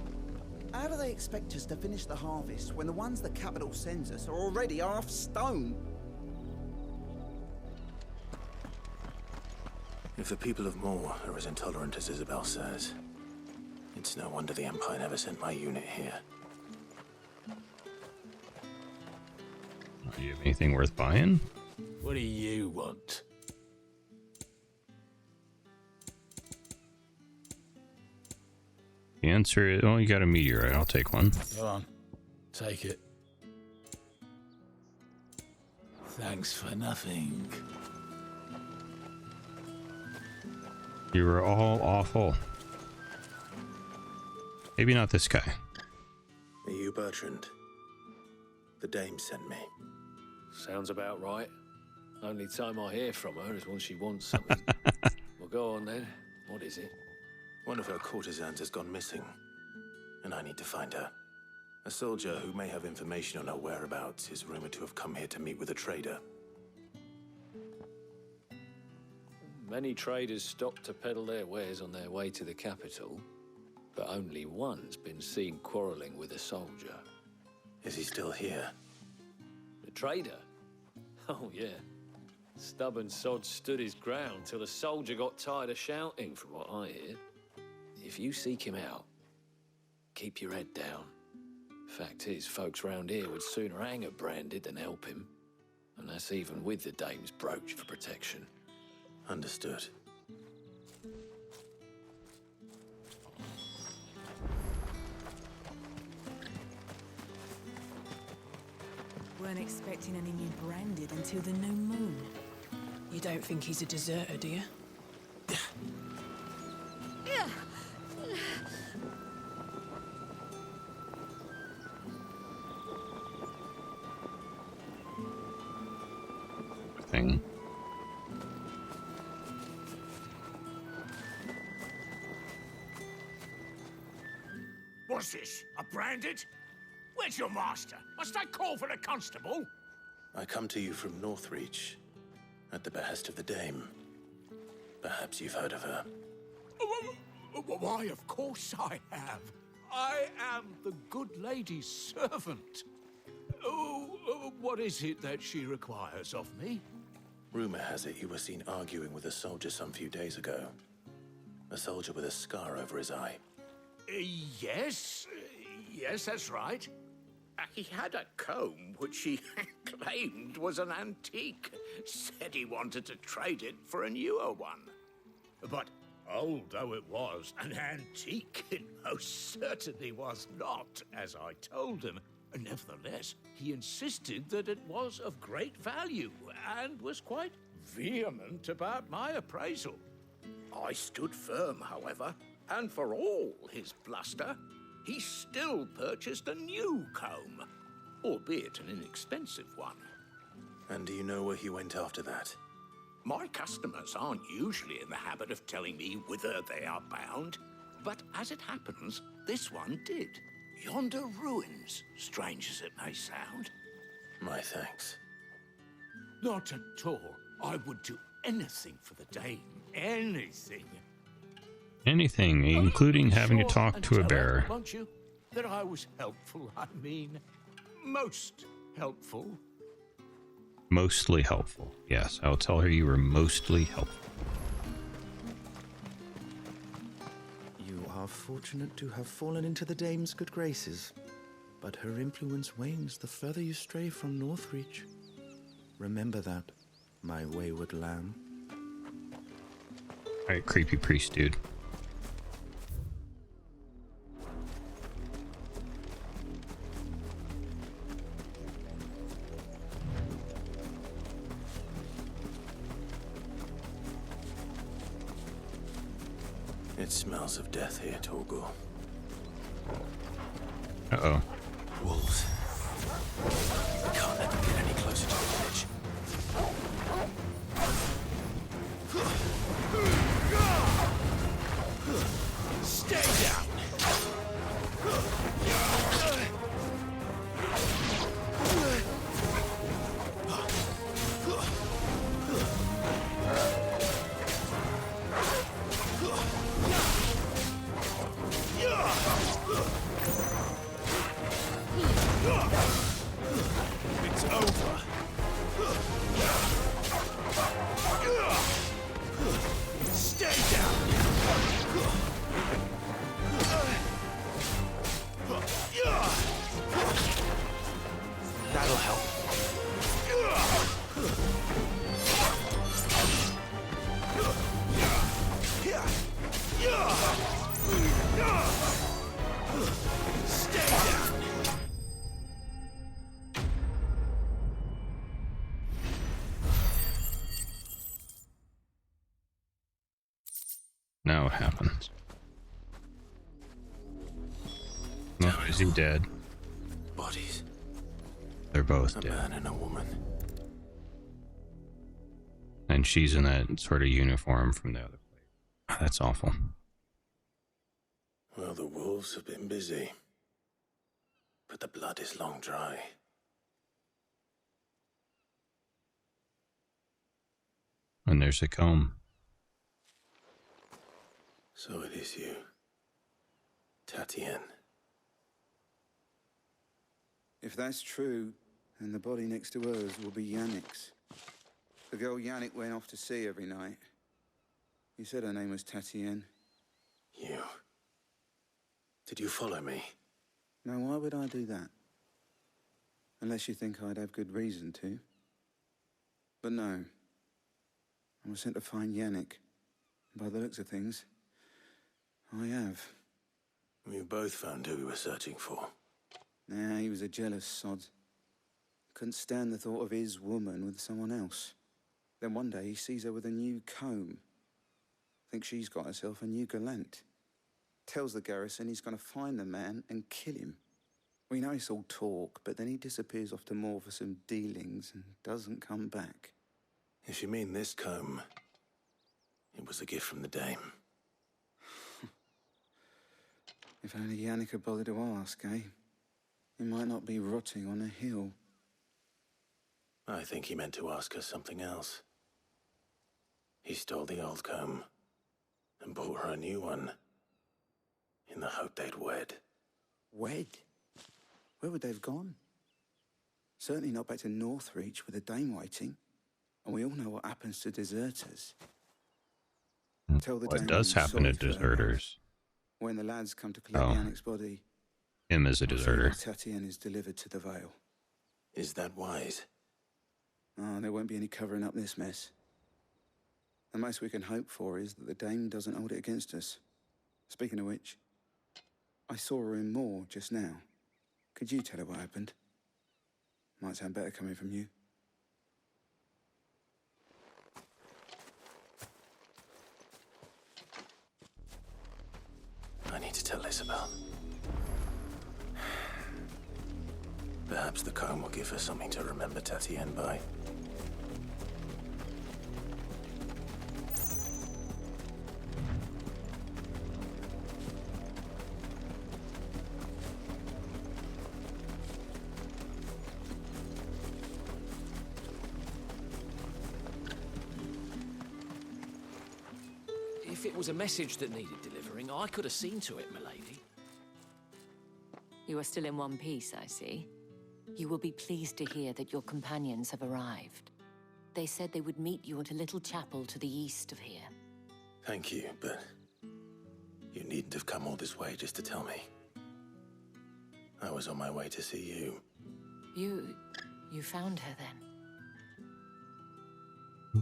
Speaker 9: How do they expect us to finish the harvest when the ones the capital sends us are already half stone?
Speaker 3: If the people of Moor are as intolerant as Isabel says, it's no wonder the Empire never sent my unit here.
Speaker 1: Do you have anything worth buying?
Speaker 20: What do you want?
Speaker 1: The answer is, oh, you got a meteorite. I'll take one.
Speaker 20: Go on, take it. Thanks for nothing.
Speaker 1: You were all awful. Maybe not this guy.
Speaker 3: Are you Bertrand? The dame sent me.
Speaker 20: Sounds about right. Only time I hear from her is when she wants something. Well, go on then. What is it?
Speaker 3: One of her courtesans has gone missing, and I need to find her. A soldier who may have information on her whereabouts is rumored to have come here to meet with a trader.
Speaker 20: Many traders stop to peddle their wares on their way to the capital, but only one's been seen quarreling with a soldier.
Speaker 3: Is he still here?
Speaker 20: The trader? Oh, yeah. Stubborn sod stood his ground till the soldier got tired of shouting, from what I hear. If you seek him out, keep your head down. Fact is, folks round here would sooner hang a branded than help him. And that's even with the dame's brooch for protection.
Speaker 3: Understood.
Speaker 10: Weren't expecting any new branded until the new moon. You don't think he's a deserter, do you?
Speaker 1: Thing.
Speaker 8: What's this? A branded? Where's your master? Must I call for a constable?
Speaker 3: I come to you from Northreach, at the behest of the dame. Perhaps you've heard of her.
Speaker 8: Why, of course I have. I am the good lady's servant. What is it that she requires of me?
Speaker 3: Rumor has it you were seen arguing with a soldier some few days ago. A soldier with a scar over his eye.
Speaker 8: Yes, that's right. He had a comb which he claimed was an antique. Said he wanted to trade it for a newer one. But old though it was, an antique it most certainly was not, as I told him. Nevertheless, he insisted that it was of great value and was quite vehement about my appraisal. I stood firm, however, and for all his bluster, he still purchased a new comb, albeit an inexpensive one.
Speaker 3: And do you know where he went after that?
Speaker 8: My customers aren't usually in the habit of telling me whither they are bound, but as it happens, this one did. Yonder ruins, strange as it may sound.
Speaker 3: My thanks.
Speaker 8: Not at all. I would do anything for the Dame. Anything.
Speaker 1: Anything, including having to
Speaker 8: Sure,
Speaker 1: talk
Speaker 8: and
Speaker 1: to a
Speaker 8: tell her,
Speaker 1: bear.
Speaker 8: won't you, that I was helpful. I mean, most helpful.
Speaker 1: Mostly helpful. Yes, I'll tell her you were mostly helpful.
Speaker 9: You are fortunate to have fallen into the Dame's good graces, but her influence wanes the further you stray from Northreach. Remember that, my wayward lamb.
Speaker 1: Alright, creepy priest dude.
Speaker 3: It smells of death here, Torgor.
Speaker 1: Uh-oh.
Speaker 3: Wolves. We can't let them get any closer to the village.
Speaker 8: Stay down!
Speaker 3: It's over.
Speaker 8: Stay down!
Speaker 3: That'll help.
Speaker 8: Stay down!
Speaker 1: Now what happens? No, is he dead?
Speaker 3: Bodies.
Speaker 1: They're both
Speaker 3: A
Speaker 1: dead.
Speaker 3: man and a woman.
Speaker 1: And she's in that sort of uniform from the other place. That's awful.
Speaker 3: Well, the wolves have been busy. But the blood is long dry.
Speaker 1: And there's a comb.
Speaker 3: So it is you. Tatienne.
Speaker 9: If that's true, then the body next to hers will be Yannick's. The girl Yannick went off to see every night. You said her name was Tatienne.
Speaker 3: You. Did you follow me?
Speaker 9: Now, why would I do that? Unless you think I'd have good reason to. But no. I was sent to find Yannick. By the looks of things, I have.
Speaker 3: We both found who we were searching for.
Speaker 9: Nah, he was a jealous sod. Couldn't stand the thought of his woman with someone else. Then one day he sees her with a new comb. Thinks she's got herself a new gallant. Tells the garrison he's going to find the man and kill him. We know it's all talk, but then he disappears off to Moor for some dealings and doesn't come back.
Speaker 3: If you mean this comb, it was a gift from the Dame.
Speaker 9: If only Yannick had bothered to ask, eh? He might not be rotting on a hill.
Speaker 3: I think he meant to ask her something else. He stole the old comb and bought her a new one in the hope they'd wed.
Speaker 9: Wed? Where would they have gone? Certainly not back to Northreach with a Dame waiting. And we all know what happens to deserters. Tell the
Speaker 1: What
Speaker 9: Dame
Speaker 1: does
Speaker 9: I'm
Speaker 1: happen to
Speaker 9: sorry for her
Speaker 1: deserters?
Speaker 9: When the lads come to collect
Speaker 1: Oh.
Speaker 9: Yannick's body,
Speaker 1: Him as a deserter.
Speaker 9: Tatienne is delivered to the Vale.
Speaker 3: Is that wise?
Speaker 9: Oh, there won't be any covering up this mess. The most we can hope for is that the Dame doesn't hold it against us. Speaking of which, I saw her in Moor just now. Could you tell her what happened? Might sound better coming from you.
Speaker 3: I need to tell Isabel. Perhaps the comb will give her something to remember Tatienne by.
Speaker 20: it was a message that needed delivering, I could have seen to it, milady.
Speaker 17: You are still in one piece, I see. You will be pleased to hear that your companions have arrived. They said they would meet you at a little chapel to the east of here.
Speaker 3: Thank you, but you needn't have come all this way just to tell me. I was on my way to see you.
Speaker 17: You found her then?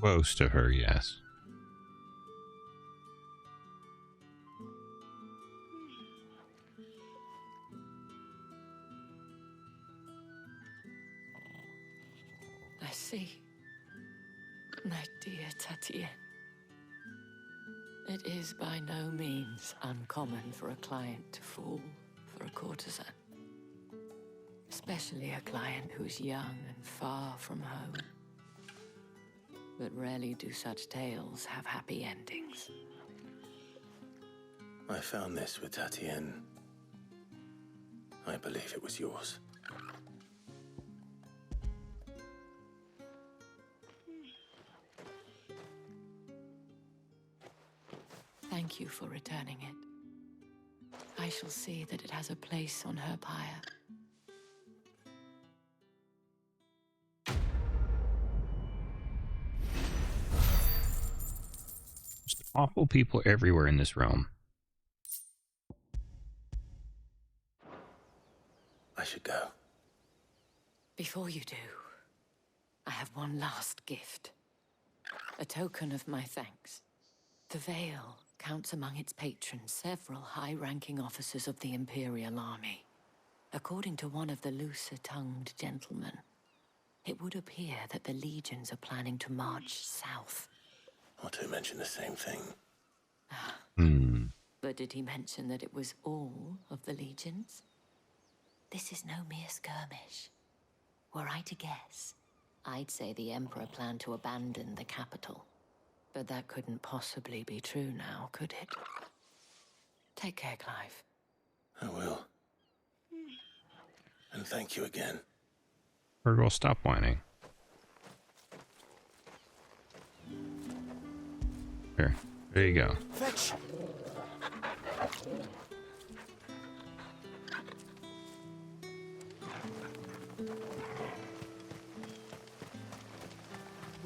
Speaker 1: Most of her, yes.
Speaker 17: I see. My dear Tatien. It is by no means uncommon for a client to fall for a courtesan. Especially a client who's young and far from home. But rarely do such tales have happy endings.
Speaker 3: I found this with Tatien. I believe it was yours.
Speaker 17: Thank you for returning it. I shall see that it has a place on her pyre.
Speaker 1: There's awful people everywhere in this realm.
Speaker 3: I should go.
Speaker 17: Before you do, I have one last gift. A token of my thanks. The Vale counts among its patrons several high-ranking officers of the Imperial Army. According to one of the looser-tongued gentlemen, it would appear that the legions are planning to march south.
Speaker 3: Or to mention the same thing.
Speaker 17: But did he mention that it was all of the legions? This is no mere skirmish. Were I to guess, I'd say the Emperor planned to abandon the capital. But that couldn't possibly be true now, could it? Take care, Clive.
Speaker 3: I will. And thank you again.
Speaker 1: Virgil, stop whining. Here, there you go.
Speaker 14: Fetch!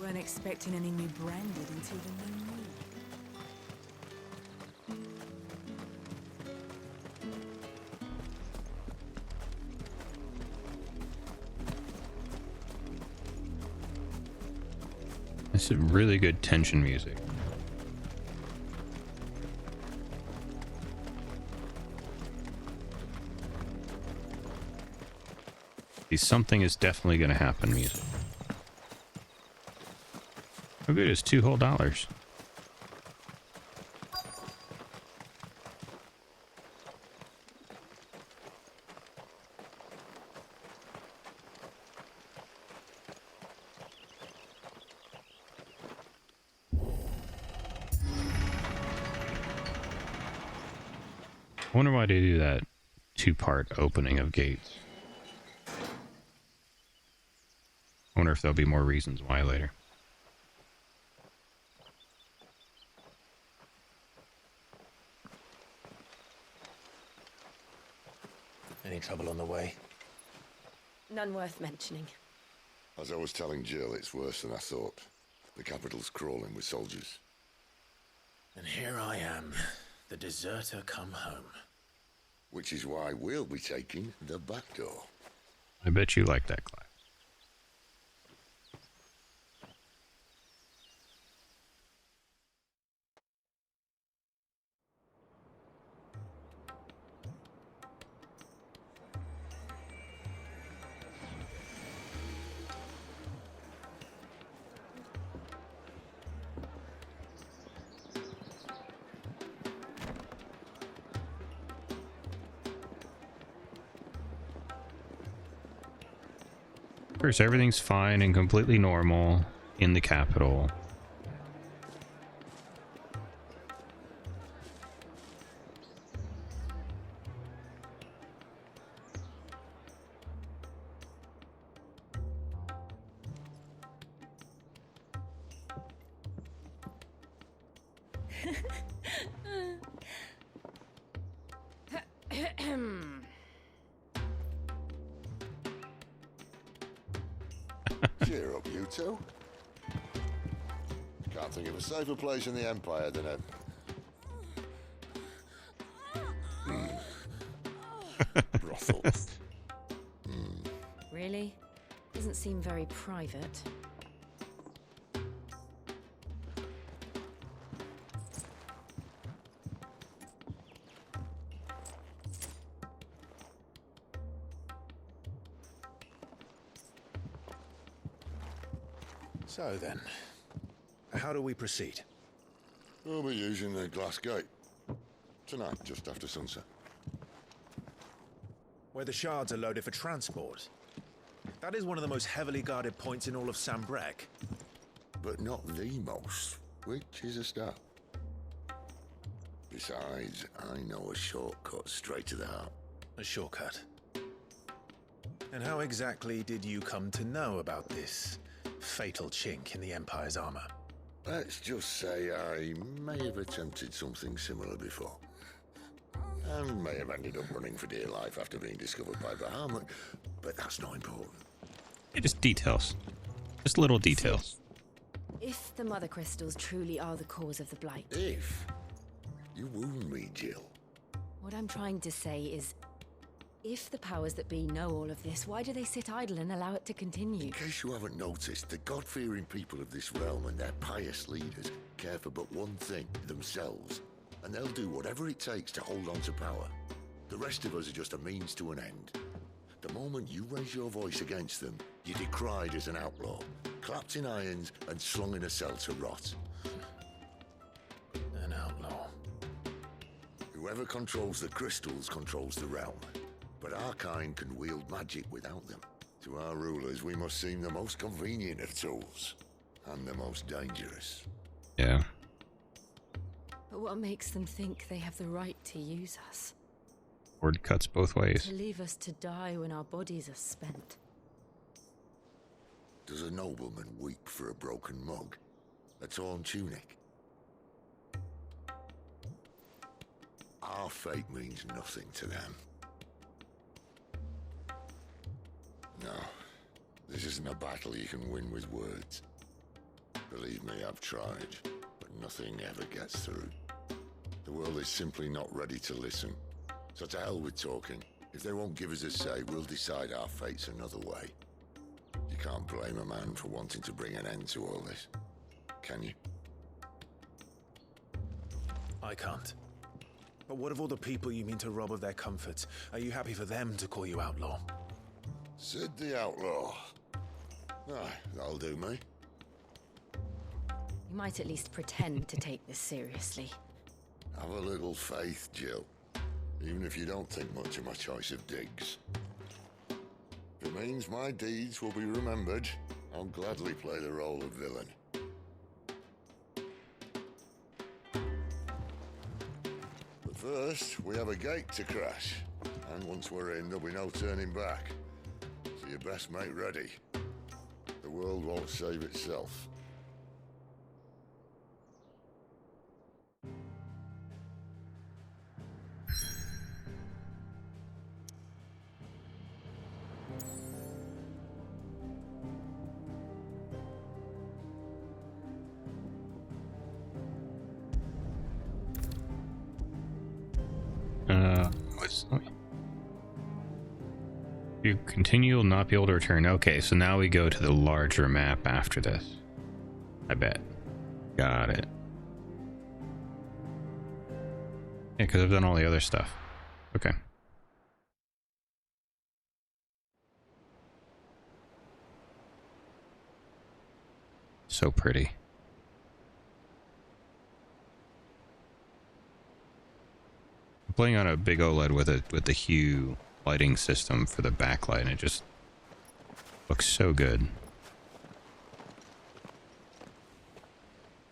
Speaker 10: Weren't expecting any new branded until the new moon.
Speaker 1: This is really good tension music. Something is definitely going to happen music. How good is $2 whole? I wonder why they do that two-part opening of gates. I wonder if there'll be more reasons why later.
Speaker 3: Any trouble on the way?
Speaker 2: None worth mentioning.
Speaker 6: As I was telling Jill, it's worse than I thought. The capital's crawling with soldiers.
Speaker 3: And here I am, the deserter come home.
Speaker 6: Which is why we'll be taking the back door.
Speaker 1: I bet you like that, Clive. Of course, everything's fine and completely normal in the capital.
Speaker 6: Cheer up, you two. Can't think of a safer place in the Empire than a... brothel.
Speaker 4: Really? Doesn't seem very private.
Speaker 3: So then, how do we proceed?
Speaker 6: We'll be using the glass gate. Tonight, just after sunset.
Speaker 3: Where the shards are loaded for transport. That is one of the most heavily guarded points in all of Sambrec.
Speaker 6: But not the most, which is a start. Besides, I know a shortcut straight to the heart.
Speaker 3: A shortcut? And how exactly did you come to know about this fatal chink in the Empire's armor?
Speaker 6: Let's just say I may have attempted something similar before. And may have ended up running for dear life after being discovered by Bahamut, but that's not important.
Speaker 1: Just details. Just little details.
Speaker 4: If the Mother Crystals truly are the cause of the Blight...
Speaker 6: If? You wound me, Jill.
Speaker 4: What I'm trying to say is, if the powers that be know all of this, why do they sit idle and allow it to continue?
Speaker 6: In case you haven't noticed, the God-fearing people of this realm and their pious leaders care for but one thing, themselves. And they'll do whatever it takes to hold on to power. The rest of us are just a means to an end. The moment you raise your voice against them, you're decried as an outlaw, clapped in irons and slung in a cell to rot.
Speaker 3: An outlaw.
Speaker 6: Whoever controls the crystals controls the realm. But our kind can wield magic without them. To our rulers, we must seem the most convenient of tools. And the most dangerous.
Speaker 1: Yeah.
Speaker 4: But what makes them think they have the right to use us?
Speaker 1: Word cuts both ways.
Speaker 4: To leave us to die when our bodies are spent.
Speaker 6: Does a nobleman weep for a broken mug? A torn tunic? Our fate means nothing to them. No, this isn't a battle you can win with words. Believe me, I've tried, but nothing ever gets through. The world is simply not ready to listen. So to hell with talking. If they won't give us a say, we'll decide our fates another way. You can't blame a man for wanting to bring an end to all this, can you?
Speaker 3: I can't. But what of all the people you mean to rob of their comforts? Are you happy for them to call you outlaw?
Speaker 6: Sid the Outlaw. Aye, that'll do me.
Speaker 4: You might at least pretend to take this seriously.
Speaker 6: Have a little faith, Jill. Even if you don't think much of my choice of digs. If it means my deeds will be remembered, I'll gladly play the role of villain. But first, we have a gate to crash. And once we're in, there'll be no turning back. So you best make ready. The world won't save itself.
Speaker 1: You continue, will not be able to return. Okay, so now we go to the larger map after this. I bet. Got it. Yeah, because I've done all the other stuff. Okay. So pretty. I'm playing on a big OLED with the hue lighting system for the backlight, and it just looks so good.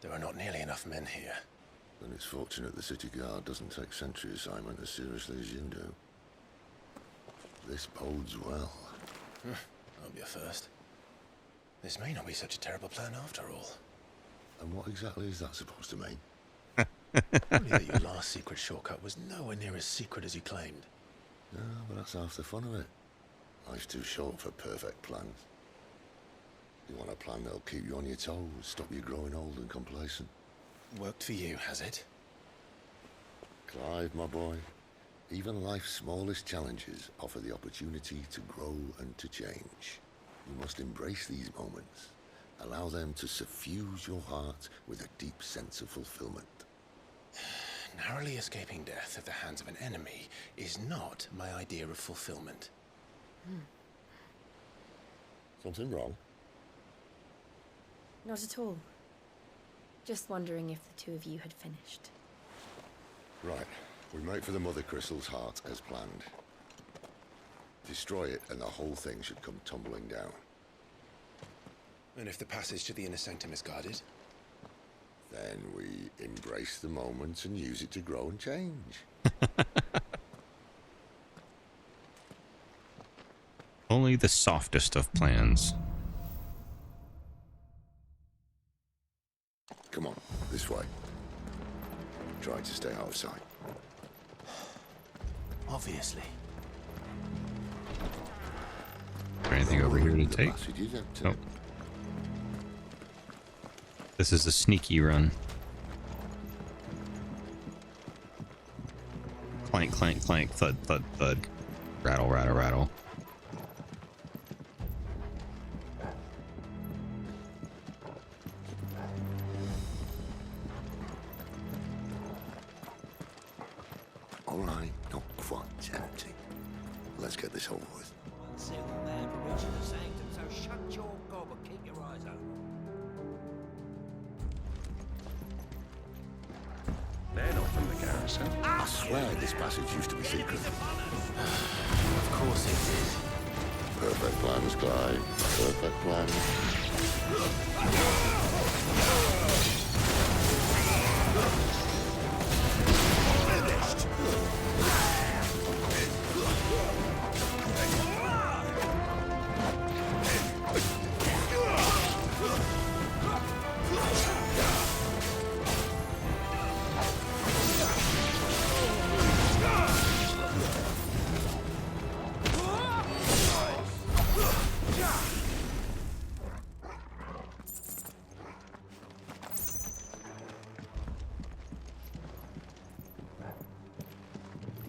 Speaker 3: There are not nearly enough men here.
Speaker 6: Then it's fortunate the city guard doesn't take sentry assignment as seriously as you do. This bodes well.
Speaker 3: That'll be a first. This may not be such a terrible plan after all.
Speaker 6: And what exactly is that supposed to mean?
Speaker 3: Only that your last secret shortcut was nowhere near as secret as you claimed.
Speaker 6: No, but that's half the fun of it. Life's too short for perfect plans. You want a plan that'll keep you on your toes, stop you growing old and complacent.
Speaker 3: Worked for you, has it?
Speaker 6: Clive, my boy, even life's smallest challenges offer the opportunity to grow and to change. You must embrace these moments. Allow them to suffuse your heart with a deep sense of fulfillment.
Speaker 3: Narrowly escaping death at the hands of an enemy is not my idea of fulfillment.
Speaker 6: Something wrong?
Speaker 4: Not at all. Just wondering if the two of you had finished.
Speaker 6: Right. We make for the Mother Crystal's heart as planned. Destroy it and the whole thing should come tumbling down.
Speaker 3: And if the passage to the inner sanctum is guarded?
Speaker 6: Then we embrace the moment and use it to grow and change.
Speaker 1: Only the softest of plans.
Speaker 6: Come on, this way. Try to stay out of sight.
Speaker 3: Obviously.
Speaker 1: Is there anything over here to take? Oh. This is a sneaky run. Clank, clank, clank, thud, thud, thud. Rattle, rattle, rattle.
Speaker 6: All right, not quite tempting. Let's get this over with.
Speaker 14: One single man for reaching the sanctum, so shut your gob and keep your eyes open.
Speaker 6: They're not from the garrison. I swear this passage used to be secret.
Speaker 3: Of course it did.
Speaker 6: Perfect plans, Clive. Perfect plans.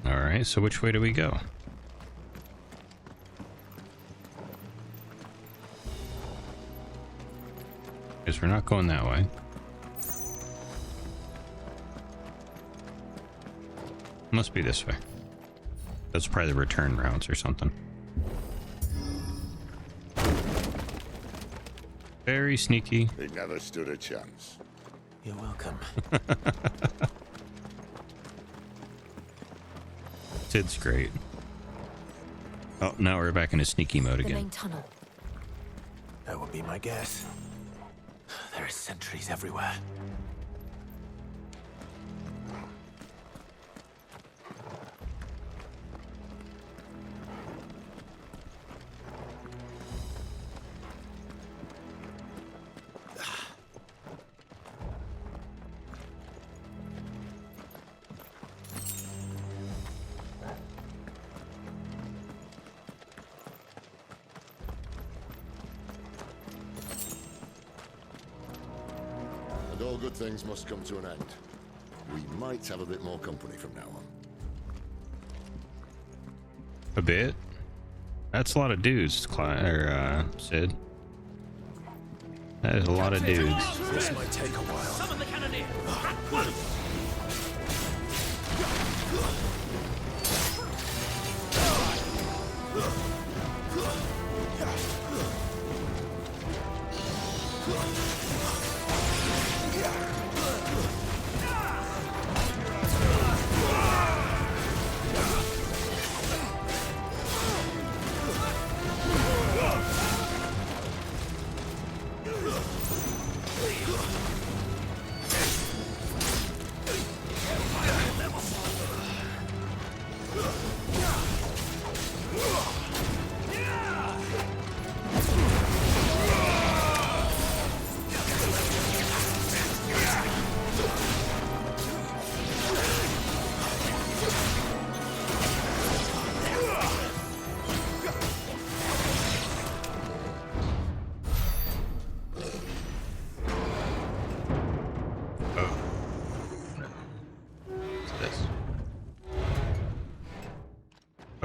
Speaker 1: Alright, so which way do we go? Because we're not going that way. Must be this way. That's probably the return routes or something. Very sneaky.
Speaker 6: He never stood a chance.
Speaker 3: You're welcome.
Speaker 1: Sid's great. Oh, now we're back into sneaky mode
Speaker 4: The
Speaker 1: again.
Speaker 4: main tunnel.
Speaker 3: That would be my guess. There are sentries everywhere.
Speaker 6: And all good things must come to an end. We might have a bit more company from now on.
Speaker 1: A bit? That's a lot of dudes, Sid. That is a lot of dudes.
Speaker 3: This might take a while.
Speaker 8: Summon the cannoneer! At once!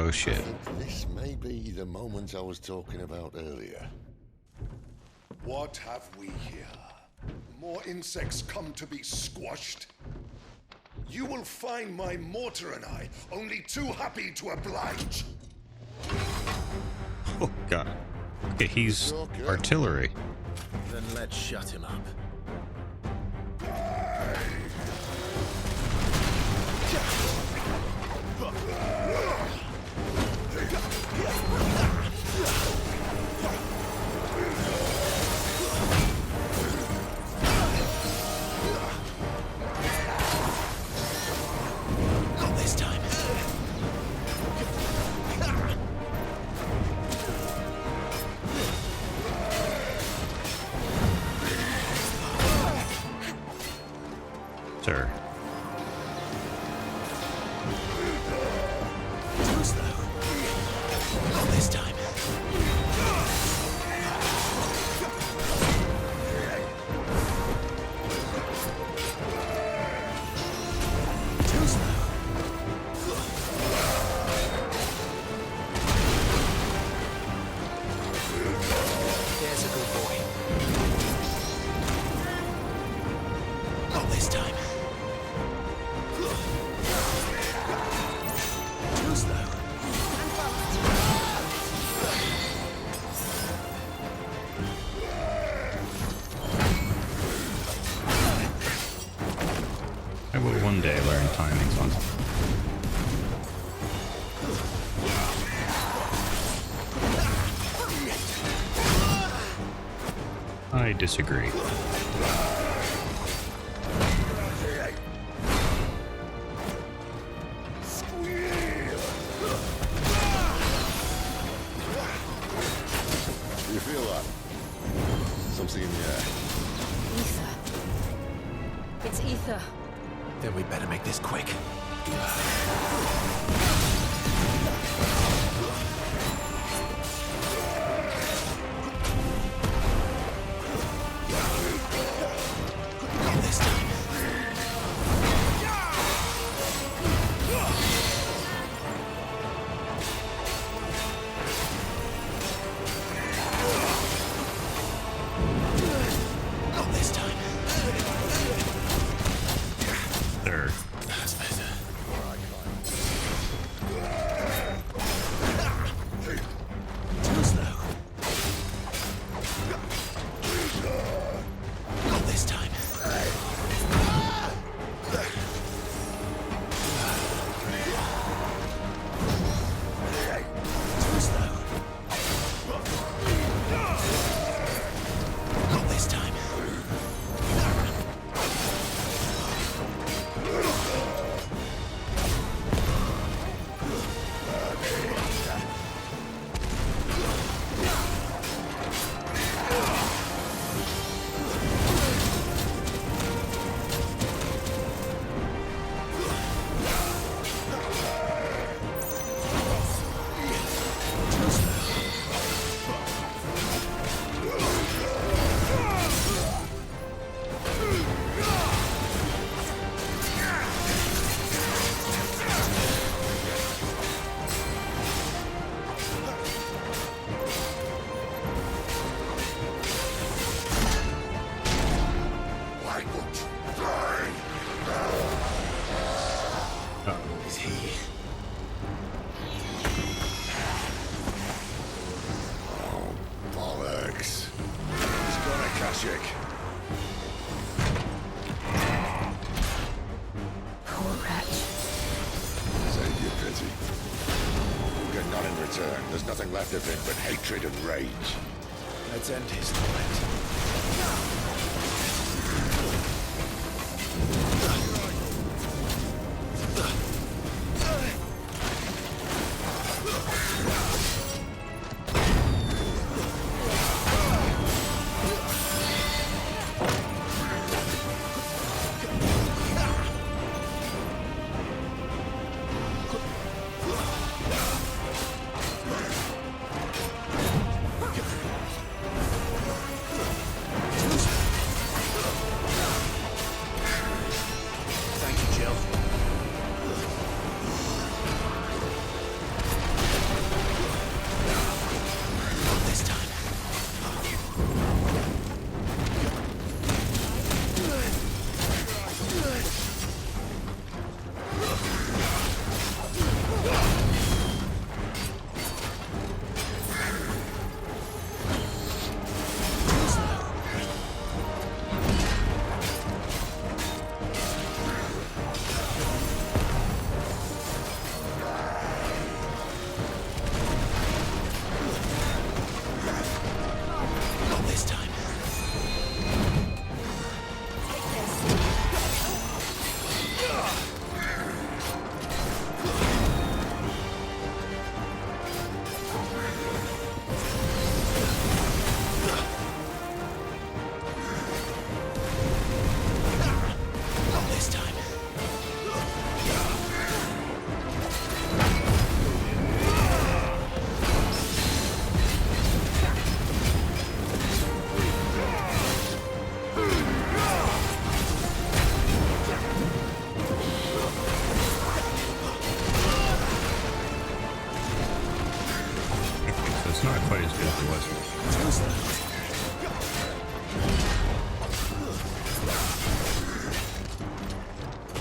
Speaker 1: Oh shit.
Speaker 6: I think this may be the moment I was talking about earlier.
Speaker 12: What have we here? More insects come to be squashed? You will find my mortar and I only too happy to oblige.
Speaker 1: Oh god. Okay, he's artillery.
Speaker 3: Then let's shut him up.
Speaker 14: Not this time.
Speaker 1: Sir.
Speaker 14: Too slow. Not this time. Too slow. There's a good boy. Not this time. Too slow.
Speaker 1: I will one day learn timings on something. I disagree.
Speaker 6: You feel that? Something in the air.
Speaker 4: Ether. It's ether.
Speaker 3: Then we better make this quick.
Speaker 14: Not this time. Not this time.
Speaker 1: There.
Speaker 14: That's better. Too slow. Not this time. Too slow. Not this time. Is he?
Speaker 6: Oh, bollocks. He's got a Kashyyyk.
Speaker 4: Poor wretch.
Speaker 6: Save your pity. We'll get none in return. There's nothing left of him but hatred and rage.
Speaker 9: Let's end his torment.
Speaker 1: quite as good as it was.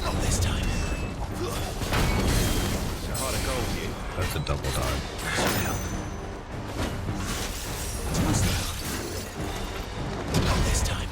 Speaker 21: Not this time.
Speaker 14: It's a heart of gold, you.
Speaker 1: That's a double dog.
Speaker 21: Not this time.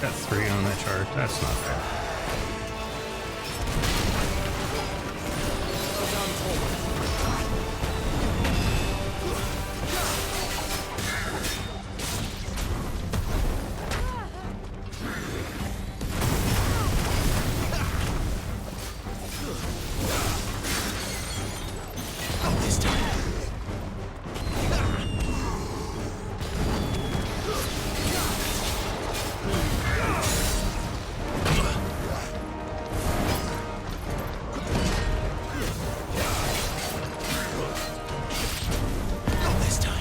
Speaker 1: Got 3 on that chart. That's not fair.
Speaker 21: Not this time. Not this time.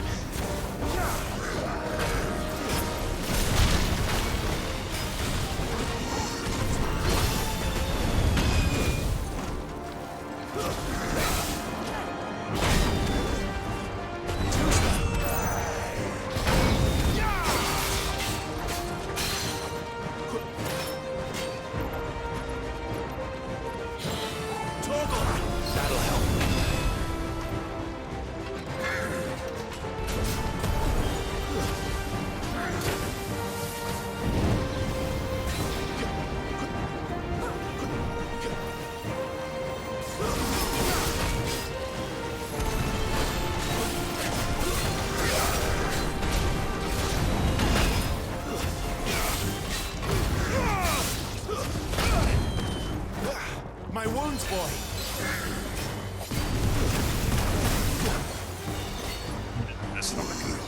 Speaker 21: That'll help. My wounds, boy.
Speaker 1: That's not looking good.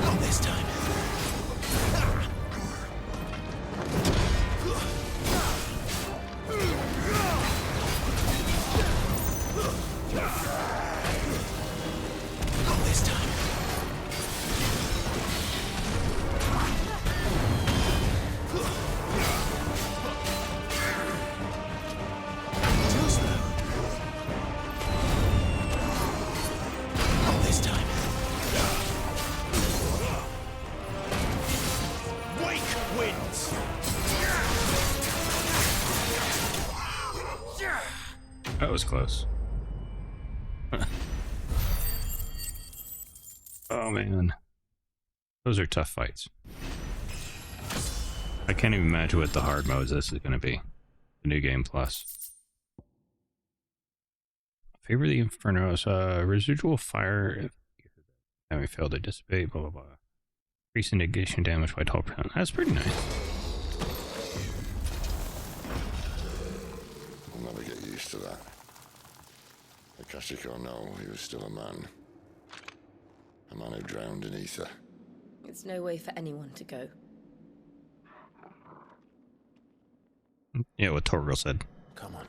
Speaker 21: Not this time. Not this time. Too slow. Not this time. Wake wins.
Speaker 1: That was close. Oh man. Those are tough fights. I can't even imagine what the hard modes this is going to be. The new game plus. Favor the Infernos. Residual fire. Having failed to dissipate. Blah blah blah. Increase negation damage by 12%. That's pretty nice.
Speaker 6: I'll never get used to that. Akashic or no, he was still a man. A man who drowned in ether.
Speaker 2: It's no way for anyone to go.
Speaker 1: Yeah, what Torgal said.
Speaker 3: Come on.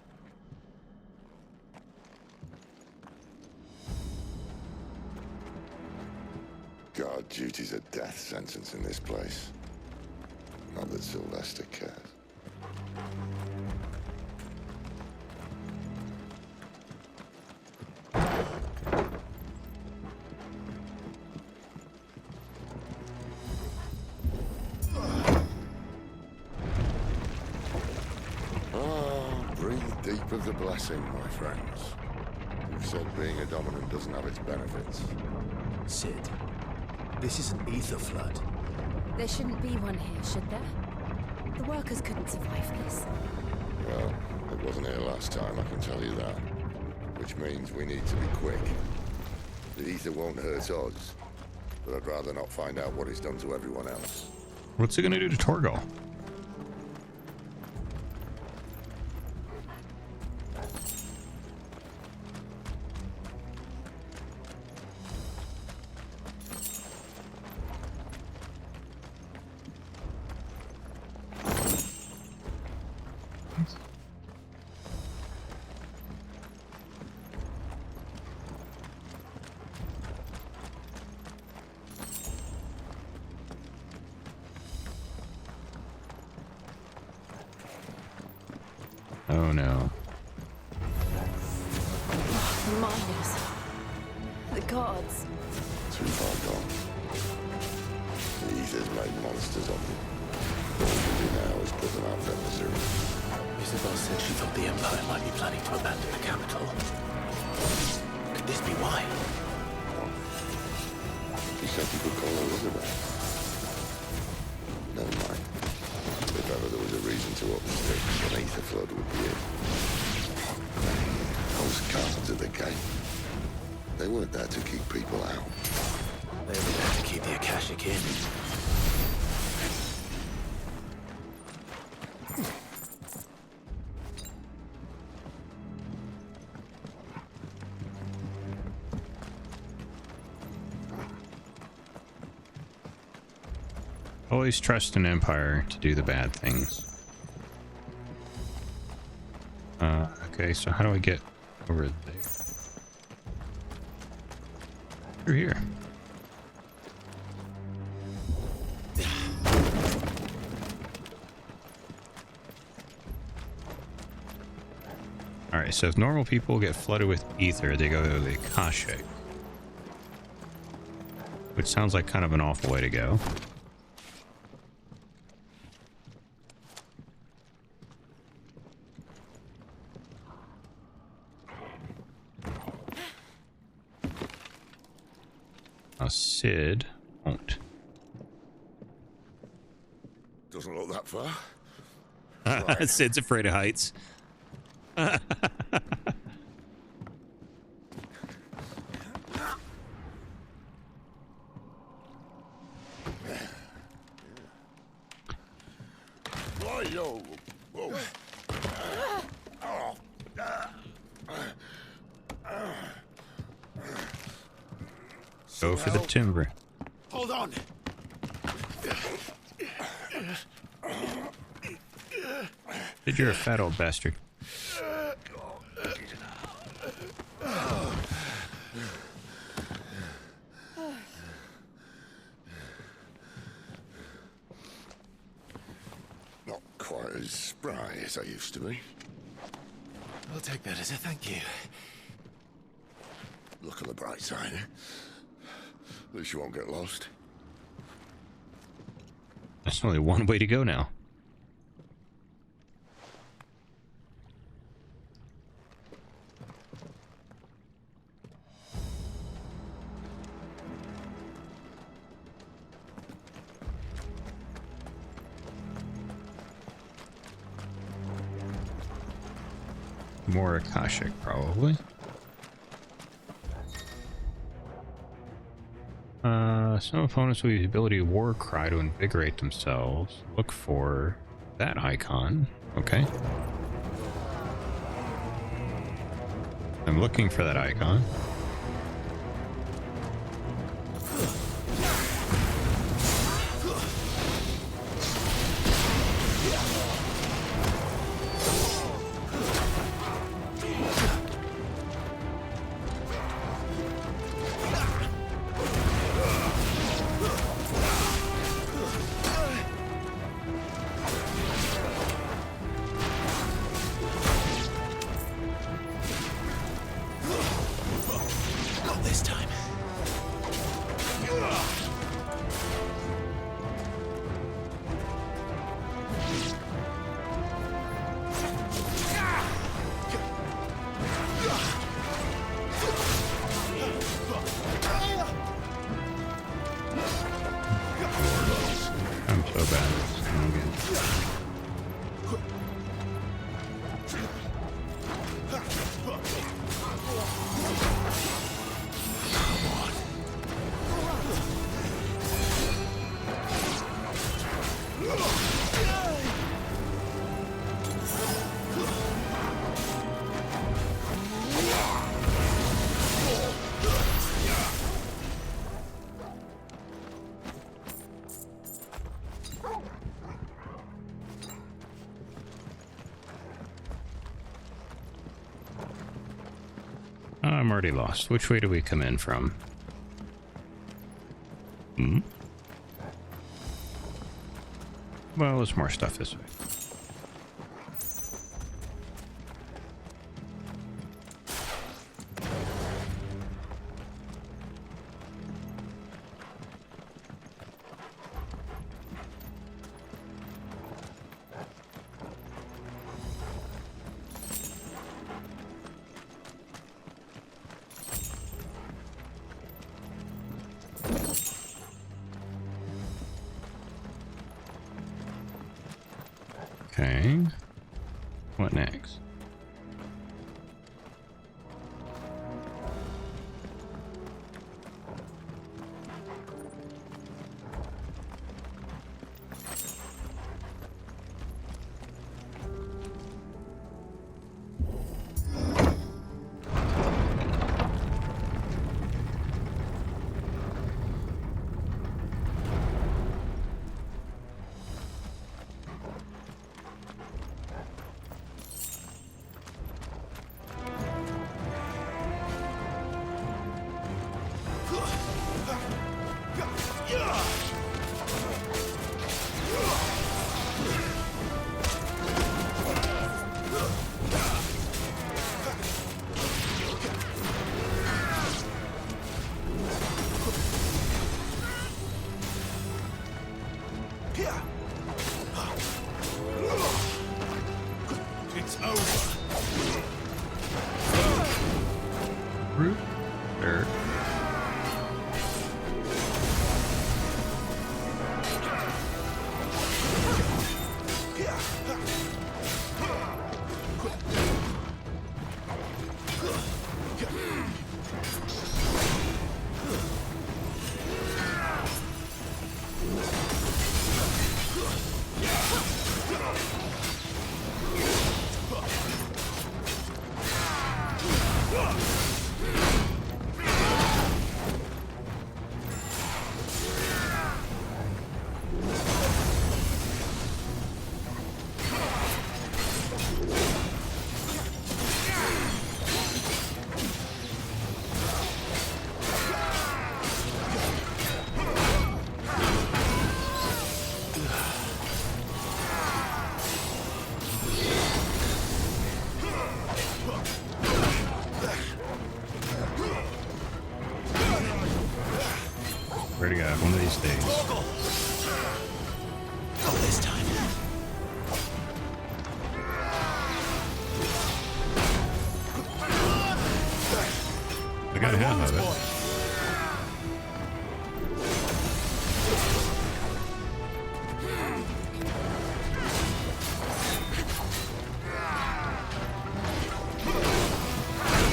Speaker 6: Guard duty's a death sentence in this place. Not that Sylvester cares. Breathe deep of the blessing, my friends. You've said being a dominant doesn't have its benefits.
Speaker 15: Sid, this is an ether flood.
Speaker 4: There shouldn't be one here, should there? The workers couldn't survive this.
Speaker 6: Well, it wasn't here last time, I can tell you that. Which means we need to be quick. The ether won't hurt us, but I'd rather not find out what he's done to everyone else.
Speaker 1: What's he gonna do to Torgal? Oh no.
Speaker 10: Miners. The gods.
Speaker 6: Too far gone. The Ether's made monsters of them. All we do now is put them out of their misery.
Speaker 3: Isabel said she thought the Empire might be planning to abandon the capital. Could this be why?
Speaker 6: She said you could call her Isabel. Never mind. If ever there was a reason to up the sticks, an ether flood would be it. Those guards at the gate. They weren't there to keep people out.
Speaker 3: They were there to keep the Akashic in.
Speaker 1: Always trust an Empire to do the bad things. Okay, so how do I get over there? Through here. Alright, so if normal people get flooded with ether, they go to the Akashic. Which sounds like kind of an awful way to go. Sid won't.
Speaker 6: Doesn't look that far.
Speaker 1: Sid's afraid of heights.
Speaker 6: Whoa, whoa.
Speaker 1: Go for the timber.
Speaker 8: Hold on.
Speaker 1: Sid, you're a fat old bastard.
Speaker 6: Not quite as spry as I used to be.
Speaker 3: I'll take that as a thank you.
Speaker 6: Look on the bright side, eh? At least you won't get lost.
Speaker 1: There's only one way to go now. More Akashic, probably. Some opponents will use the ability War Cry to invigorate themselves. Look for that icon. Okay. I'm looking for that icon. I'm already lost. Which way do we come in from? Hmm? Well, there's more stuff this way. Okay. What next?
Speaker 15: It's over.
Speaker 1: Root? Dirt. Swear to God, one of these days.
Speaker 15: Not this time.
Speaker 1: I got half of it.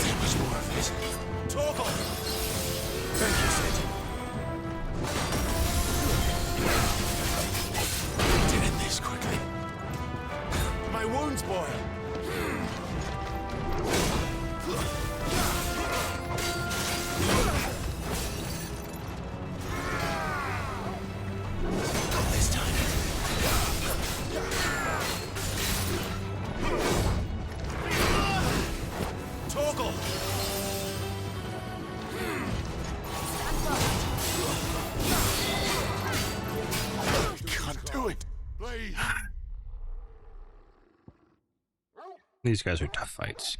Speaker 15: There was more of it. Torgal! Thank you, Sid. Did end this quickly. My wounds, boy. Not this time. Torgal! Can't do it. Please.
Speaker 1: These guys are tough fights.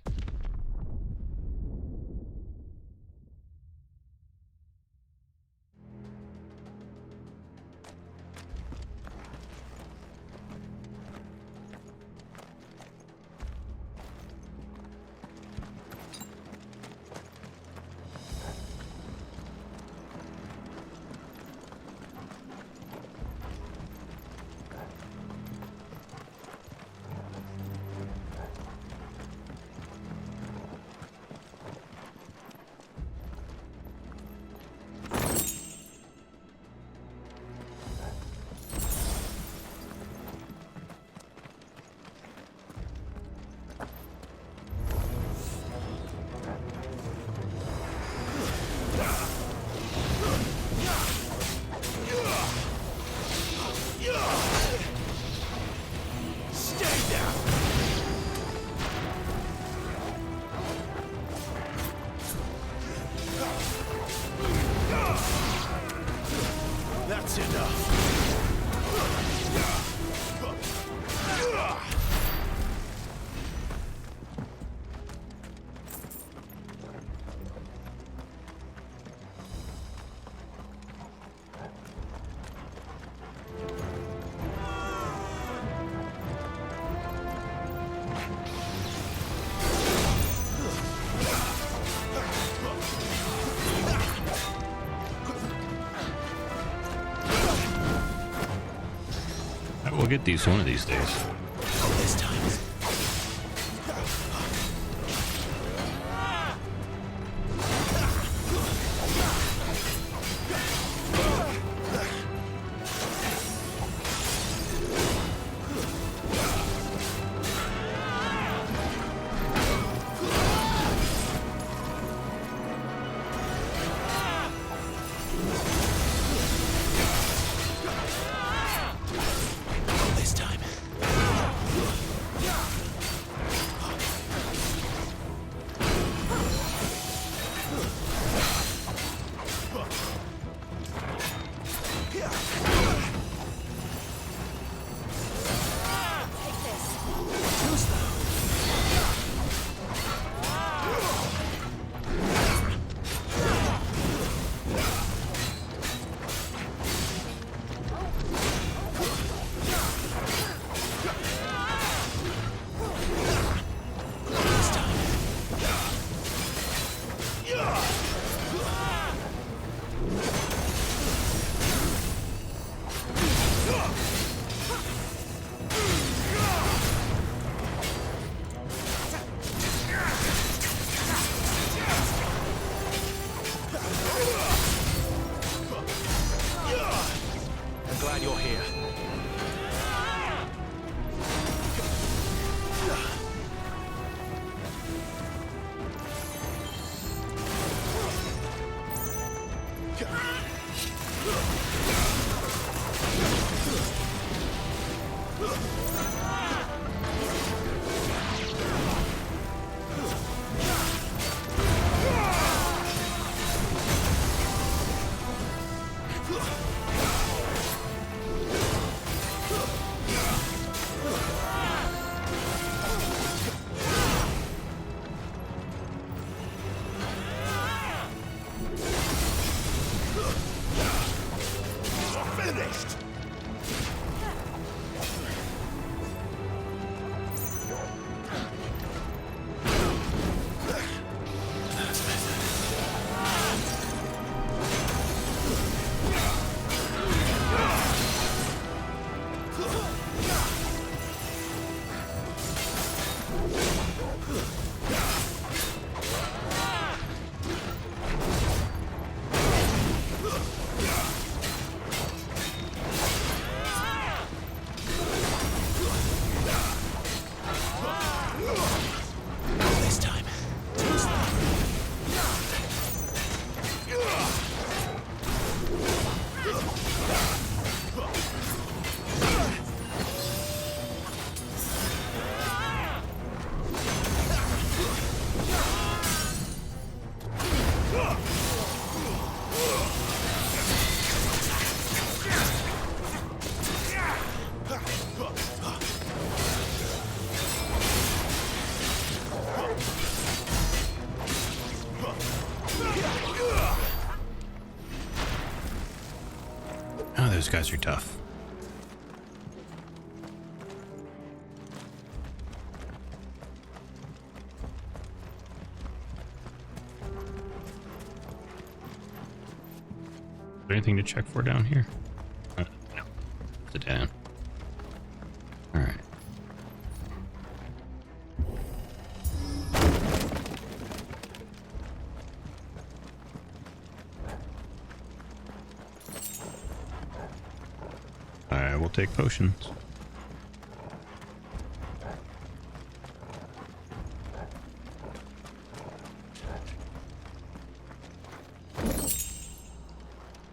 Speaker 1: We'll get these one of these days.
Speaker 15: This time.
Speaker 1: Those guys are tough. Is there anything to check for down here? No. It's a dead end. Alright. I will take potions.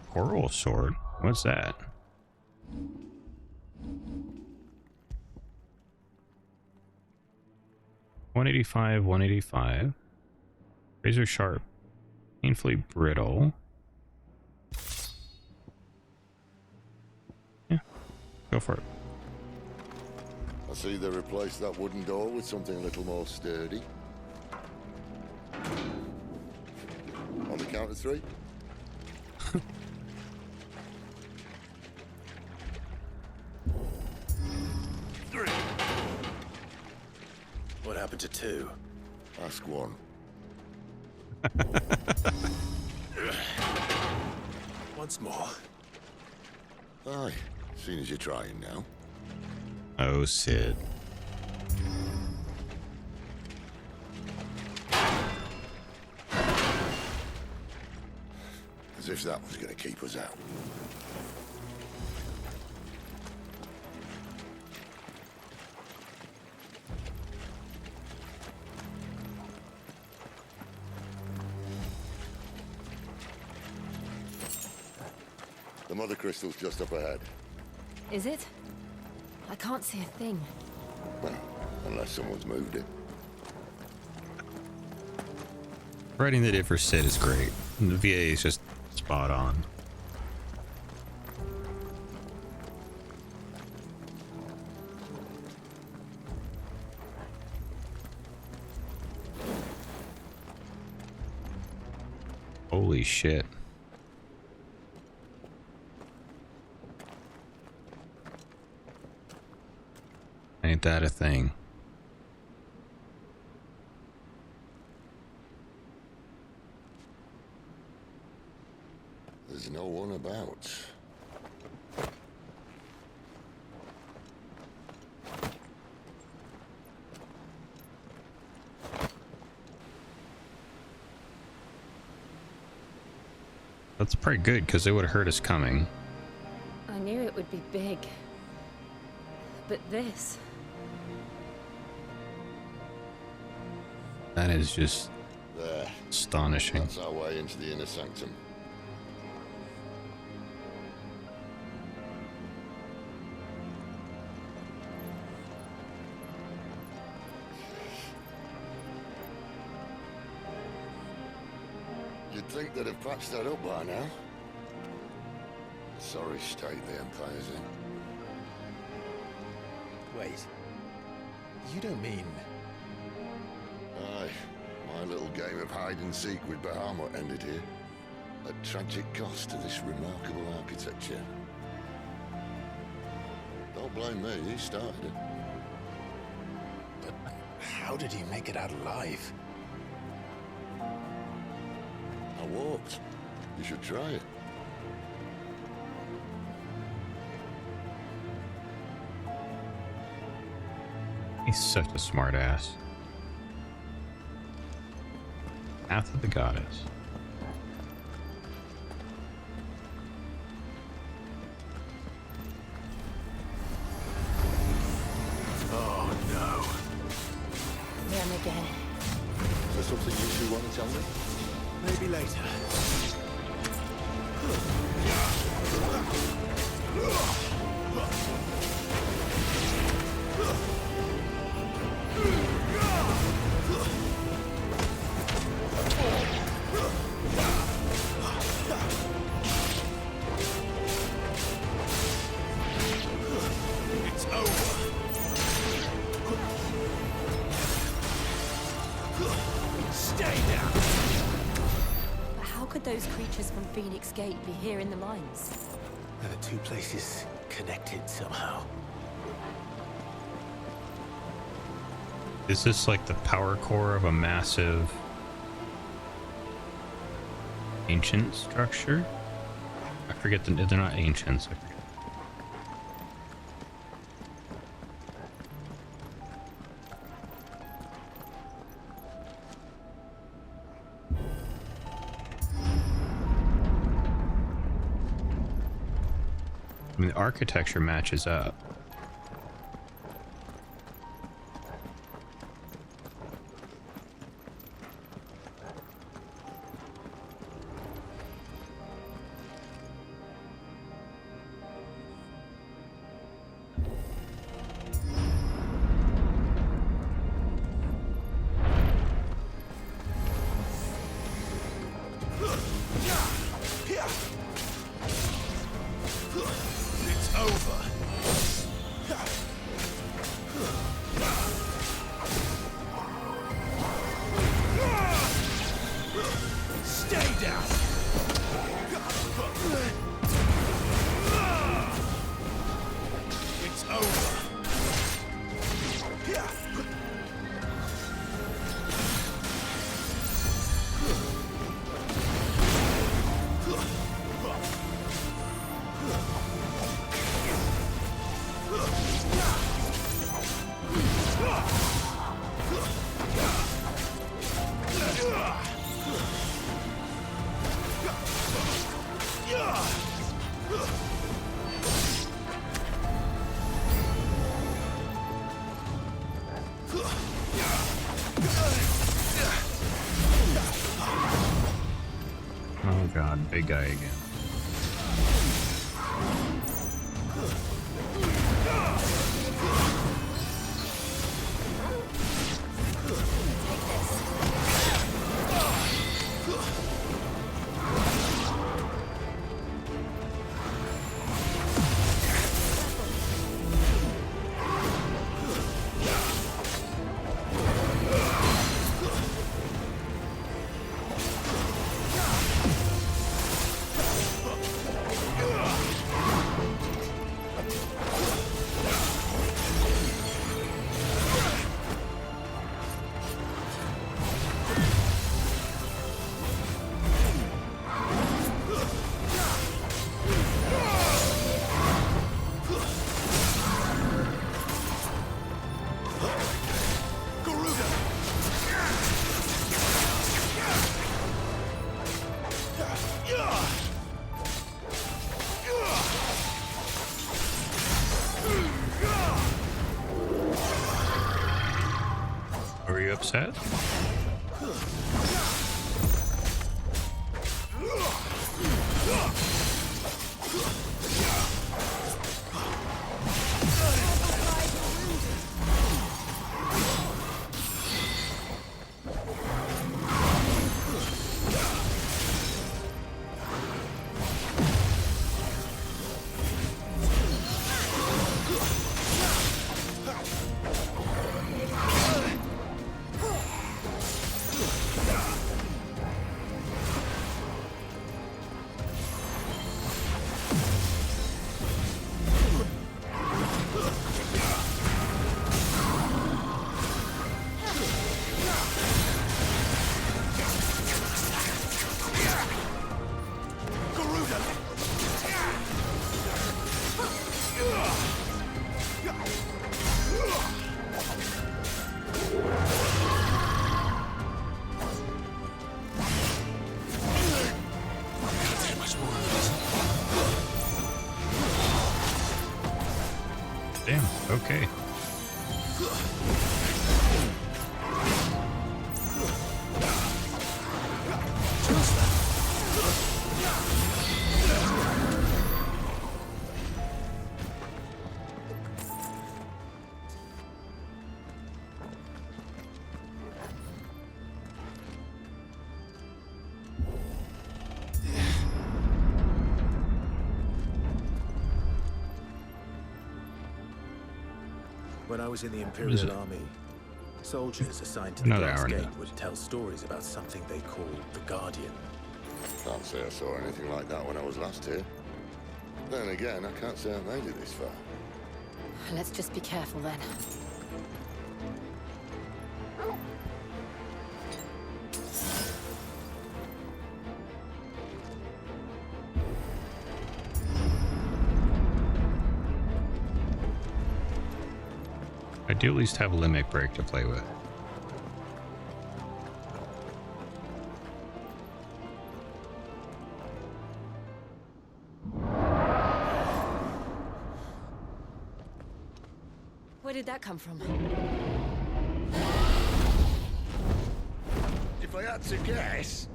Speaker 1: Coral sword? What's that? $185. Razor sharp. Painfully brittle. Go for it.
Speaker 6: I see they replaced that wooden door with something a little more sturdy. On the count of 3.
Speaker 3: What happened to 2?
Speaker 6: Ask 1.
Speaker 3: Once more.
Speaker 6: Aye, seeing as you're trying now.
Speaker 1: Oh, Sid.
Speaker 6: As if that was going to keep us out. The mother crystal's just up ahead.
Speaker 4: Is it? I can't see a thing.
Speaker 6: Well, unless someone's moved it.
Speaker 1: Writing they did for Sid is great. And the VA is just spot on. Holy shit. Ain't that a thing?
Speaker 6: There's no one about.
Speaker 1: That's pretty good, because they would have heard us coming.
Speaker 4: I knew it would be big. But this...
Speaker 1: That is just
Speaker 6: There.
Speaker 1: astonishing.
Speaker 6: That's our way into the inner sanctum. You'd think they'd have patched that up by now. Sorry state the Empire's in.
Speaker 3: Wait. You don't mean...
Speaker 6: Aye. My little game of hide-and-seek with Bahamut ended here. At tragic cost to this remarkable architecture. Don't blame me, he started it.
Speaker 3: But how did he make it out alive?
Speaker 6: I walked. You should try it.
Speaker 1: He's such a smart ass. Path of the Goddess.
Speaker 3: Oh no.
Speaker 4: Them again.
Speaker 3: Is there something you two want to tell me? Maybe later. It's over. Stay down.
Speaker 4: But how could those creatures from Phoenix Gate be here in the mines?
Speaker 3: Are the two places connected somehow?
Speaker 1: Is this like the power core of a massive ancient structure? I forget they're not ancients. I forget. I mean, the architecture matches up.
Speaker 3: It's over.
Speaker 1: god, big guy again. Are you upset? Damn, okay.
Speaker 3: When I was in the Imperial Army, soldiers assigned to the
Speaker 1: Another
Speaker 3: Glass
Speaker 1: hour and a
Speaker 3: Gate
Speaker 1: half.
Speaker 3: would tell stories about something they called the Guardian.
Speaker 6: Can't say I saw anything like that when I was last here. Then again, I can't say I made it this far.
Speaker 10: Let's just be careful then.
Speaker 1: I do at least have a limit break to play with.
Speaker 10: Where did that come from?
Speaker 12: If I had to guess...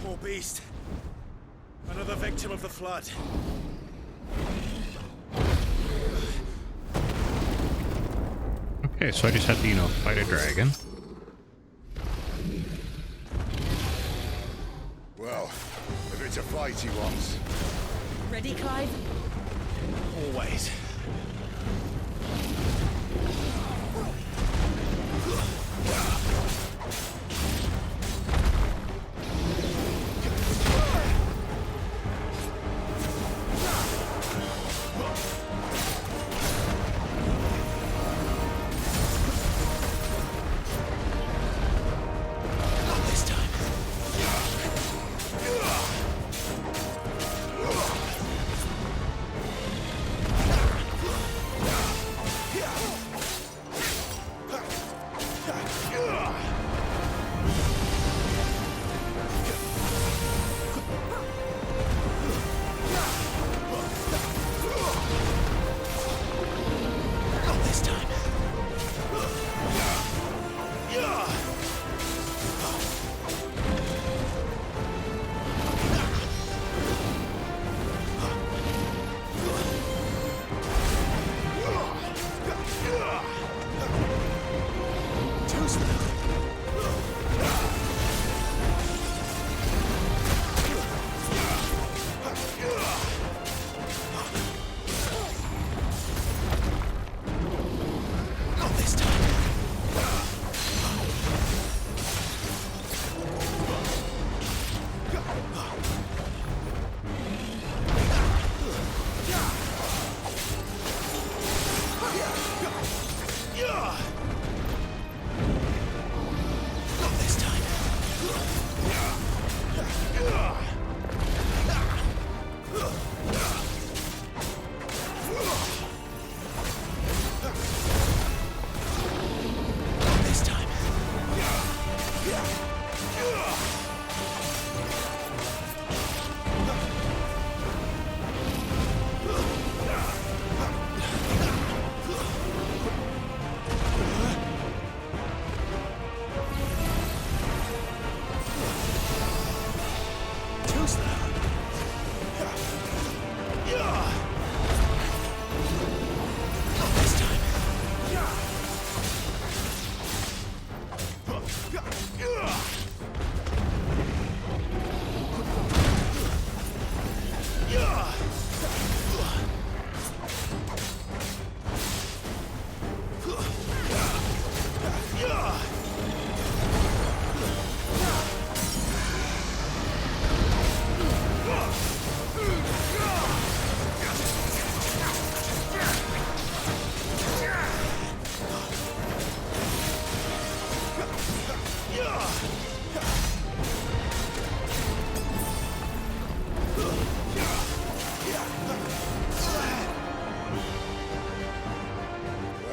Speaker 15: Poor beast. Another victim of the flood.
Speaker 1: Okay, so I just have to, you know, fight a dragon.
Speaker 6: Well, if it's a fight he wants.
Speaker 10: Ready, Clive?
Speaker 15: Always.
Speaker 12: Yeah.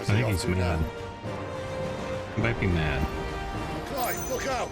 Speaker 1: I think he's mad. He might be mad.
Speaker 12: Clyde, look out!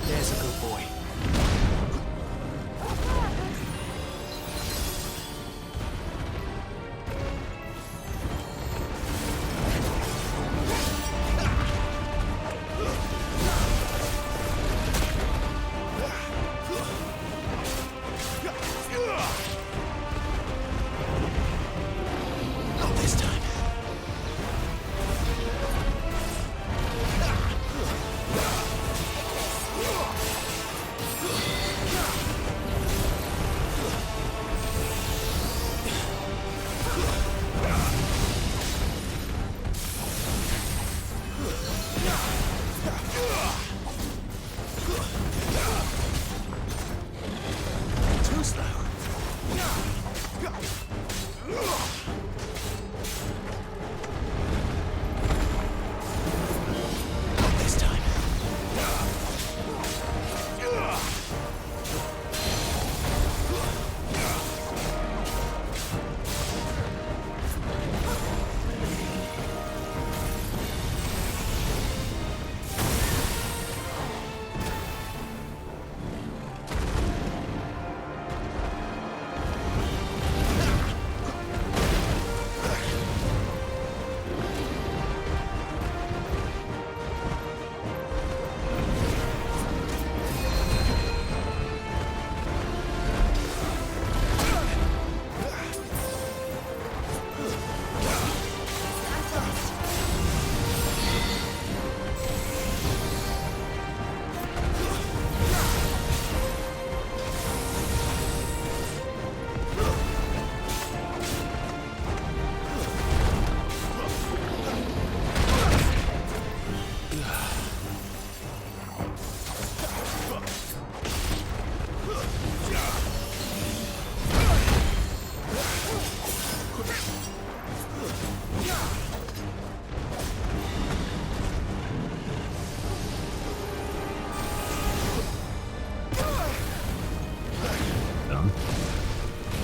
Speaker 15: There's a good boy.
Speaker 21: Not this time.
Speaker 15: Too slow.
Speaker 21: Not this time.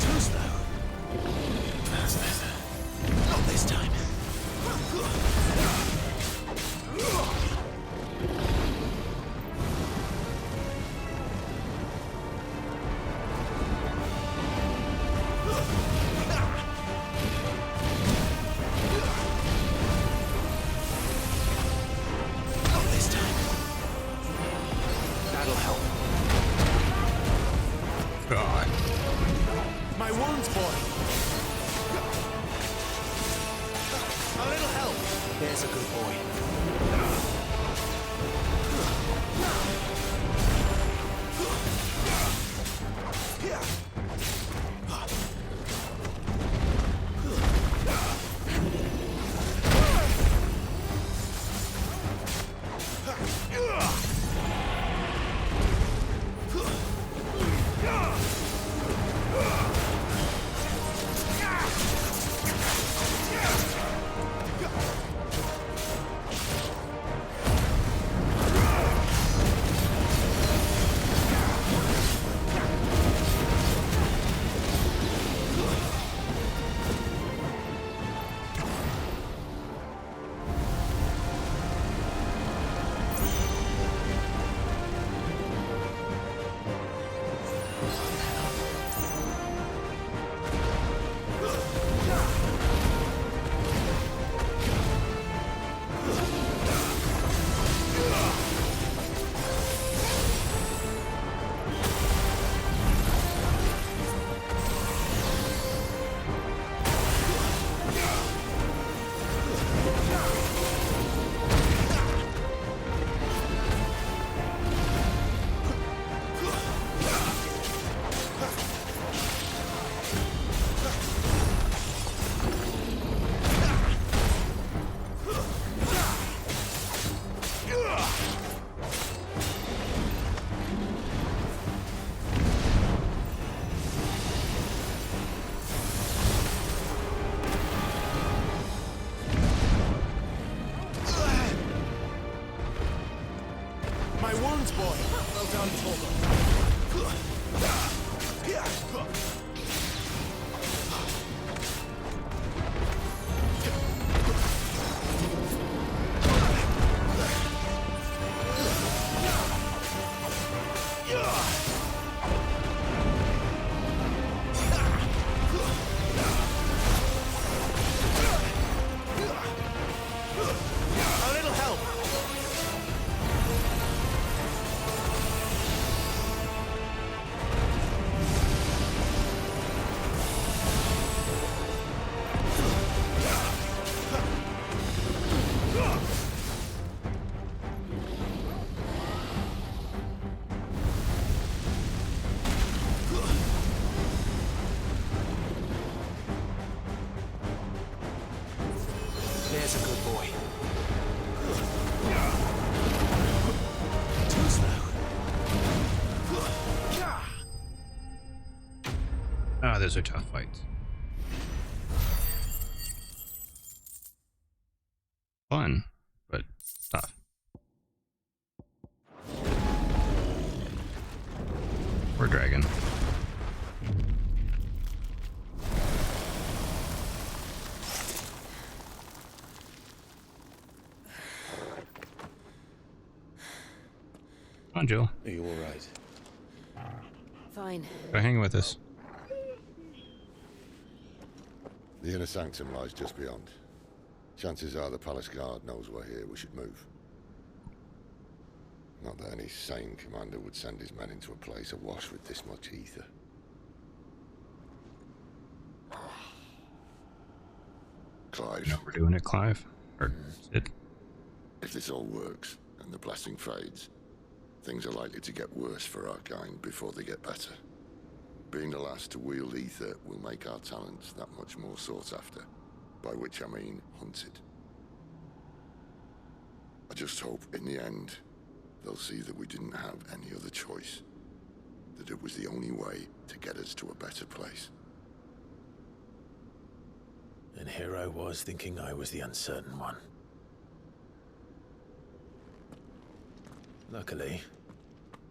Speaker 21: Too slow. Not this time. Not this time.
Speaker 15: That'll help.
Speaker 1: God.
Speaker 15: My wounds, boy. A little help. There's a good boy. guns, boy. Well done, Torgal. A little help. There's a good boy. Too slow.
Speaker 1: Ah, those are tough fights. Fun, but tough. Poor dragon. Come on, Jill.
Speaker 3: Are you all right?
Speaker 2: Fine.
Speaker 1: Go hang with us.
Speaker 6: The inner sanctum lies just beyond. Chances are the palace guard knows we're here. We should move. Not that any sane commander would send his men into a place awash with this much ether. Clive.
Speaker 1: You know we're doing it, Clive? Or Sid?
Speaker 6: If this all works, and the blessing fades, things are likely to get worse for our kind before they get better. Being the last to wield ether will make our talents that much more sought after, by which I mean hunted. I just hope, in the end, they'll see that we didn't have any other choice, that it was the only way to get us to a better place.
Speaker 3: And here I was thinking I was the uncertain one. Luckily,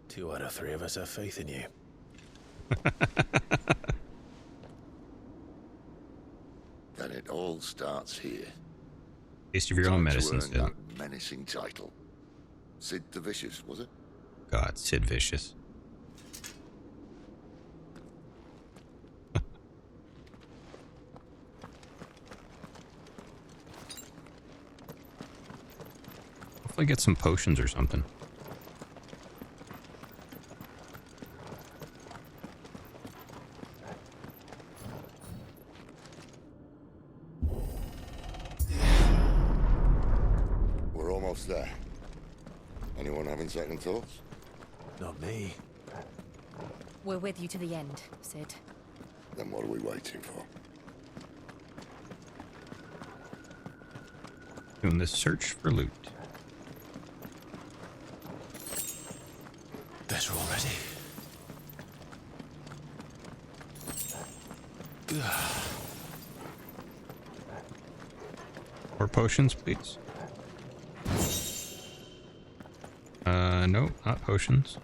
Speaker 3: 2 out of 3 of us have faith in you.
Speaker 6: Then it all starts here.
Speaker 1: Taste of your own medicine, Sid.
Speaker 6: That menacing title. Sid the Vicious, was it?
Speaker 1: God, Sid Vicious. Hopefully get some potions or something.
Speaker 6: We're almost there. Anyone having second thoughts?
Speaker 3: Not me.
Speaker 16: We're with you to the end, Sid.
Speaker 6: Then what are we waiting for?
Speaker 1: Doing this search for loot.
Speaker 3: Better already.
Speaker 1: More potions, please. No, not potions.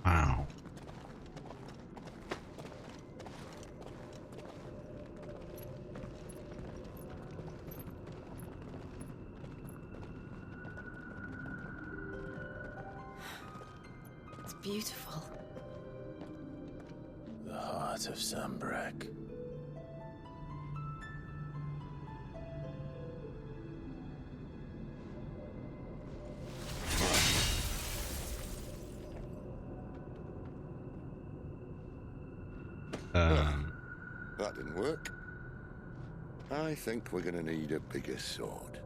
Speaker 1: Wow.
Speaker 2: It's beautiful.
Speaker 3: The heart of Sambrek.
Speaker 6: That didn't work. I think we're gonna need a bigger sword.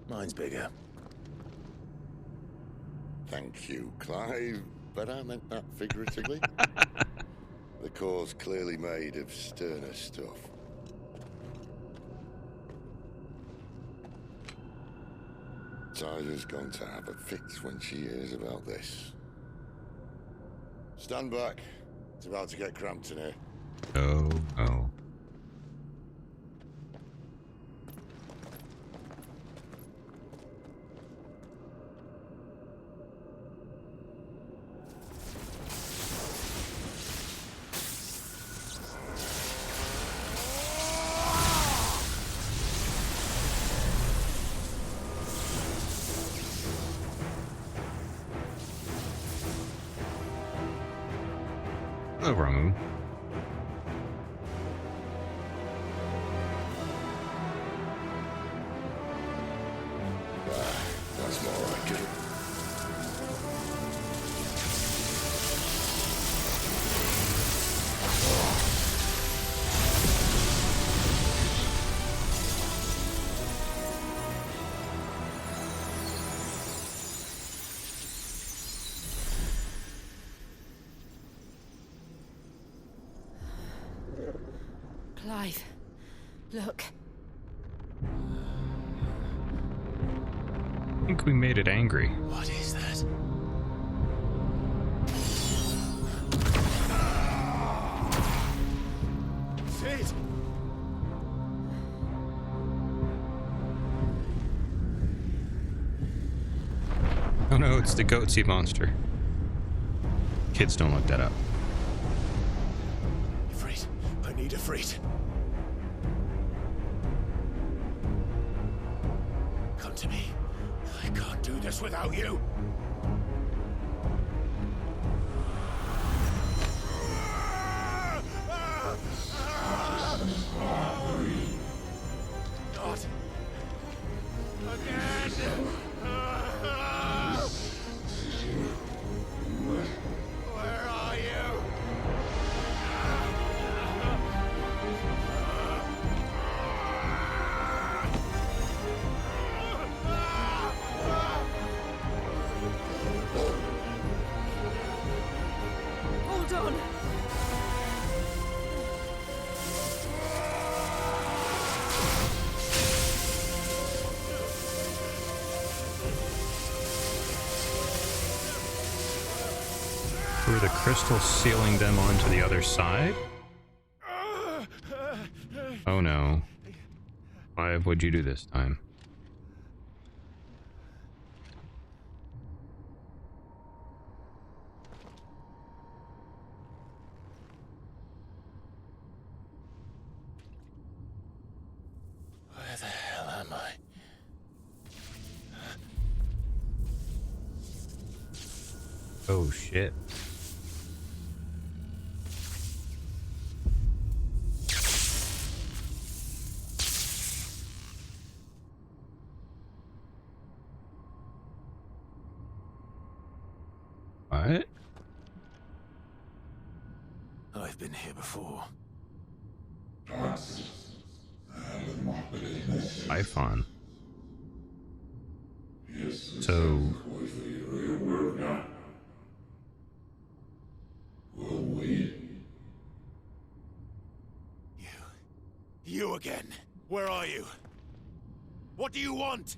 Speaker 3: Mine's bigger.
Speaker 6: Thank you, Clive, but I meant that figuratively. The core's clearly made of sterner stuff. Tyler's going to have a fit when she hears about this. Stand back. It's about to get cramped in here.
Speaker 1: Oh, oh. Oh, wrong move.
Speaker 6: That's more like it.
Speaker 2: Clive, look.
Speaker 1: I think we made it angry.
Speaker 3: What is that?
Speaker 15: Sid!
Speaker 1: Oh no, it's the goatsy monster. Kids don't look that up.
Speaker 3: Ifrit, I need Ifrit. Come to me. I can't do this without you. Not again. Where are you?
Speaker 24: Hold on.
Speaker 1: Were the crystals sealing them onto the other side? Oh no. Why would you do this time?
Speaker 3: Where the hell am I?
Speaker 1: Oh shit. What?
Speaker 3: I've been here before.
Speaker 1: Iphone. So
Speaker 3: You again. Where are you? What do you want?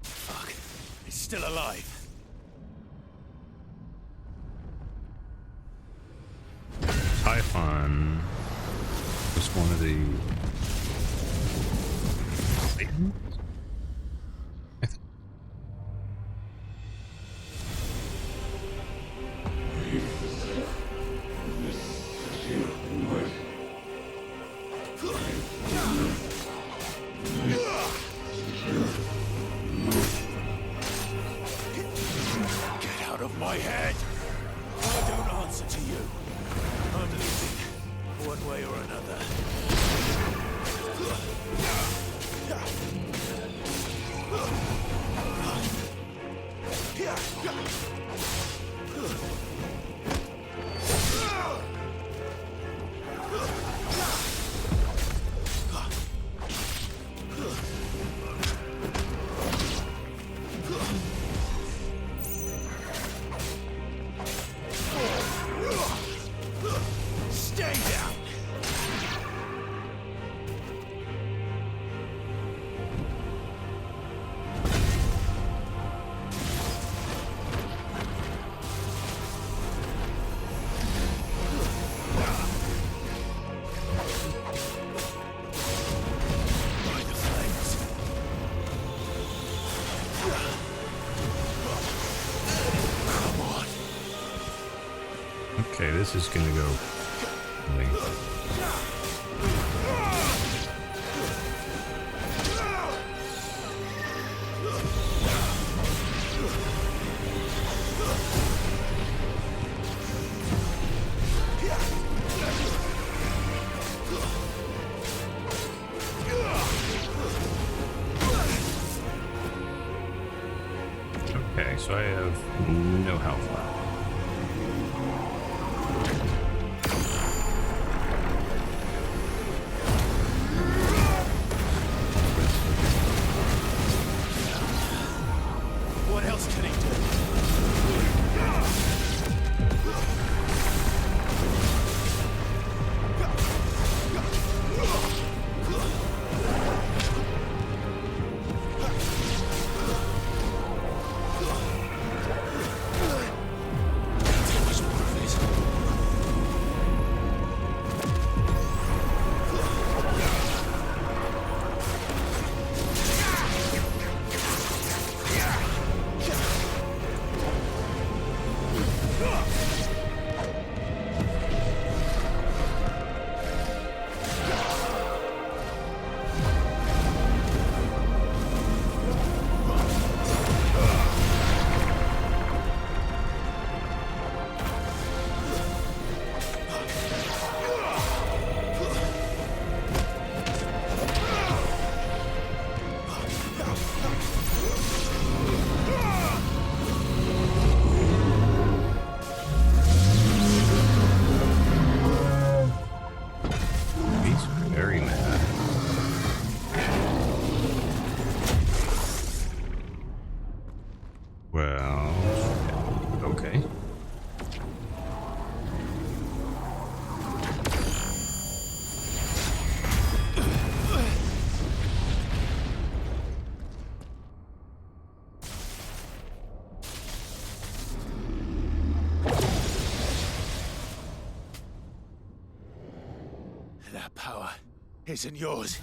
Speaker 3: Fuck. He's still alive.
Speaker 1: Typhon was one of the
Speaker 3: Get out of my head! I don't answer to you. I'm leaving, one way or another.
Speaker 1: Okay, this is gonna go. Okay, so I have no health left.
Speaker 15: What else can he do? That power isn't yours.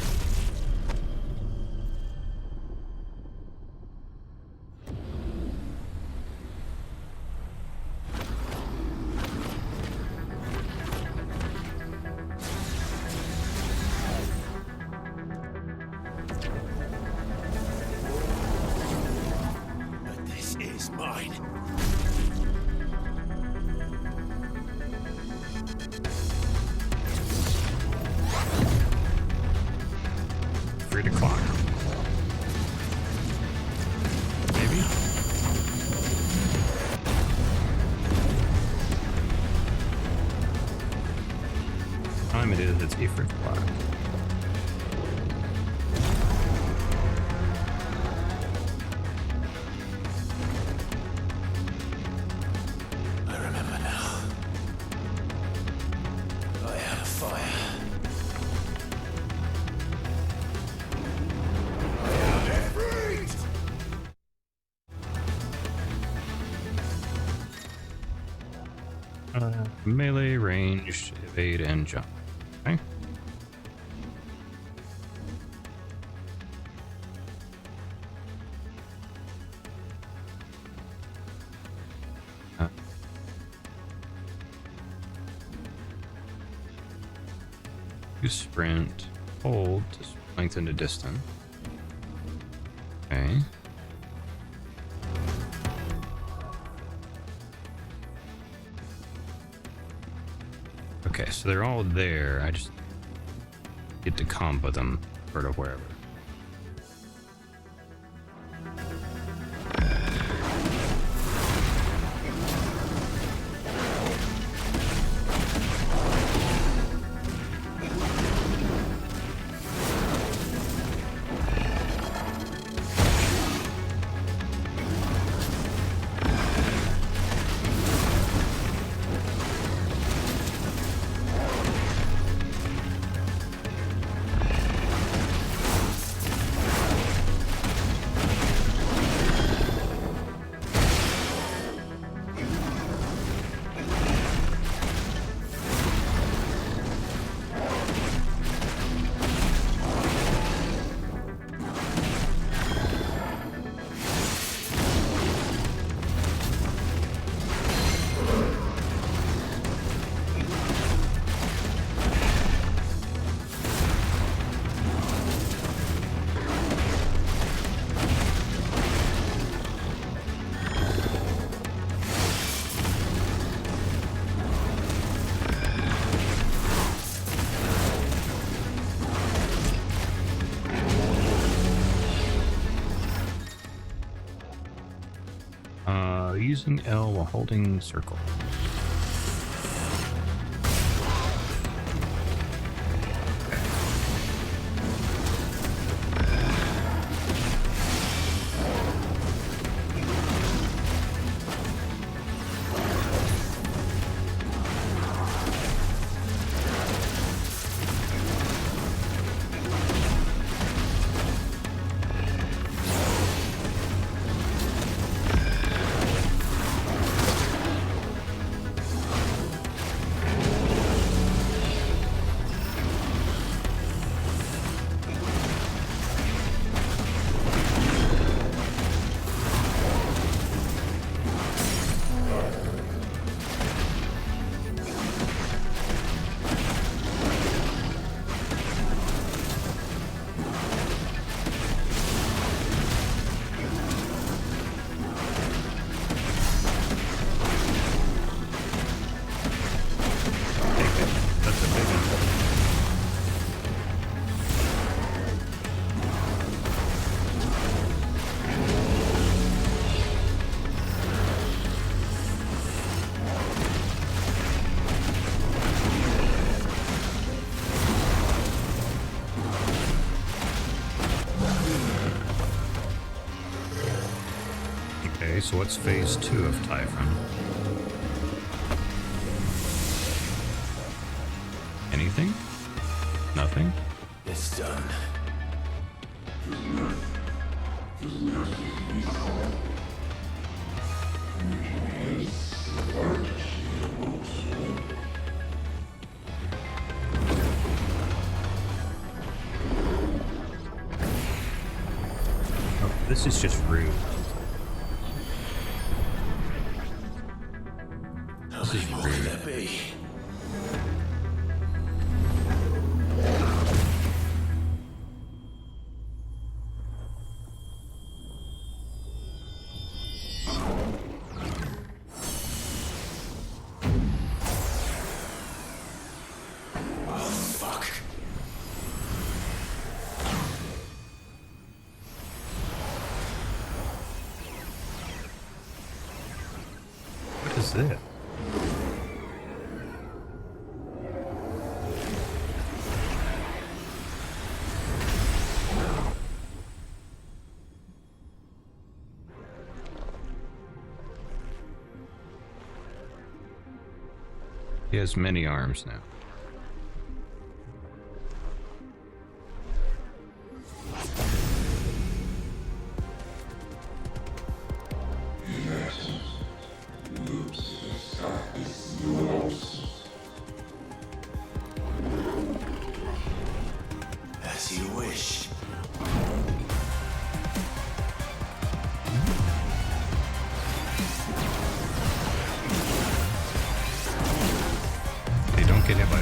Speaker 15: But this is mine.
Speaker 1: Free to clock. Maybe? Time it is, it's a free clock.
Speaker 15: I remember now. I had a fire.
Speaker 1: Melee, ranged, evade, and jump. Okay. Use sprint, hold to lengthen the distance. Okay. Okay, so they're all there. I just get to combo them sort of wherever. using L while holding circle. Okay, so what's phase 2 of Typhon? Anything? Nothing?
Speaker 15: It's done.
Speaker 1: Oh, this is just rude.
Speaker 15: How many more can there be?
Speaker 1: What is this? He has many arms now.
Speaker 15: As you wish.
Speaker 1: They don't get hit by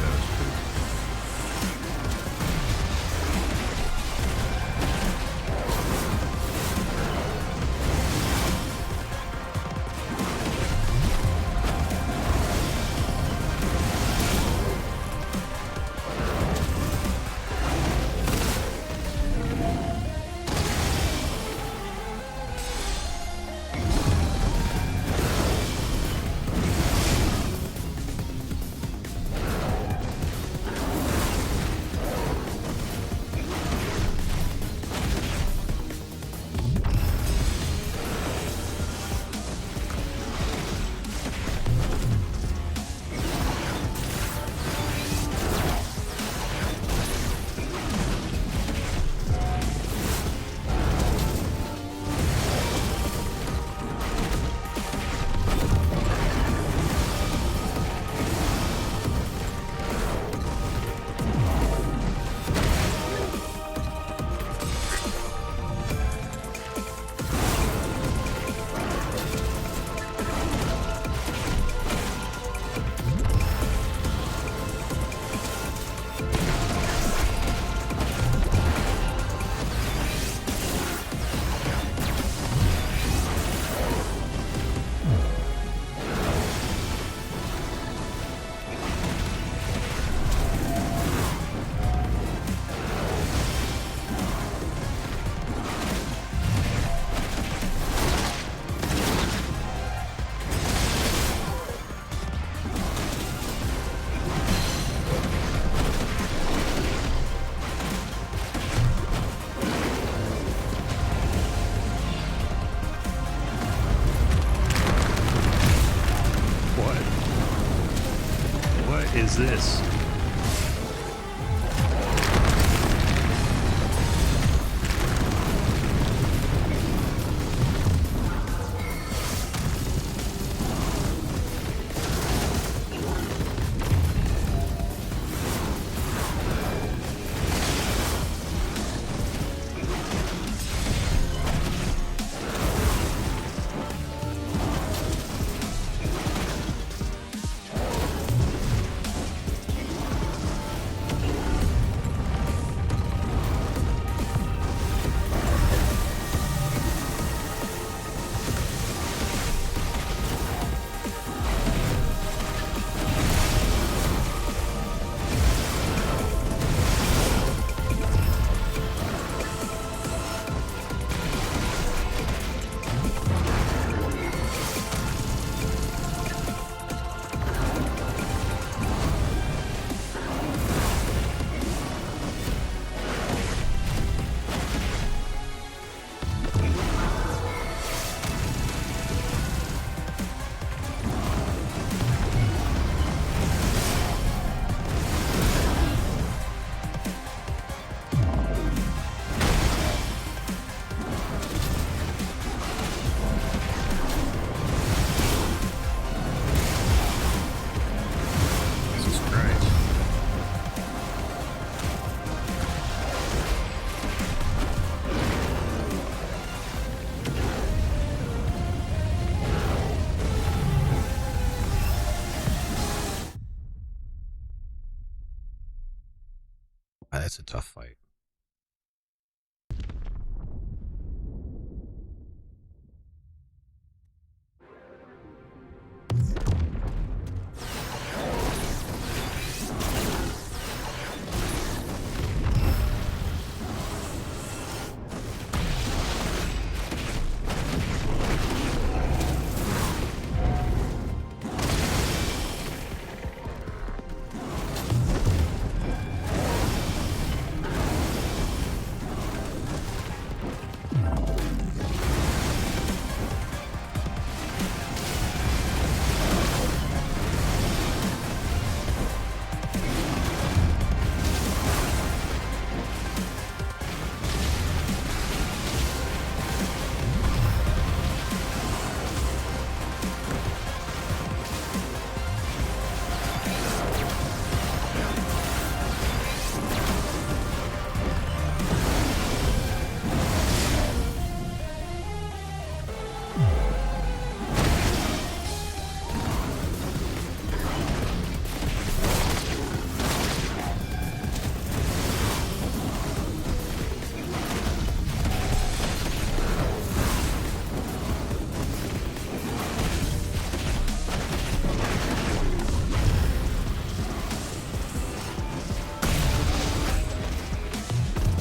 Speaker 1: this? That's a tough fight.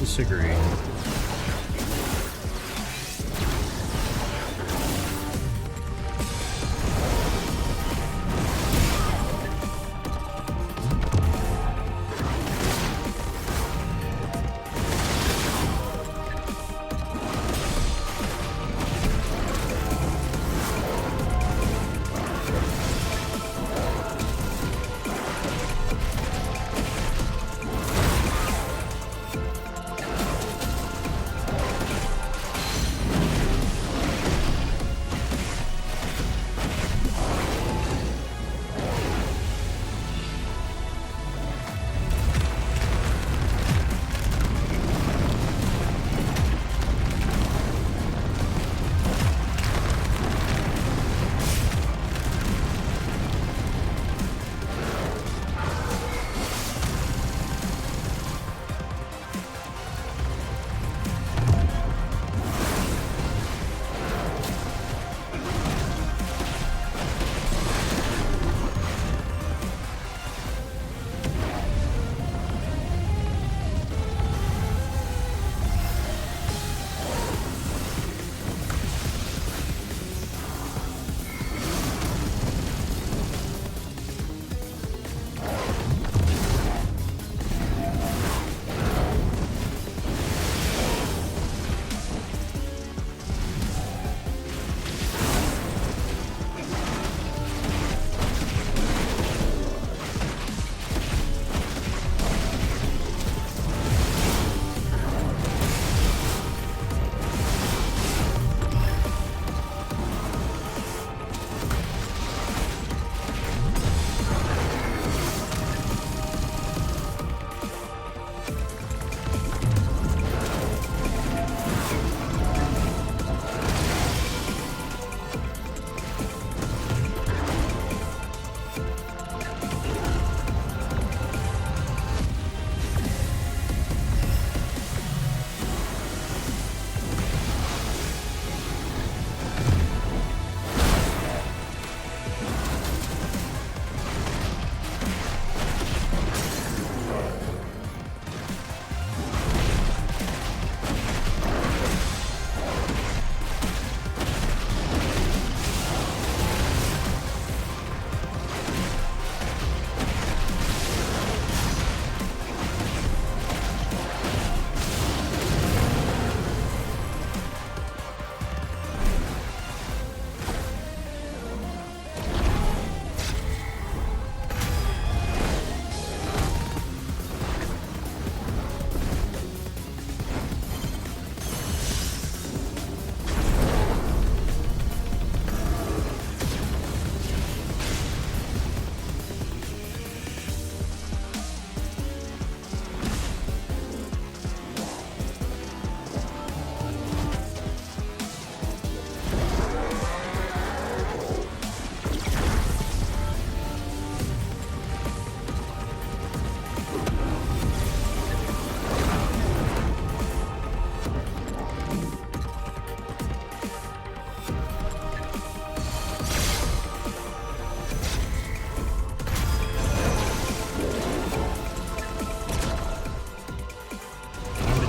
Speaker 1: Disagree.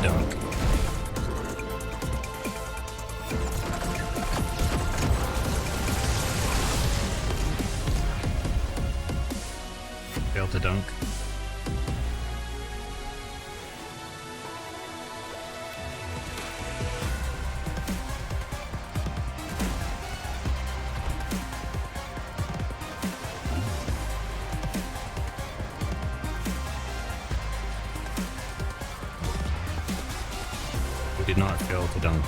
Speaker 1: dunk. Failed to dunk. We did not fail to dunk.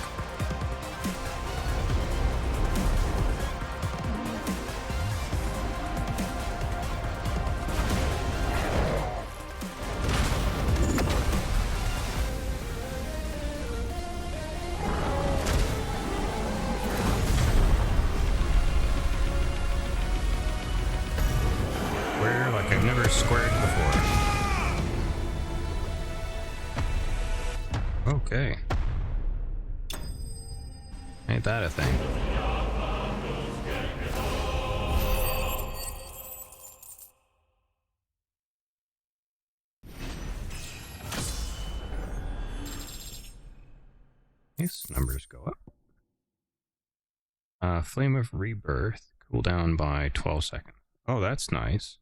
Speaker 1: Square like I've never squared before. Okay. Ain't that a thing? These numbers go up. Flame of Rebirth, cooldown by 12 seconds. Oh, that's nice.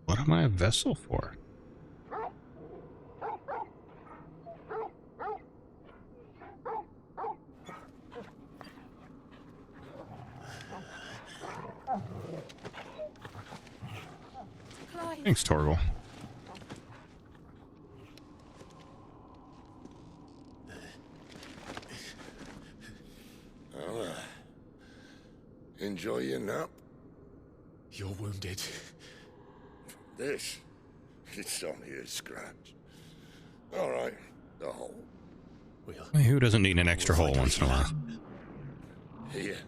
Speaker 1: What am I a vessel for? Thanks, Torgal.
Speaker 6: Well, enjoy your nap.
Speaker 15: You're wounded.
Speaker 6: This, it's only a scratch. All right, the hole.
Speaker 1: Who doesn't need an extra hole once in a while?
Speaker 6: Here.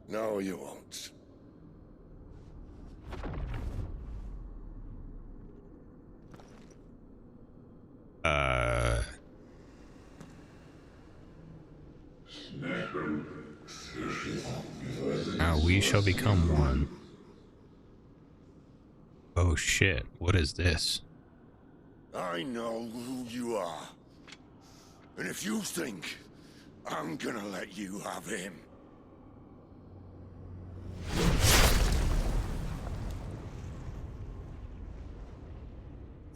Speaker 6: No, you won't.
Speaker 1: Now we shall become one. Oh shit, what is this?
Speaker 6: I know who you are. And if you think I'm gonna let you have him...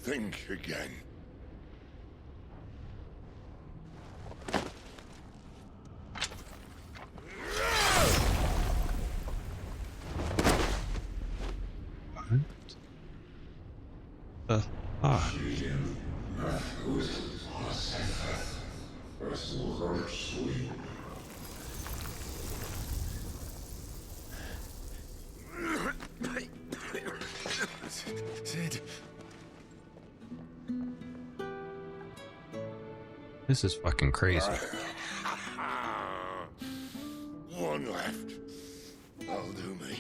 Speaker 6: think again.
Speaker 15: Sid.
Speaker 1: This is fucking crazy.
Speaker 6: One left. That'll do me.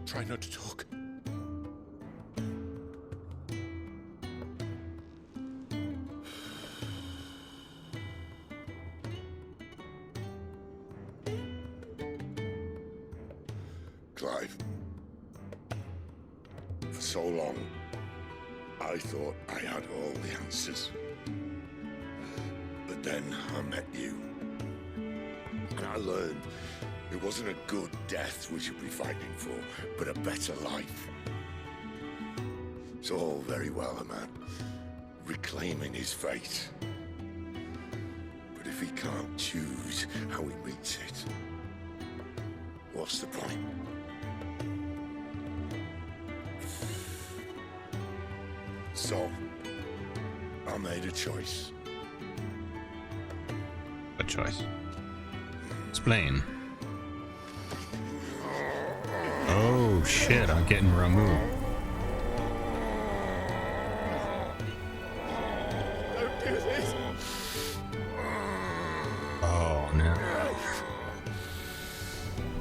Speaker 15: Try not to talk.
Speaker 6: Clive. For so long, I thought I had all the answers. But then I met you. And I learned it wasn't a good death we should be fighting for, but a better life. It's all very well, a man reclaiming his fate. But if he can't choose how he meets it, what's the point? So, I made a choice.
Speaker 1: What choice? Explain. Oh shit, I'm getting Ramu.
Speaker 15: Don't do this.
Speaker 1: Oh no.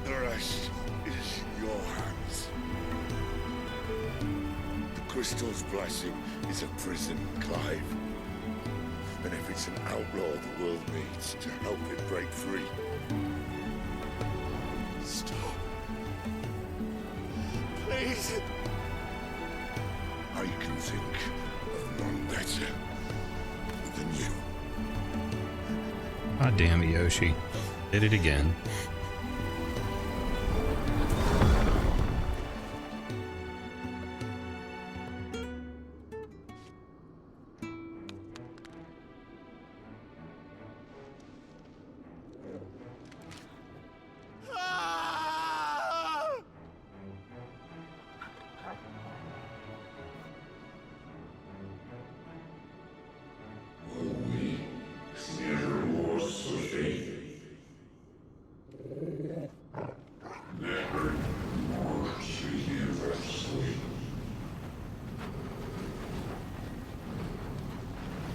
Speaker 6: The rest is in your hands. The Crystal's blessing is a prison, Clive. And if it's an outlaw the world needs to help it break free. Stop. Please. I can think of none better than you.
Speaker 1: Ah, damn it, Yoshi. Did it again.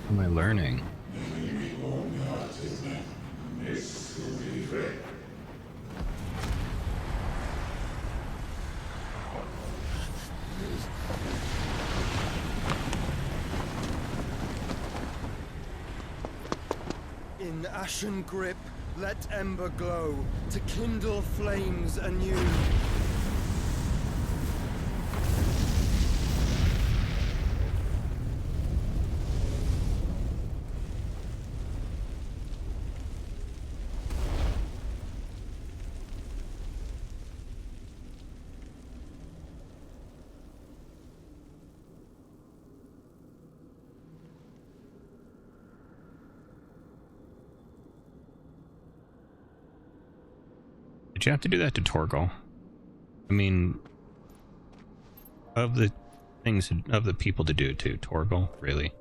Speaker 1: What am I learning?
Speaker 5: In ashen grip, let ember glow, to kindle flames anew.
Speaker 1: Did you have to do that to Torgal? I mean, of the things, of the people to do it to, Torgal, really?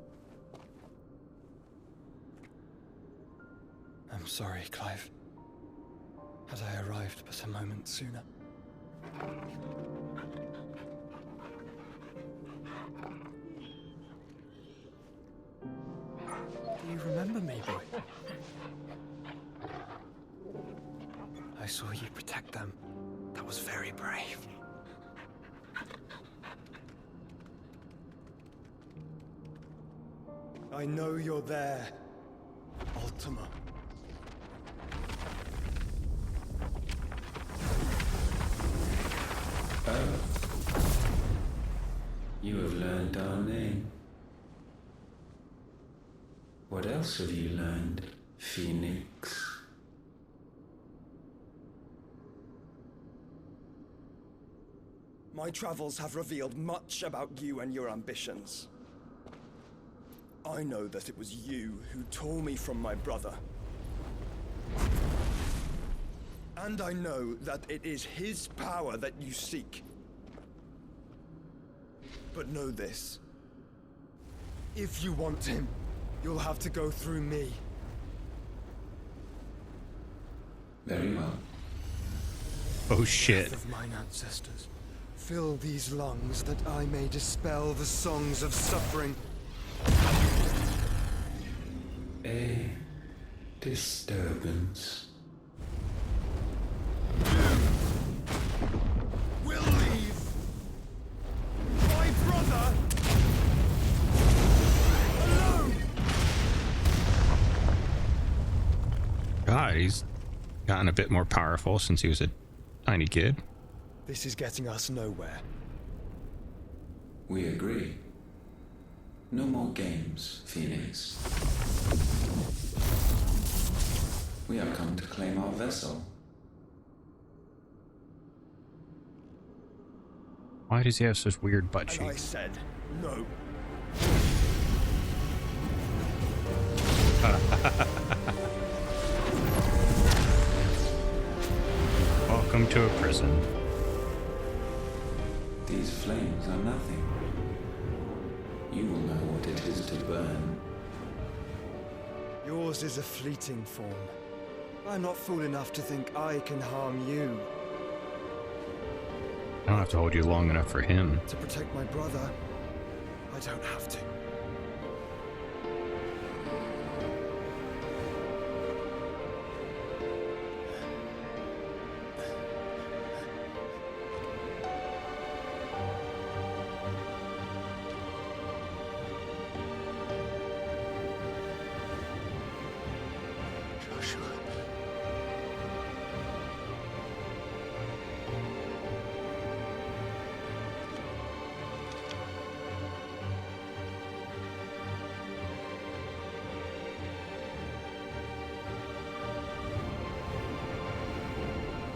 Speaker 5: I'm sorry, Clive. Had I arrived but a moment sooner. Do you remember me, boy? I saw you protect them. That was very brave. I know you're there, Ultima.
Speaker 18: Oh. You have learned our name. What else have you learned, Phoenix?
Speaker 5: My travels have revealed much about you and your ambitions. I know that it was you who tore me from my brother. And I know that it is his power that you seek. But know this. If you want him, you'll have to go through me.
Speaker 18: Very well.
Speaker 1: Oh shit.
Speaker 5: Death of mine ancestors. Fill these lungs that I may dispel the songs of suffering.
Speaker 18: A disturbance.
Speaker 5: We'll leave. My brother alone.
Speaker 1: God, he's gotten a bit more powerful since he was a tiny kid.
Speaker 5: This is getting us nowhere.
Speaker 18: We agree. No more games, Phoenix. We have come to claim our vessel.
Speaker 1: Why does he have such weird butt
Speaker 5: And I
Speaker 1: cheeks?
Speaker 5: said no.
Speaker 1: Welcome to a prison.
Speaker 18: These flames are nothing. You will know what it is to burn.
Speaker 5: Yours is a fleeting form. I'm not fool enough to think I can harm you.
Speaker 1: I don't have to hold you long enough for him.
Speaker 5: To protect my brother, I don't have to.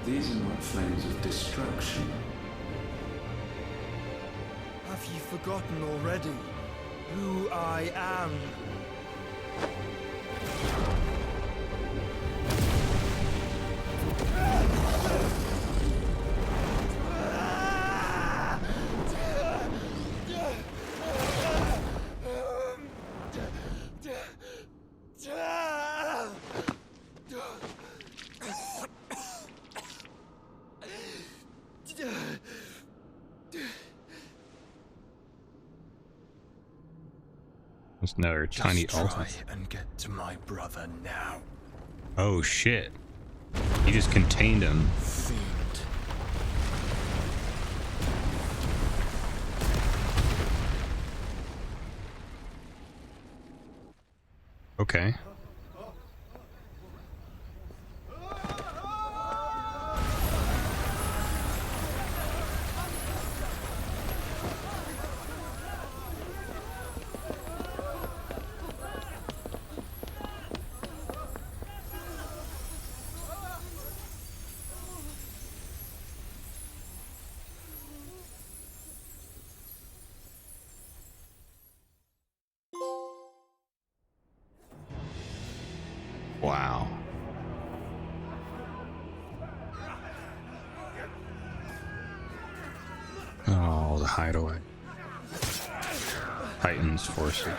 Speaker 18: These are not flames of destruction.
Speaker 5: Have you forgotten already who I am?
Speaker 1: There's another tiny altar.
Speaker 15: Try and get to my brother now.
Speaker 1: Oh shit. You just contained him.
Speaker 15: Fiend.
Speaker 1: Okay. Wow. Oh, the hideaway. Titans force it.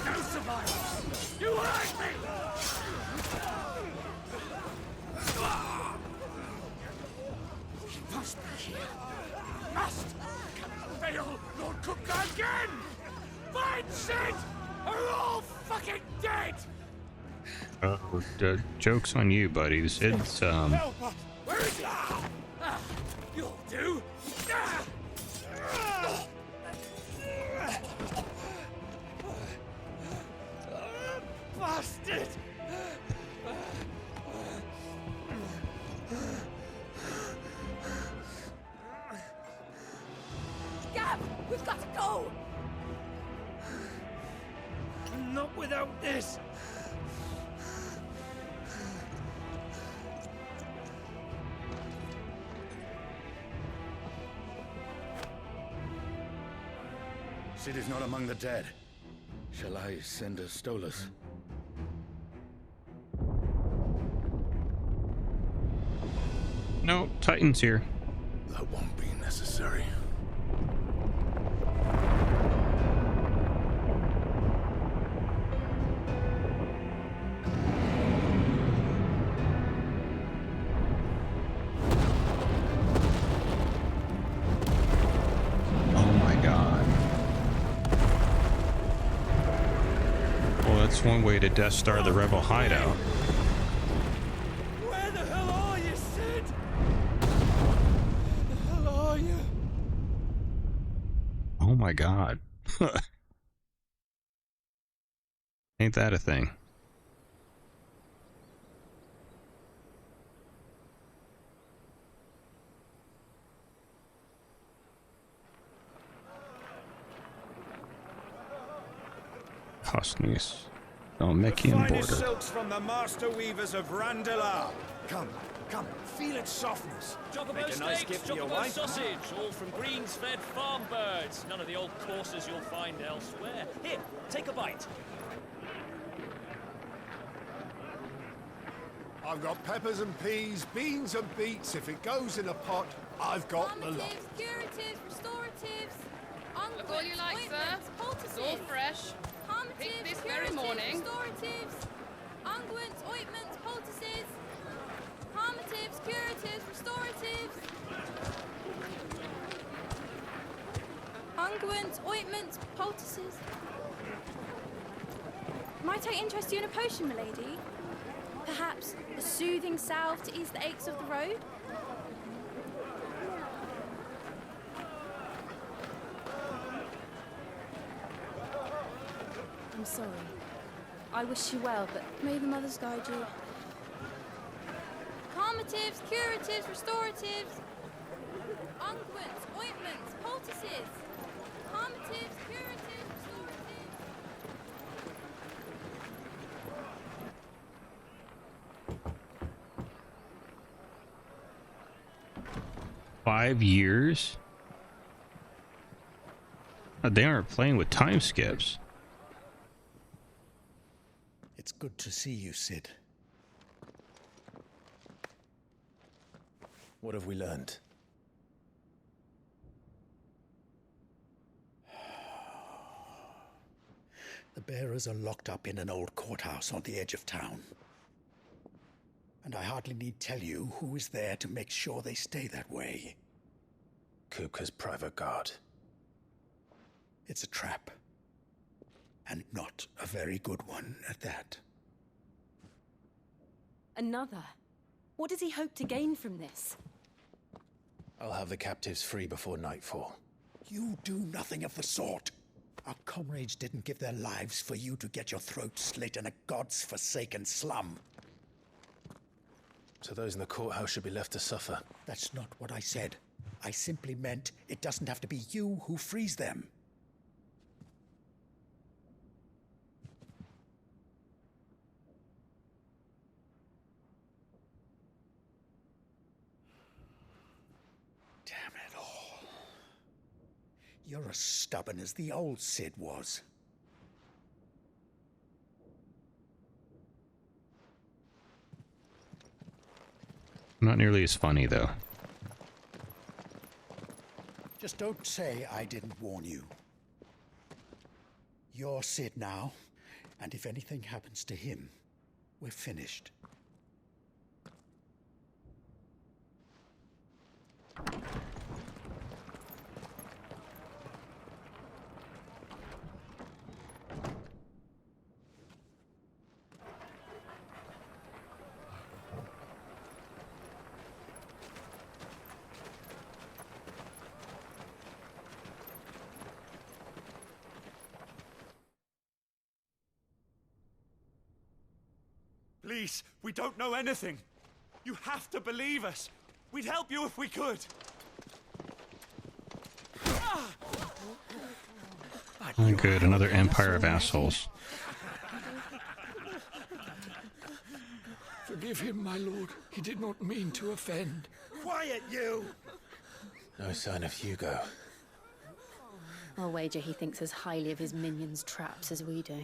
Speaker 8: No survivors! You hurt me! He must be here. Must! Can fail Lord Cook again! Find Sid! Are all fucking dead!
Speaker 1: Oh, joke's on you, buddy. Sid's,
Speaker 8: Help us! Where is he? You'll do! Bastard!
Speaker 24: Gab, we've got to go!
Speaker 8: Not without this!
Speaker 7: Sid is not among the dead. Shall I send a Stolas?
Speaker 1: no, Titan's here.
Speaker 12: That won't be necessary.
Speaker 1: That's one way to Death Star the Rebel hideout.
Speaker 8: Where the hell are you, Sid? Where the hell are you?
Speaker 1: Oh my god. Ain't that a thing? Costnius. Almekian border.
Speaker 7: Silks from the master weavers of Randalar. Come, feel its softness.
Speaker 20: Chocobo steaks, chocobo sausage, all from greens-fed farm birds. None of the old courses you'll find elsewhere. Here, take a bite.
Speaker 12: I've got peppers and peas, beans and beets. If it goes in a pot, I've got the lot.
Speaker 13: Curatives, restoratives,
Speaker 19: Look all you like, sir. It's all fresh.
Speaker 13: Pick this very morning. Restoratives, unguents, ointments, poultices, calmatives, curatives, restoratives. Unguents, ointments, poultices.
Speaker 19: Might I interest you in a potion, milady? Perhaps a soothing salve to ease the aches of the road? I'm sorry. I wish you well, but may the mothers guide you.
Speaker 13: Calmatives, curatives, restoratives. Unguents, ointments, poultices. Calmatives, curatives, restoratives.
Speaker 1: 5 years? They aren't playing with time skips.
Speaker 21: It's good to see you, Sid.
Speaker 3: What have we learned?
Speaker 21: The bearers are locked up in an old courthouse on the edge of town. And I hardly need tell you who is there to make sure they stay that way.
Speaker 3: Kupka's private guard.
Speaker 21: It's a trap. And not a very good one at that.
Speaker 19: Another? What does he hope to gain from this?
Speaker 3: I'll have the captives free before nightfall.
Speaker 21: You do nothing of the sort. Our comrades didn't give their lives for you to get your throat slit in a god's forsaken slum.
Speaker 3: So those in the courthouse should be left to suffer.
Speaker 21: That's not what I said. I simply meant it doesn't have to be you who frees them. Damn it all. You're as stubborn as the old Sid was.
Speaker 1: Not nearly as funny, though.
Speaker 21: Just don't say I didn't warn you. You're Sid now, and if anything happens to him, we're finished.
Speaker 7: Please, we don't know anything. You have to believe us. We'd help you if we could.
Speaker 1: Oh, good, another empire of assholes.
Speaker 15: Forgive him, my lord. He did not mean to offend.
Speaker 21: Quiet, you!
Speaker 3: No sign of Hugo.
Speaker 19: I'll wager he thinks as highly of his minions' traps as we do.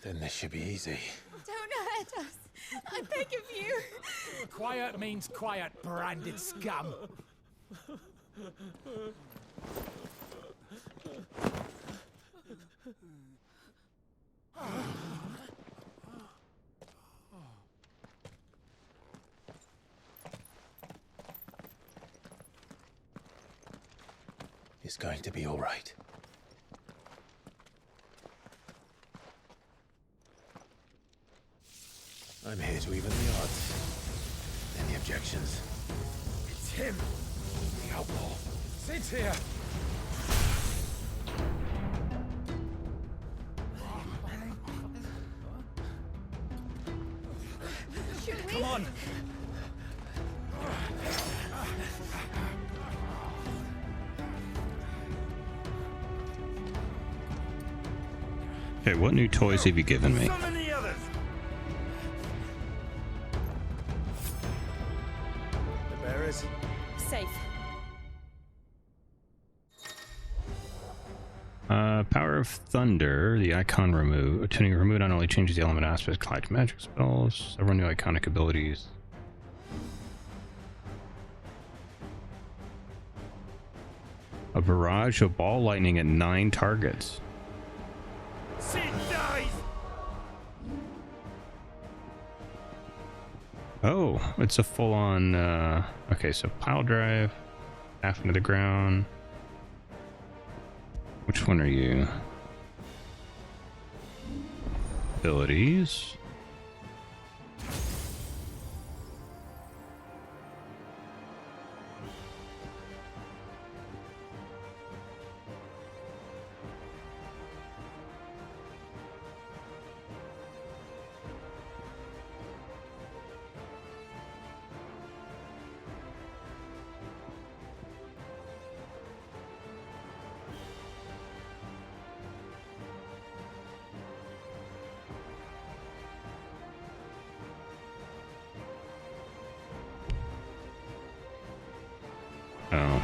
Speaker 3: Then this should be easy.
Speaker 13: Don't hurt us. I beg of you.
Speaker 22: Quiet means quiet, branded scum.
Speaker 3: It's going to be all right. I'm here to even the odds. Any objections?
Speaker 22: It's him, the outlaw. Sid's here.
Speaker 7: Come on.
Speaker 1: Okay, what new toys have you given me?
Speaker 7: Summon the others.
Speaker 21: The bearers?
Speaker 19: Safe.
Speaker 1: Power of Thunder, the icon remove. Tuning remove not only changes the element aspect, collect magic spells, several new iconic abilities. A barrage of ball lightning at 9 targets.
Speaker 7: Sid,
Speaker 1: Oh, it's a full-on, okay, so pile drive, half into the ground. Which one are you? Abilities. Oh.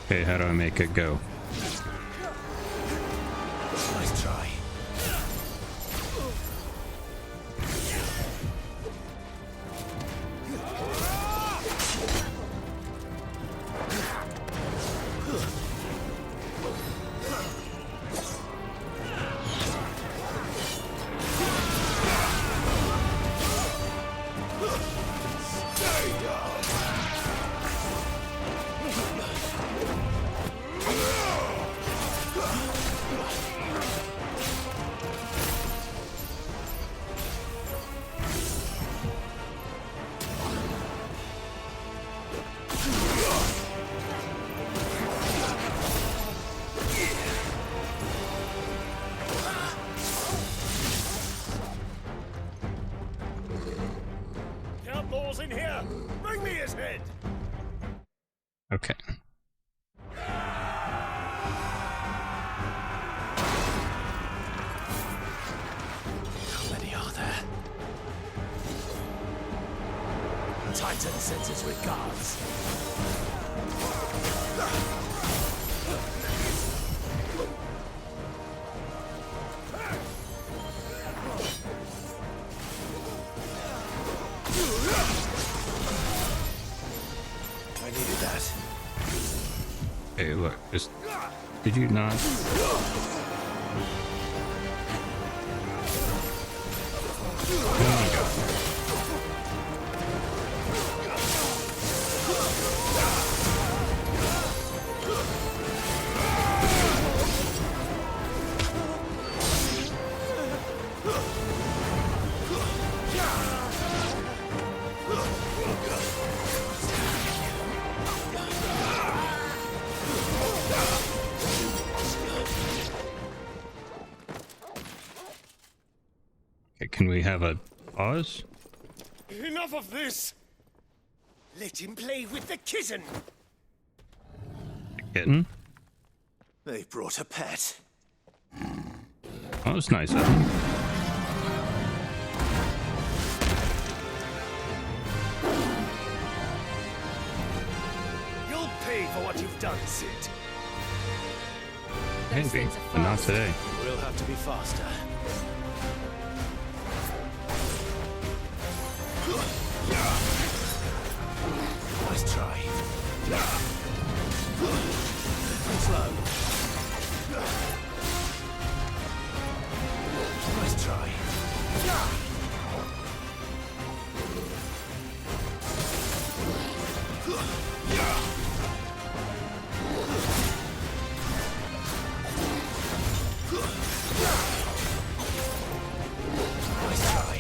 Speaker 1: Okay, how do I make it go?
Speaker 21: Nice try.
Speaker 15: Outlaws in here! Bring me his head!
Speaker 1: Okay.
Speaker 21: How many are there? Titan sends his regards. I needed that.
Speaker 1: Hey, look, just did you not? Okay, can we have a pause?
Speaker 15: Enough of this! Let him play with the kitten!
Speaker 1: Kitten?
Speaker 21: They brought a pet.
Speaker 1: That was nice of them.
Speaker 15: You'll pay for what you've done, Sid.
Speaker 1: Maybe, but not today.
Speaker 15: We'll have to be faster.
Speaker 21: Nice try. Slow. Nice try. Nice try.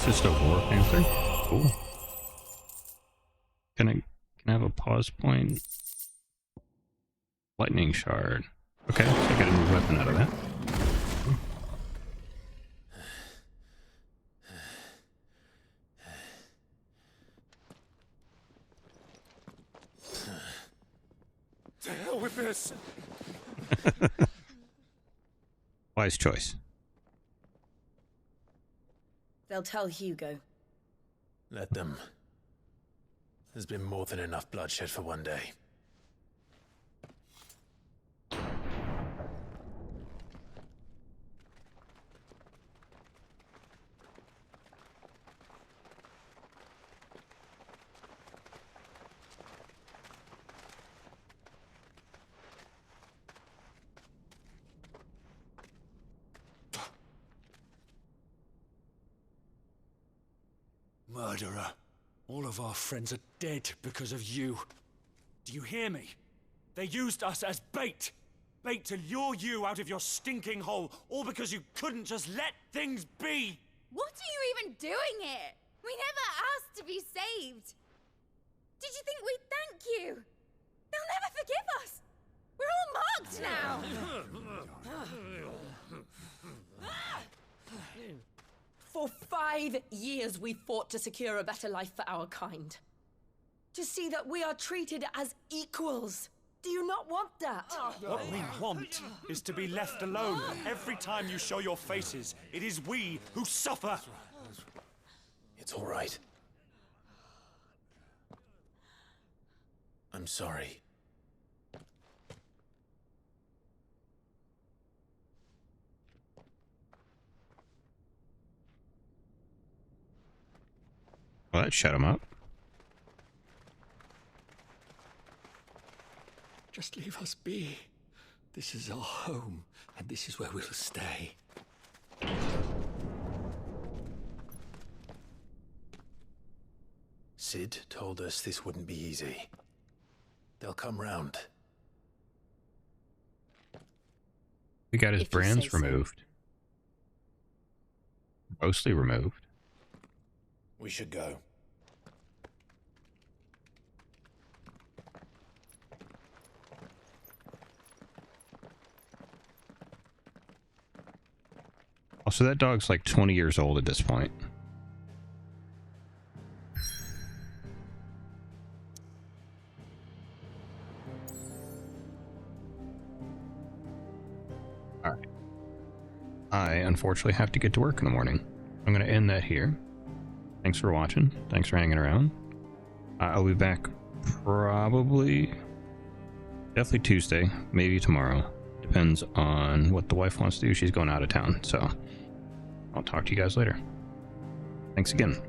Speaker 1: It's just a war panther. Cool. Can I have a pause point? Lightning shard. Okay, so I got a new weapon out of that.
Speaker 22: To hell with this!
Speaker 1: Wise choice.
Speaker 2: They'll tell Hugo.
Speaker 3: Let them. There's been more than enough bloodshed for one day.
Speaker 22: Murderer. All of our friends are dead because of you. Do you hear me? They used us as bait. Bait to lure you out of your stinking hole, all because you couldn't just let things be.
Speaker 13: What are you even doing here? We never asked to be saved. Did you think we'd thank you? They'll never forgive us. We're all marked now.
Speaker 2: For 5 years we fought to secure a better life for our kind. To see that we are treated as equals. Do you not want that?
Speaker 7: What we want is to be left alone. Every time you show your faces, it is we who suffer.
Speaker 3: It's all right. I'm sorry.
Speaker 1: Well, that shut him up.
Speaker 22: Just leave us be. This is our home, and this is where we'll stay.
Speaker 3: Sid told us this wouldn't be easy. They'll come round.
Speaker 1: We got his brands removed. Mostly removed.
Speaker 3: We should go.
Speaker 1: Also, that dog's like 20 years old at this point. Alright. I unfortunately have to get to work in the morning. I'm going to end that here. Thanks for watching. Thanks for hanging around. I'll be back definitely Tuesday, maybe tomorrow. Depends on what the wife wants to do. She's going out of town, so I'll talk to you guys later. Thanks again.